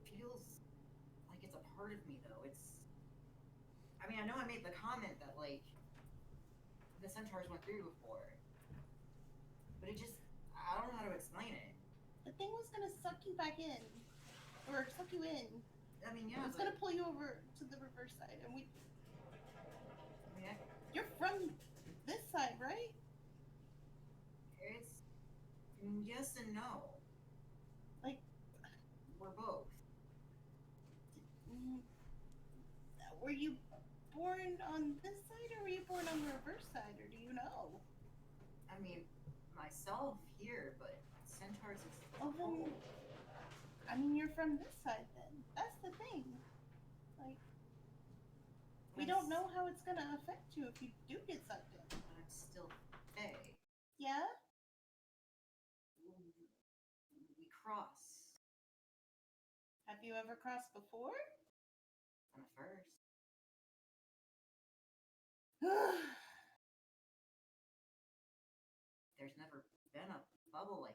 feels like it's a part of me, though. I mean, I know I made the comment that, like, the centaurs went through before, but I don't know how to explain it. The thing was gonna suck you back in, or suck you in. I mean, yeah, It's gonna pull you over to the reverse side, and I you're from this side, right? it's yes and no. Like, we're both. Were you born on this side, or were you born on the reverse side, or do you know? I mean, myself here, but centaurs is. Oh, then, I mean, you're from this side then. That's the thing. Like, we don't know how it's gonna affect you if you do get sucked in. But I'm still Fae. Yeah? We cross. Have you ever crossed before? On the first. There's never been a bubble like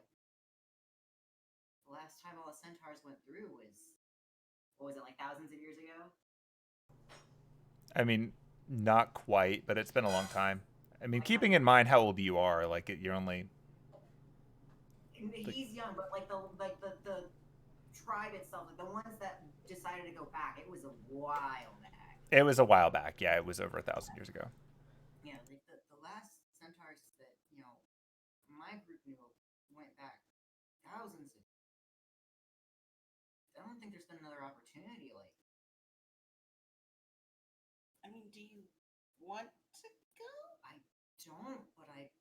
the last time all the centaurs went through was, what was it, like thousands of years ago? I mean, not quite, but it's been a long time. I mean, keeping in mind how old you are, like you're only. He's young, but like the tribe itself, like the ones that decided to go back, it was a while back. It was a while back. Yeah, it was over 1,000 years ago. Yeah, like the last centaurs that my group knew went back thousands of. I don't think there's been another opportunity like. I mean, do you want to go? I don't, but I'm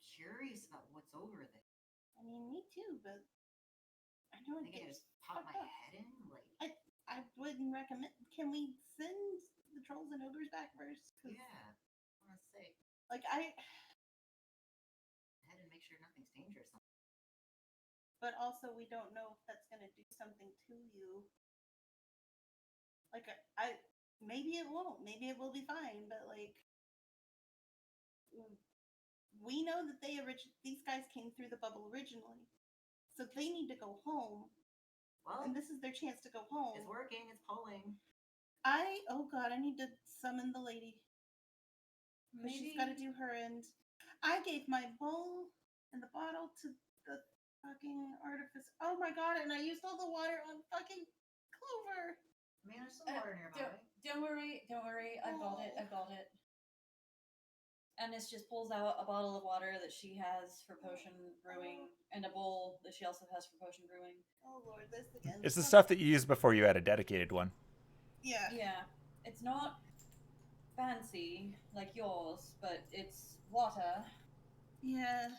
curious about what's over there. I mean, me too, but I know I think I just pop my head in. Like, I wouldn't recommend. Can we send the trolls and ogres back first? Yeah, I want to say. Like, head and make sure nothing's dangerous. But also, we don't know if that's gonna do something to you. Like, maybe it won't. Maybe it will be fine. But like, we know that these guys came through the bubble originally, so they need to go home. Well, and this is their chance to go home. It's working. It's pulling. Oh god, I need to summon the lady. But she's got to do her end. I gave my bowl and the bottle to the fucking artificer. Oh my god, and I used all the water on fucking Clover. Man, there's some water nearby. Don't worry. I've got it. Anise just pulls out a bottle of water that she has for potion brewing and a bowl that she also has for potion brewing. Oh lord, this again. It's the stuff that you used before you had a dedicated one. Yeah. Yeah. It's not fancy like yours, but it's water. Yeah.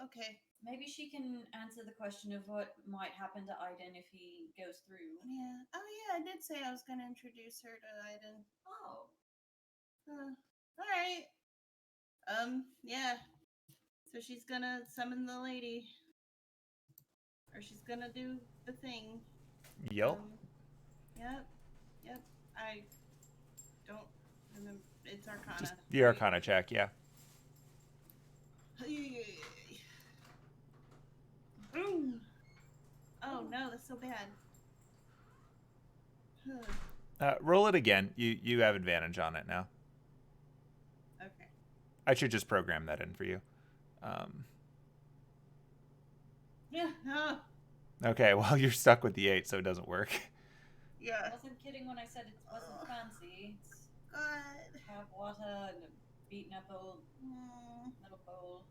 Okay. Maybe she can answer the question of what might happen to Aidin if he goes through. Yeah. Oh yeah, I did say I was going to introduce her to Aidin. Oh. Alright. Yeah. So she's gonna summon the lady. Or she's gonna do the thing. Yep. Yep. I don't remember. It's Arcana. Just the Arcana check, yeah. Boom! Oh no, that's so bad. Roll it again. You have advantage on it now. Okay. I should just program that in for you. Yeah. Okay, well, you're stuck with the 8, so it doesn't work. Yeah. I wasn't kidding when I said it wasn't fancy. It's God. have water and a beaten up old metal bowl.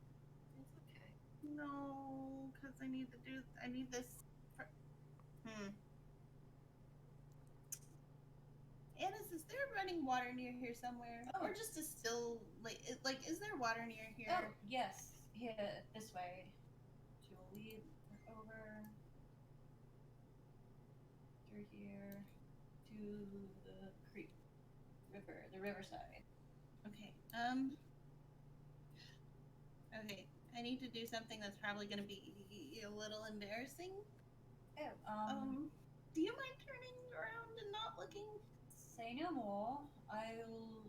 It's okay. No, because I need this. Anise, is there running water near here somewhere? Oh. Or just a still, like, is there water near here? Oh, yes. Here, this way. She will lead her over through here to the creek. The riverside. Okay, okay, I need to do something that's probably going to be a little embarrassing. Oh, do you mind turning around and not looking? Say no more. I'll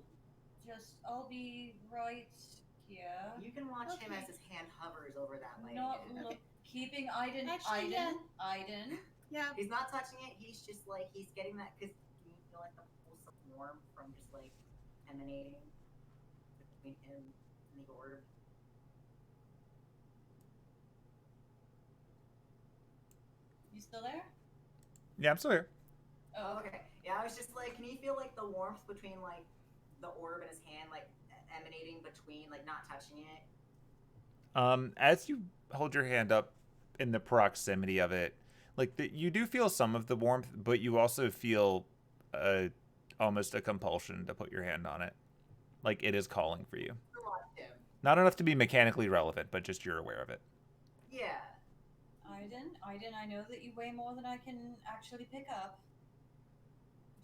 I'll be right here. You can watch him Okay. as his hand hovers over that leg. Not Okay. keeping Aidin. Actually, Aidin. Yeah. He's not touching it. He's just like he's getting that because you feel like the pulse of warmth from just like emanating between him and the orb. You still there? Yeah, I'm still here. Oh, Okay. Yeah, I was just like, can you feel like the warmth between like the orb and his hand, like emanating between, like not touching it? As you hold your hand up in the proximity of it, like you do feel some of the warmth, but you also feel almost a compulsion to put your hand on it. Like it is calling for you. Him. Not enough to be mechanically relevant, but just you're aware of it. Yeah. Aidin, I know that you weigh more than I can actually pick up.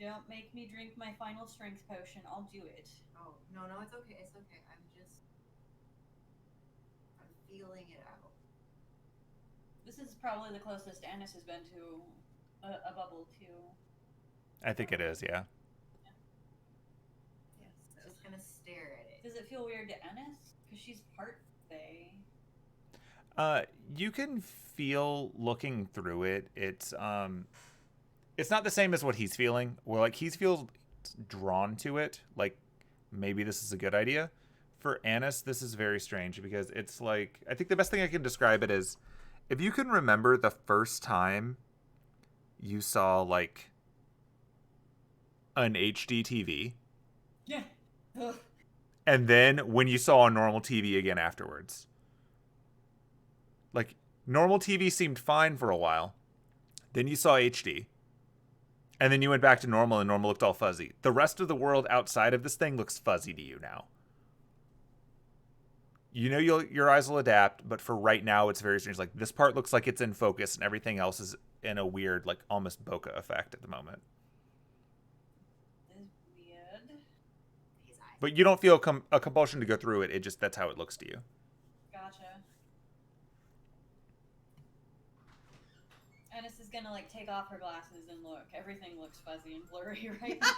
Don't make me drink my final strength potion. I'll do it. Oh, no, it's okay. It's okay. I'm feeling it out. This is probably the closest Anise has been to a bubble, too. I think it is, yeah. Yes. Just gonna stare at it. Does it feel weird to Anise? Because she's part Fae. You can feel looking through it. It's not the same as what he's feeling. Well, like he feels drawn to it. Like maybe this is a good idea. For Anise, this is very strange because it's like I think the best thing I can describe it is if you can remember the first time you saw like an HD TV. Yeah. Ugh. And then when you saw a normal TV again afterwards. Like normal TV seemed fine for a while. Then you saw HD. And then you went back to normal and normal looked all fuzzy. The rest of the world outside of this thing looks fuzzy to you now. You know your eyes will adapt, but for right now it's very strange. Like this part looks like it's in focus and everything else is in a weird, like almost bokeh effect at the moment. This is weird. His eyes. But you don't feel a compulsion to go through it. It just that's how it looks to you. Gotcha. Anise is gonna like take off her glasses and look. Everything looks fuzzy and blurry right now,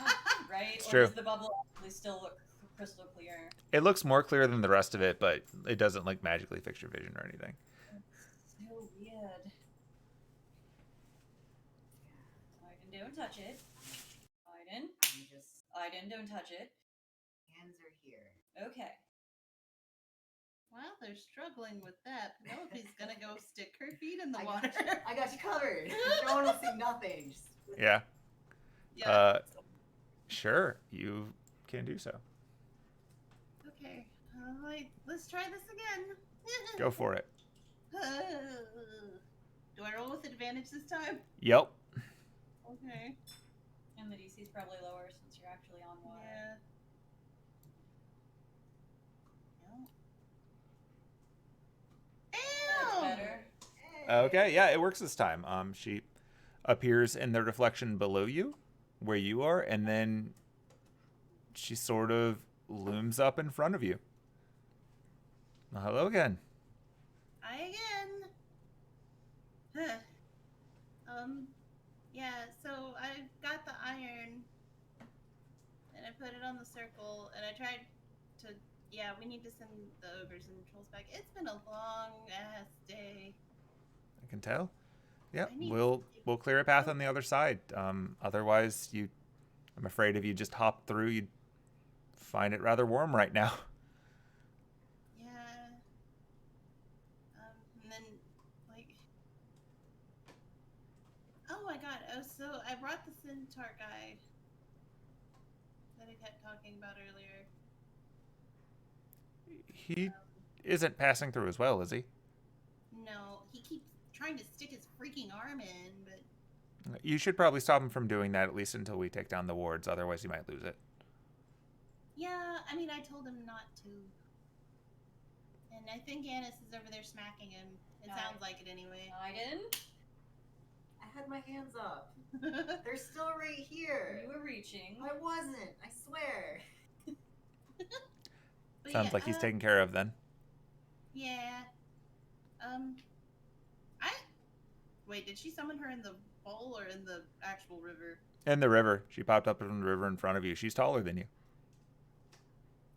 right? It's or true. does the bubble actually still look crystal clear? It looks more clear than the rest of it, but it doesn't like magically fix your vision or anything. It's so weird. Aidin, don't touch it. Aidin, Aidin, don't touch it. Hands are here. Okay. While they're struggling with that, Penelope's gonna go stick her feet in the I water. got you covered. No one will see nothing. Yeah. Yeah. Sure, you can do so. Okay. Alright, let's try this again. Go for it. Do I roll with advantage this time? Yep. Okay. And the DC's probably lower since you're actually on water. Yeah. That's Ew! better. Okay, yeah, it works this time. She appears in the reflection below you, where you are, and then she sort of looms up in front of you. Well, hello again. Hi again. Huh. Yeah, so I got the iron and I put it on the circle and I tried to, yeah, we need to send the ogres and trolls back. It's been a long ass day. I can tell. Yeah, I need we'll clear a path on the other side. Otherwise, I'm afraid if you just hop through, you'd find it rather warm right now. Yeah. And then, like, oh my god, so I brought the centaur guy that I kept talking about earlier. He isn't passing through as well, is he? No, he keeps trying to stick his freaking arm in, but You should probably stop him from doing that at least until we take down the wards. Otherwise, you might lose it. yeah, I mean, I told him not to. And I think Anise is over there smacking him. It sounds like it anyway. Aidin, I had my hands up. They're still right here. you were reaching. I wasn't. I swear. But Sounds yeah, like he's taken care of then. Yeah. Wait, did she summon her in the bowl or in the actual river? In the river. She popped up in the river in front of you. She's taller than you.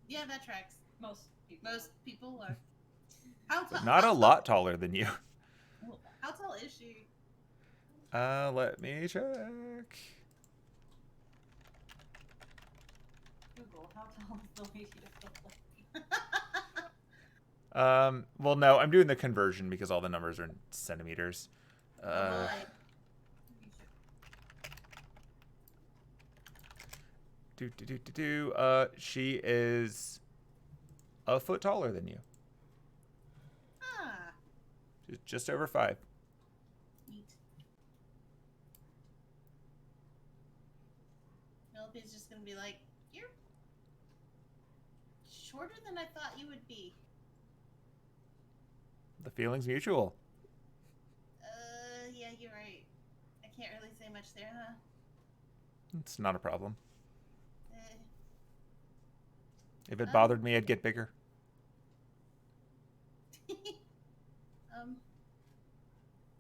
Yeah, that tracks. Most people. Most people are. How But tall? not a lot taller than you. How tall is she? Let me check. Google, how tall is the lady of the lake? Well, no, I'm doing the conversion because all the numbers are in centimeters. Oh boy. She is a foot taller than you. Ah. Just over 5. Neat. Penelope's just gonna be like, you're shorter than I thought you would be. The feeling's mutual. Yeah, you're right. I can't really say much there, huh? It's not a problem. Uh, If it bothered me, I'd get bigger.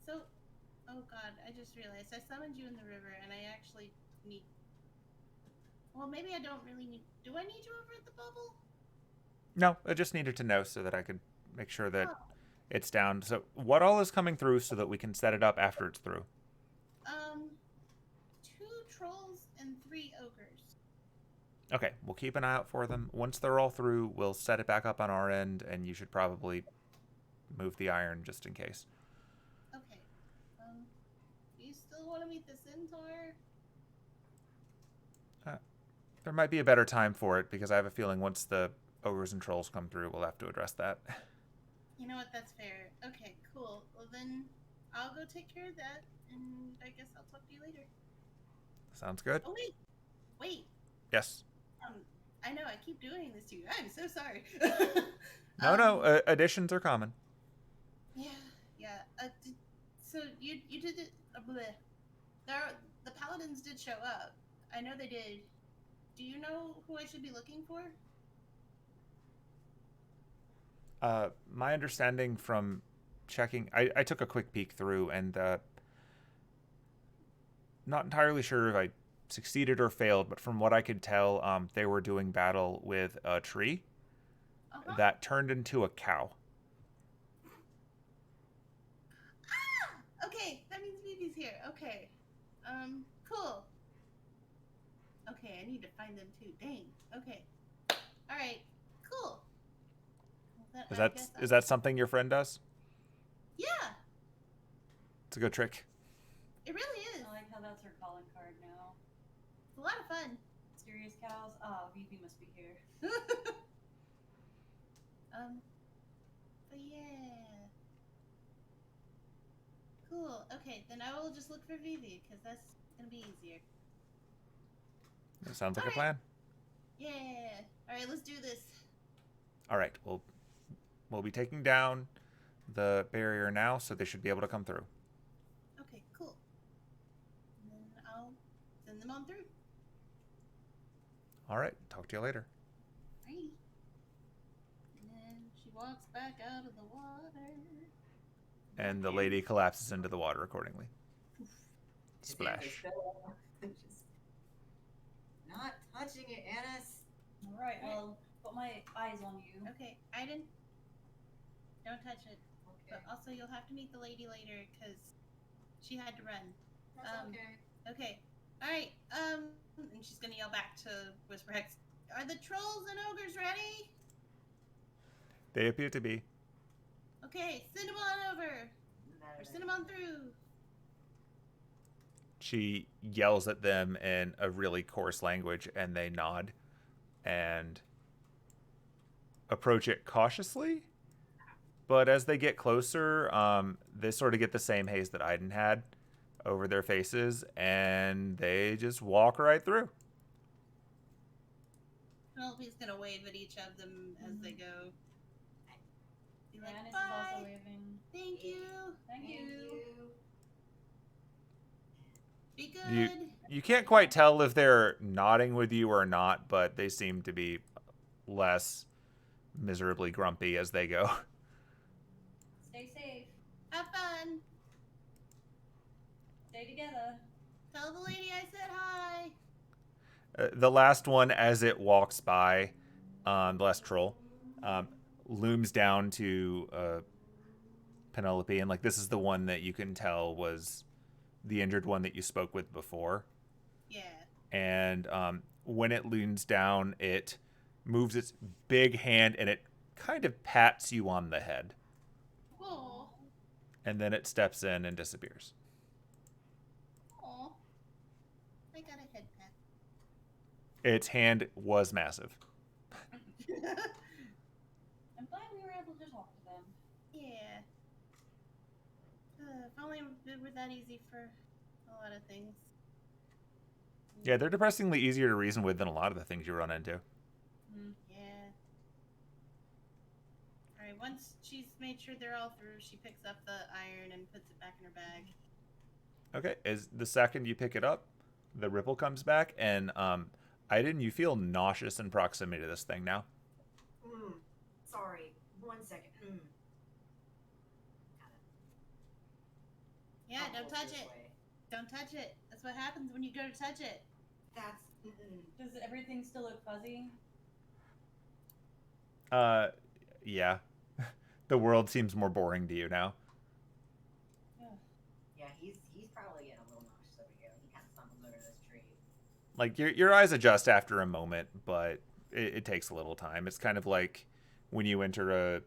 So, oh god, I just realized I summoned you in the river, and I actually need. Well, maybe I don't really need. Do I need you over at the bubble? No, I just needed to know so that I could make sure that Oh. it's down. So, what all is coming through so that we can set it up after it's through? 2 trolls and 3 ogres. Okay, we'll keep an eye out for them. Once they're all through, we'll set it back up on our end, and you should probably move the iron just in case. Okay. Do you still want to meet the centaur? There might be a better time for it, because I have a feeling once the ogres and trolls come through, we'll have to address that. You know what? That's fair. Okay, cool. Well, then I'll go take care of that, and I guess I'll talk to you later. Sounds good? Oh, wait. Yes. I know I keep doing this to you. I'm so sorry. No, additions are common. Yeah. So you did it. The paladins did show up. I know they did. Do you know who I should be looking for? My understanding from checking, I took a quick peek through, and not entirely sure if I succeeded or failed, but from what I could tell, they were doing battle with a tree that turned into a cow. Ah! Okay, that means Vivi's here. Okay. Cool. Okay, I need to find them too. Dang. Okay. Alright. Cool. Well, Is that something your friend does? Yeah, It's a good trick. it really is. I like how that's her calling card now. It's a lot of fun. Mysterious cows. Vivi must be here. But yeah. Cool. Okay, then I will just look for Vivi, because that's gonna be easier. That sounds like a Alright. plan. Yeah. Alright, let's do this. All right, we'll be taking down the barrier now, so they should be able to come through. Okay, cool. And then I'll send them on through. All right, talk to you later. Alrighty. And then she walks back out of the water. And the lady collapses into the water accordingly. Splash. Just not touching it, Anise. Alright, I'll put my eyes on you. Okay, Aidin, don't touch it. Okay. But also, you'll have to meet the lady later, because she had to run. That's okay. Okay. Alright, and she's gonna yell back to Whisperhex, are the trolls and ogres ready? They appear to be. Okay, send them on over. Or send them on through. She yells at them in a really coarse language, and they nod and approach it cautiously. But as they get closer, they sort of get the same haze that Aidin had over their faces, and they just walk right through. Penelope's gonna wave at each of them as they go. Be like, Anise is bye. also waving. Thank you. Thank you. Be good. You can't quite tell if they're nodding with you or not, but they seem to be less miserably grumpy as they go. Stay safe. Have fun. Stay together. Tell the lady I said hi. The last one, as it walks by, the last troll, looms down to Penelope, and like this is the one that you can tell was the injured one that you spoke with before. Yeah. And when it looms down, it moves its big hand and it kind of pats you on the head. Oh. And then it steps in and disappears. Oh. I got a head pat. Its hand was massive. I'm glad we were able to talk to them. Yeah. If only it were that easy for a lot of things. Yeah, they're depressingly easier to reason with than a lot of the things you run into. Yeah. Alright, once she's made sure they're all through, she picks up the iron and puts it back in her bag. Okay, as the second you pick it up, the ripple comes back, and Aidin, you feel nauseous in proximity to this thing now. Sorry, 1 second. Yeah, don't touch it. Don't touch it. That's what happens when you go to touch it. That's. Does everything still look fuzzy? Yeah. The world seems more boring to you now. Yeah, he's probably getting a little nauseous over here. He kind of stumbles over this tree. Like your eyes adjust after a moment, but it takes a little time. It's kind of like when you enter a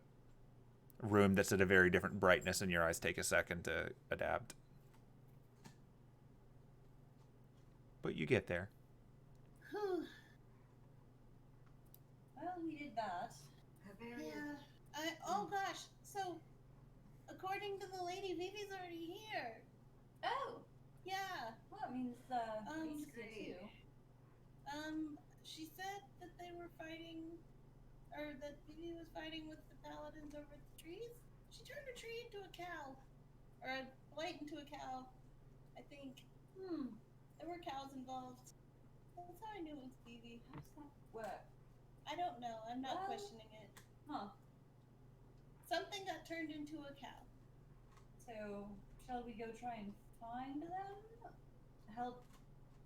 room that's at a very different brightness and your eyes take a second to adapt. But you get there. Whew. Well, we did that. Yeah. Oh gosh. So, according to the lady, Vivi's already here. Oh! Yeah. Well, that means he's great. here too. She said that they were fighting, or that Vivi was fighting with the paladins over the trees. She turned a tree into a cow, or a blight into a cow, I think. There were cows involved. That's how I knew it was Vivi. How does that work? I don't know. I'm not questioning it. Huh. Something got turned into a cow. So, shall we go try and find them? Help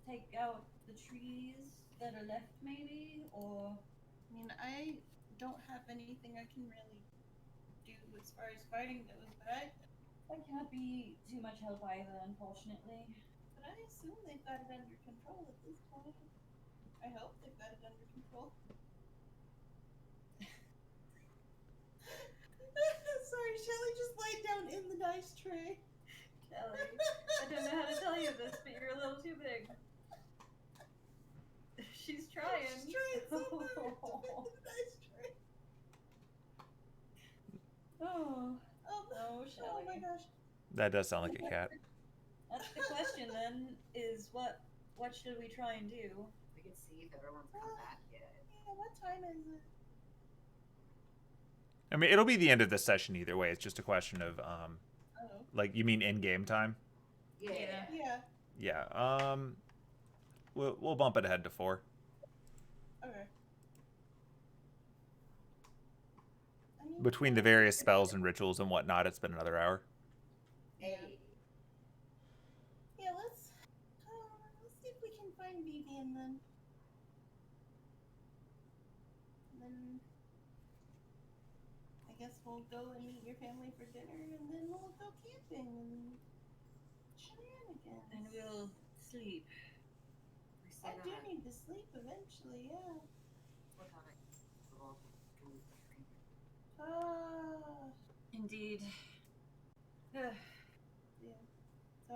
take out the trees that are left, maybe? Or... I mean, I don't have anything I can really do as far as fighting goes, but I can't be too much help either, unfortunately. But I assume they've got it under control at this point. I hope they've got it under control. Sorry, Shelly just laid down in the dice tray. Kelly, I don't know how to tell you this, but you're a little too big. She's trying. She's trying so hard to fit in the dice tray. Oh, Oh Shelly. my gosh. That does sound like a cat. That's the question then, is what should we try and do? We can see if everyone's come back yet. Yeah, what time is it? I mean, it'll be the end of the session either way. It's just a question of, like, you mean in-game time? Yeah. Yeah. Yeah. We'll bump it ahead to 4. Okay. Between the various spells and rituals and whatnot, it's been another hour. Hey. Yeah, let's see if we can find Vivi and then I guess we'll go and meet your family for dinner and then we'll go camping and shenanigans. And we'll sleep. I do need to sleep eventually, yeah. What time? Indeed. Yeah. So,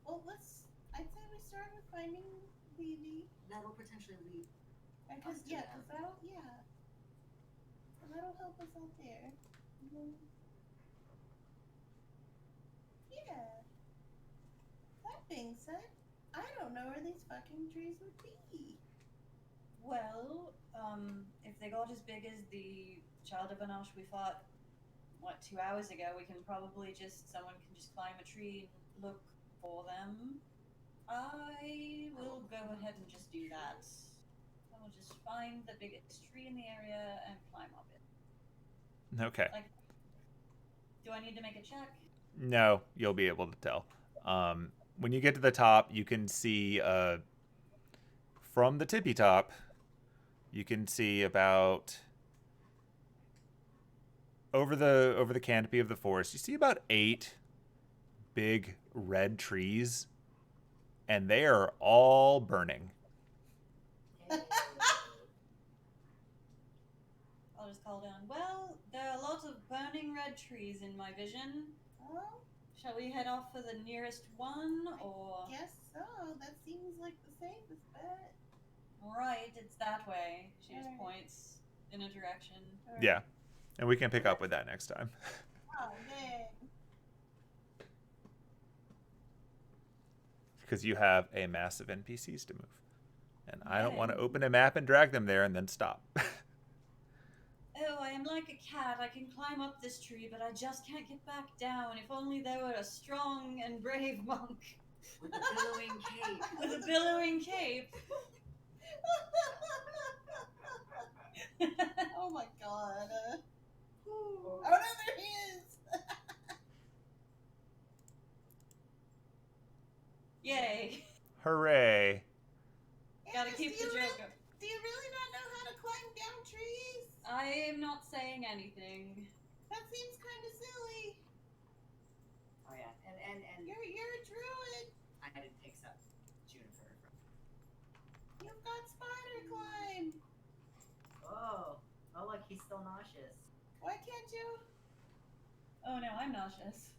well, I'd say we start with finding Vivi. That'll potentially lead. Because that'll help us out there. Yeah. That being said, I don't know where these fucking trees would be. Well, if they got as big as the child of Anash we fought, 2 hours ago, someone can just climb a tree and look for them. I will go ahead and just do that. I will just find the biggest tree in the area and climb up it. Okay. Do I need to make a check? No, you'll be able to tell. When you get to the top, you can see from the tippy top you can see about over the canopy of the forest, you see about 8 big red trees, and they are all burning. I'll just call down. Well, there are a lot of burning red trees in my vision. Oh, Shall we head off for the nearest one, or? guess so. That seems like the safest bet. Right, it's that way. She just Alright. points in a direction. Alright. Yeah. And we can pick up with that next time. Oh, dang. Because you have a massive NPCs to move. And I don't want to Yay. open a map and drag them there and then stop. Oh, I am like a cat. I can climb up this tree, but I just can't get back down. If only there were a strong and brave monk With a billowing cape. with a billowing cape. Oh my god. Oh no, there he is! Yay. Hooray. Gotta Anise, keep do the you joke up. Do you really not know how to climb down trees? I am not saying anything. That seems kind of silly. Oh yeah, and You're a druid. I didn't pick up Juniper from. You've got spider climb. Oh look, he's still nauseous. Why can't you? Oh no, I'm nauseous.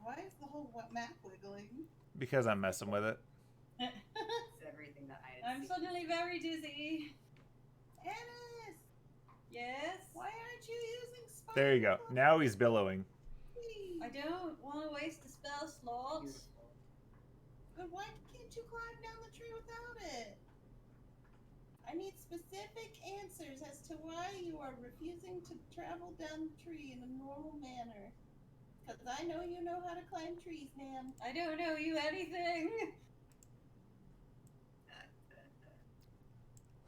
Why is the whole map wiggling? Because I'm messing with it. It's everything that I I'm suddenly very dizzy. Anise, Yes? why aren't you using spider There you go. climb? Now he's billowing. I don't want to waste a spell slot. Beautiful. But why can't you climb down the tree without it? I need specific answers as to why you are refusing to travel down the tree in a normal manner. Because I know you know how to climb trees, ma'am. I don't know you anything.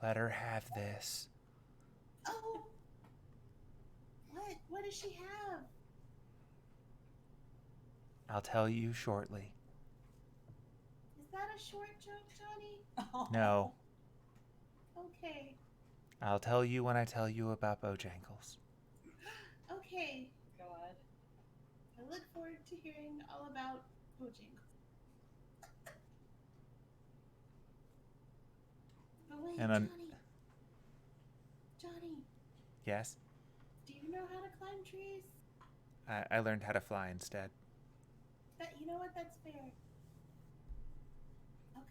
Let her have this. Oh! What? What does she have? I'll tell you shortly. Is that a short joke, Johnny? Oh. No, Okay. I'll tell you when I tell you about Bojangles. Okay. God. I look forward to hearing all about Bojangles. But wait, And Johnny, Yes, do you know how to climb trees? I learned how to fly instead. You know what? That's fair.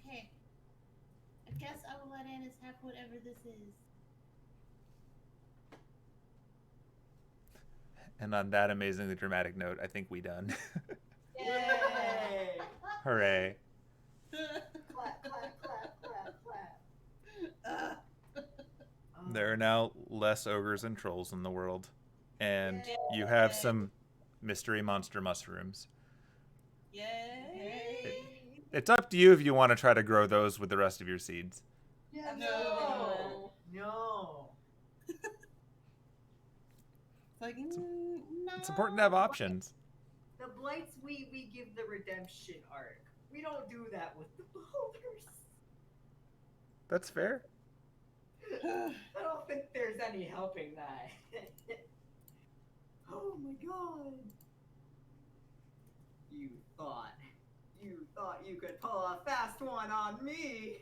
Okay. I guess I will let Anise have whatever this is. And on that amazingly dramatic note, I think we done. Yay. Hooray. Clap, clap, clap, clap, clap. There are now less ogres and trolls in the world. And you have some mystery monster mushrooms. Yay! It's up to you if you want to try to grow those with the rest of your seeds. Yeah, No. No. It's like, no. It's important to have options. The blights we give the redemption arc. We don't do that with the boulders. That's fair. I don't think there's any helping that. Oh my god. You thought you could pull a fast one on me.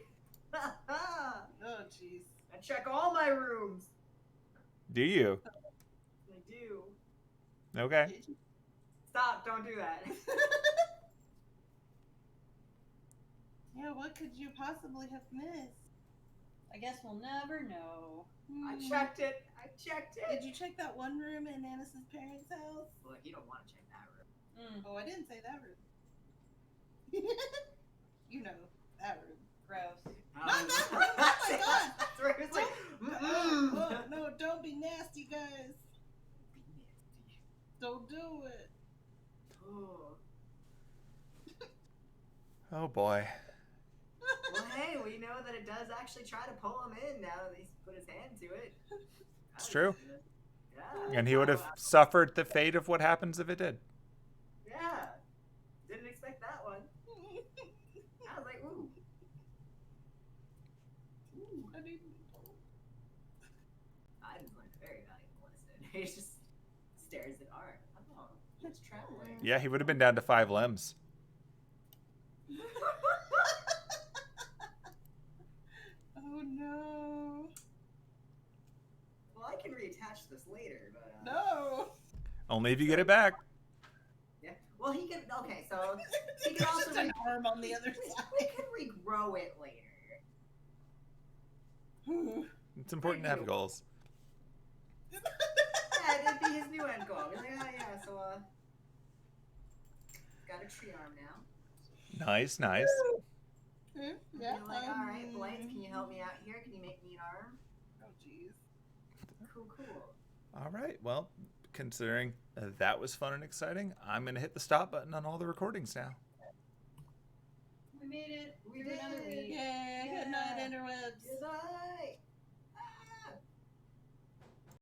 Oh, jeez. I check all my rooms. Do you? I do. Okay. Stop, don't do that. Yeah, what could you possibly have missed? I guess we'll never know. I Hmm. checked it. Did you check that one room in Anis's parents' house? Well, you don't want to check that room. Oh, I didn't say that room. You know, that room. Gross. Not that room! Oh my god! That's where it's like, Oh, no, don't be nasty, guys. Don't do it. Oh. Oh boy. Well, hey, we know that it does actually try to pull him in now that he's put his hand to it. It's true. Yeah. And he would have suffered the fate of what happens if it did. Yeah. Didn't expect that one. I was like, ooh. I didn't. He just stares at art. Oh, it's traveling. Yeah, he would have been down to 5 limbs. Oh no. Well, I can reattach this later, but No. Only if you get it back. yeah. Well, he can. Okay, so he can also just an arm on the other we side. can regrow it later. It's important to have goals. Yeah, that'd be his new end goal. He's like, oh yeah, so got a tree arm now. Nice, nice. Yeah. You're like, all right, Blythe, can you help me out here? Can you make me an arm? Oh jeez. Cool. All right. Well, considering that was fun and exciting, I'm going to hit the stop button on all the recordings now. We made it. We Through did another it.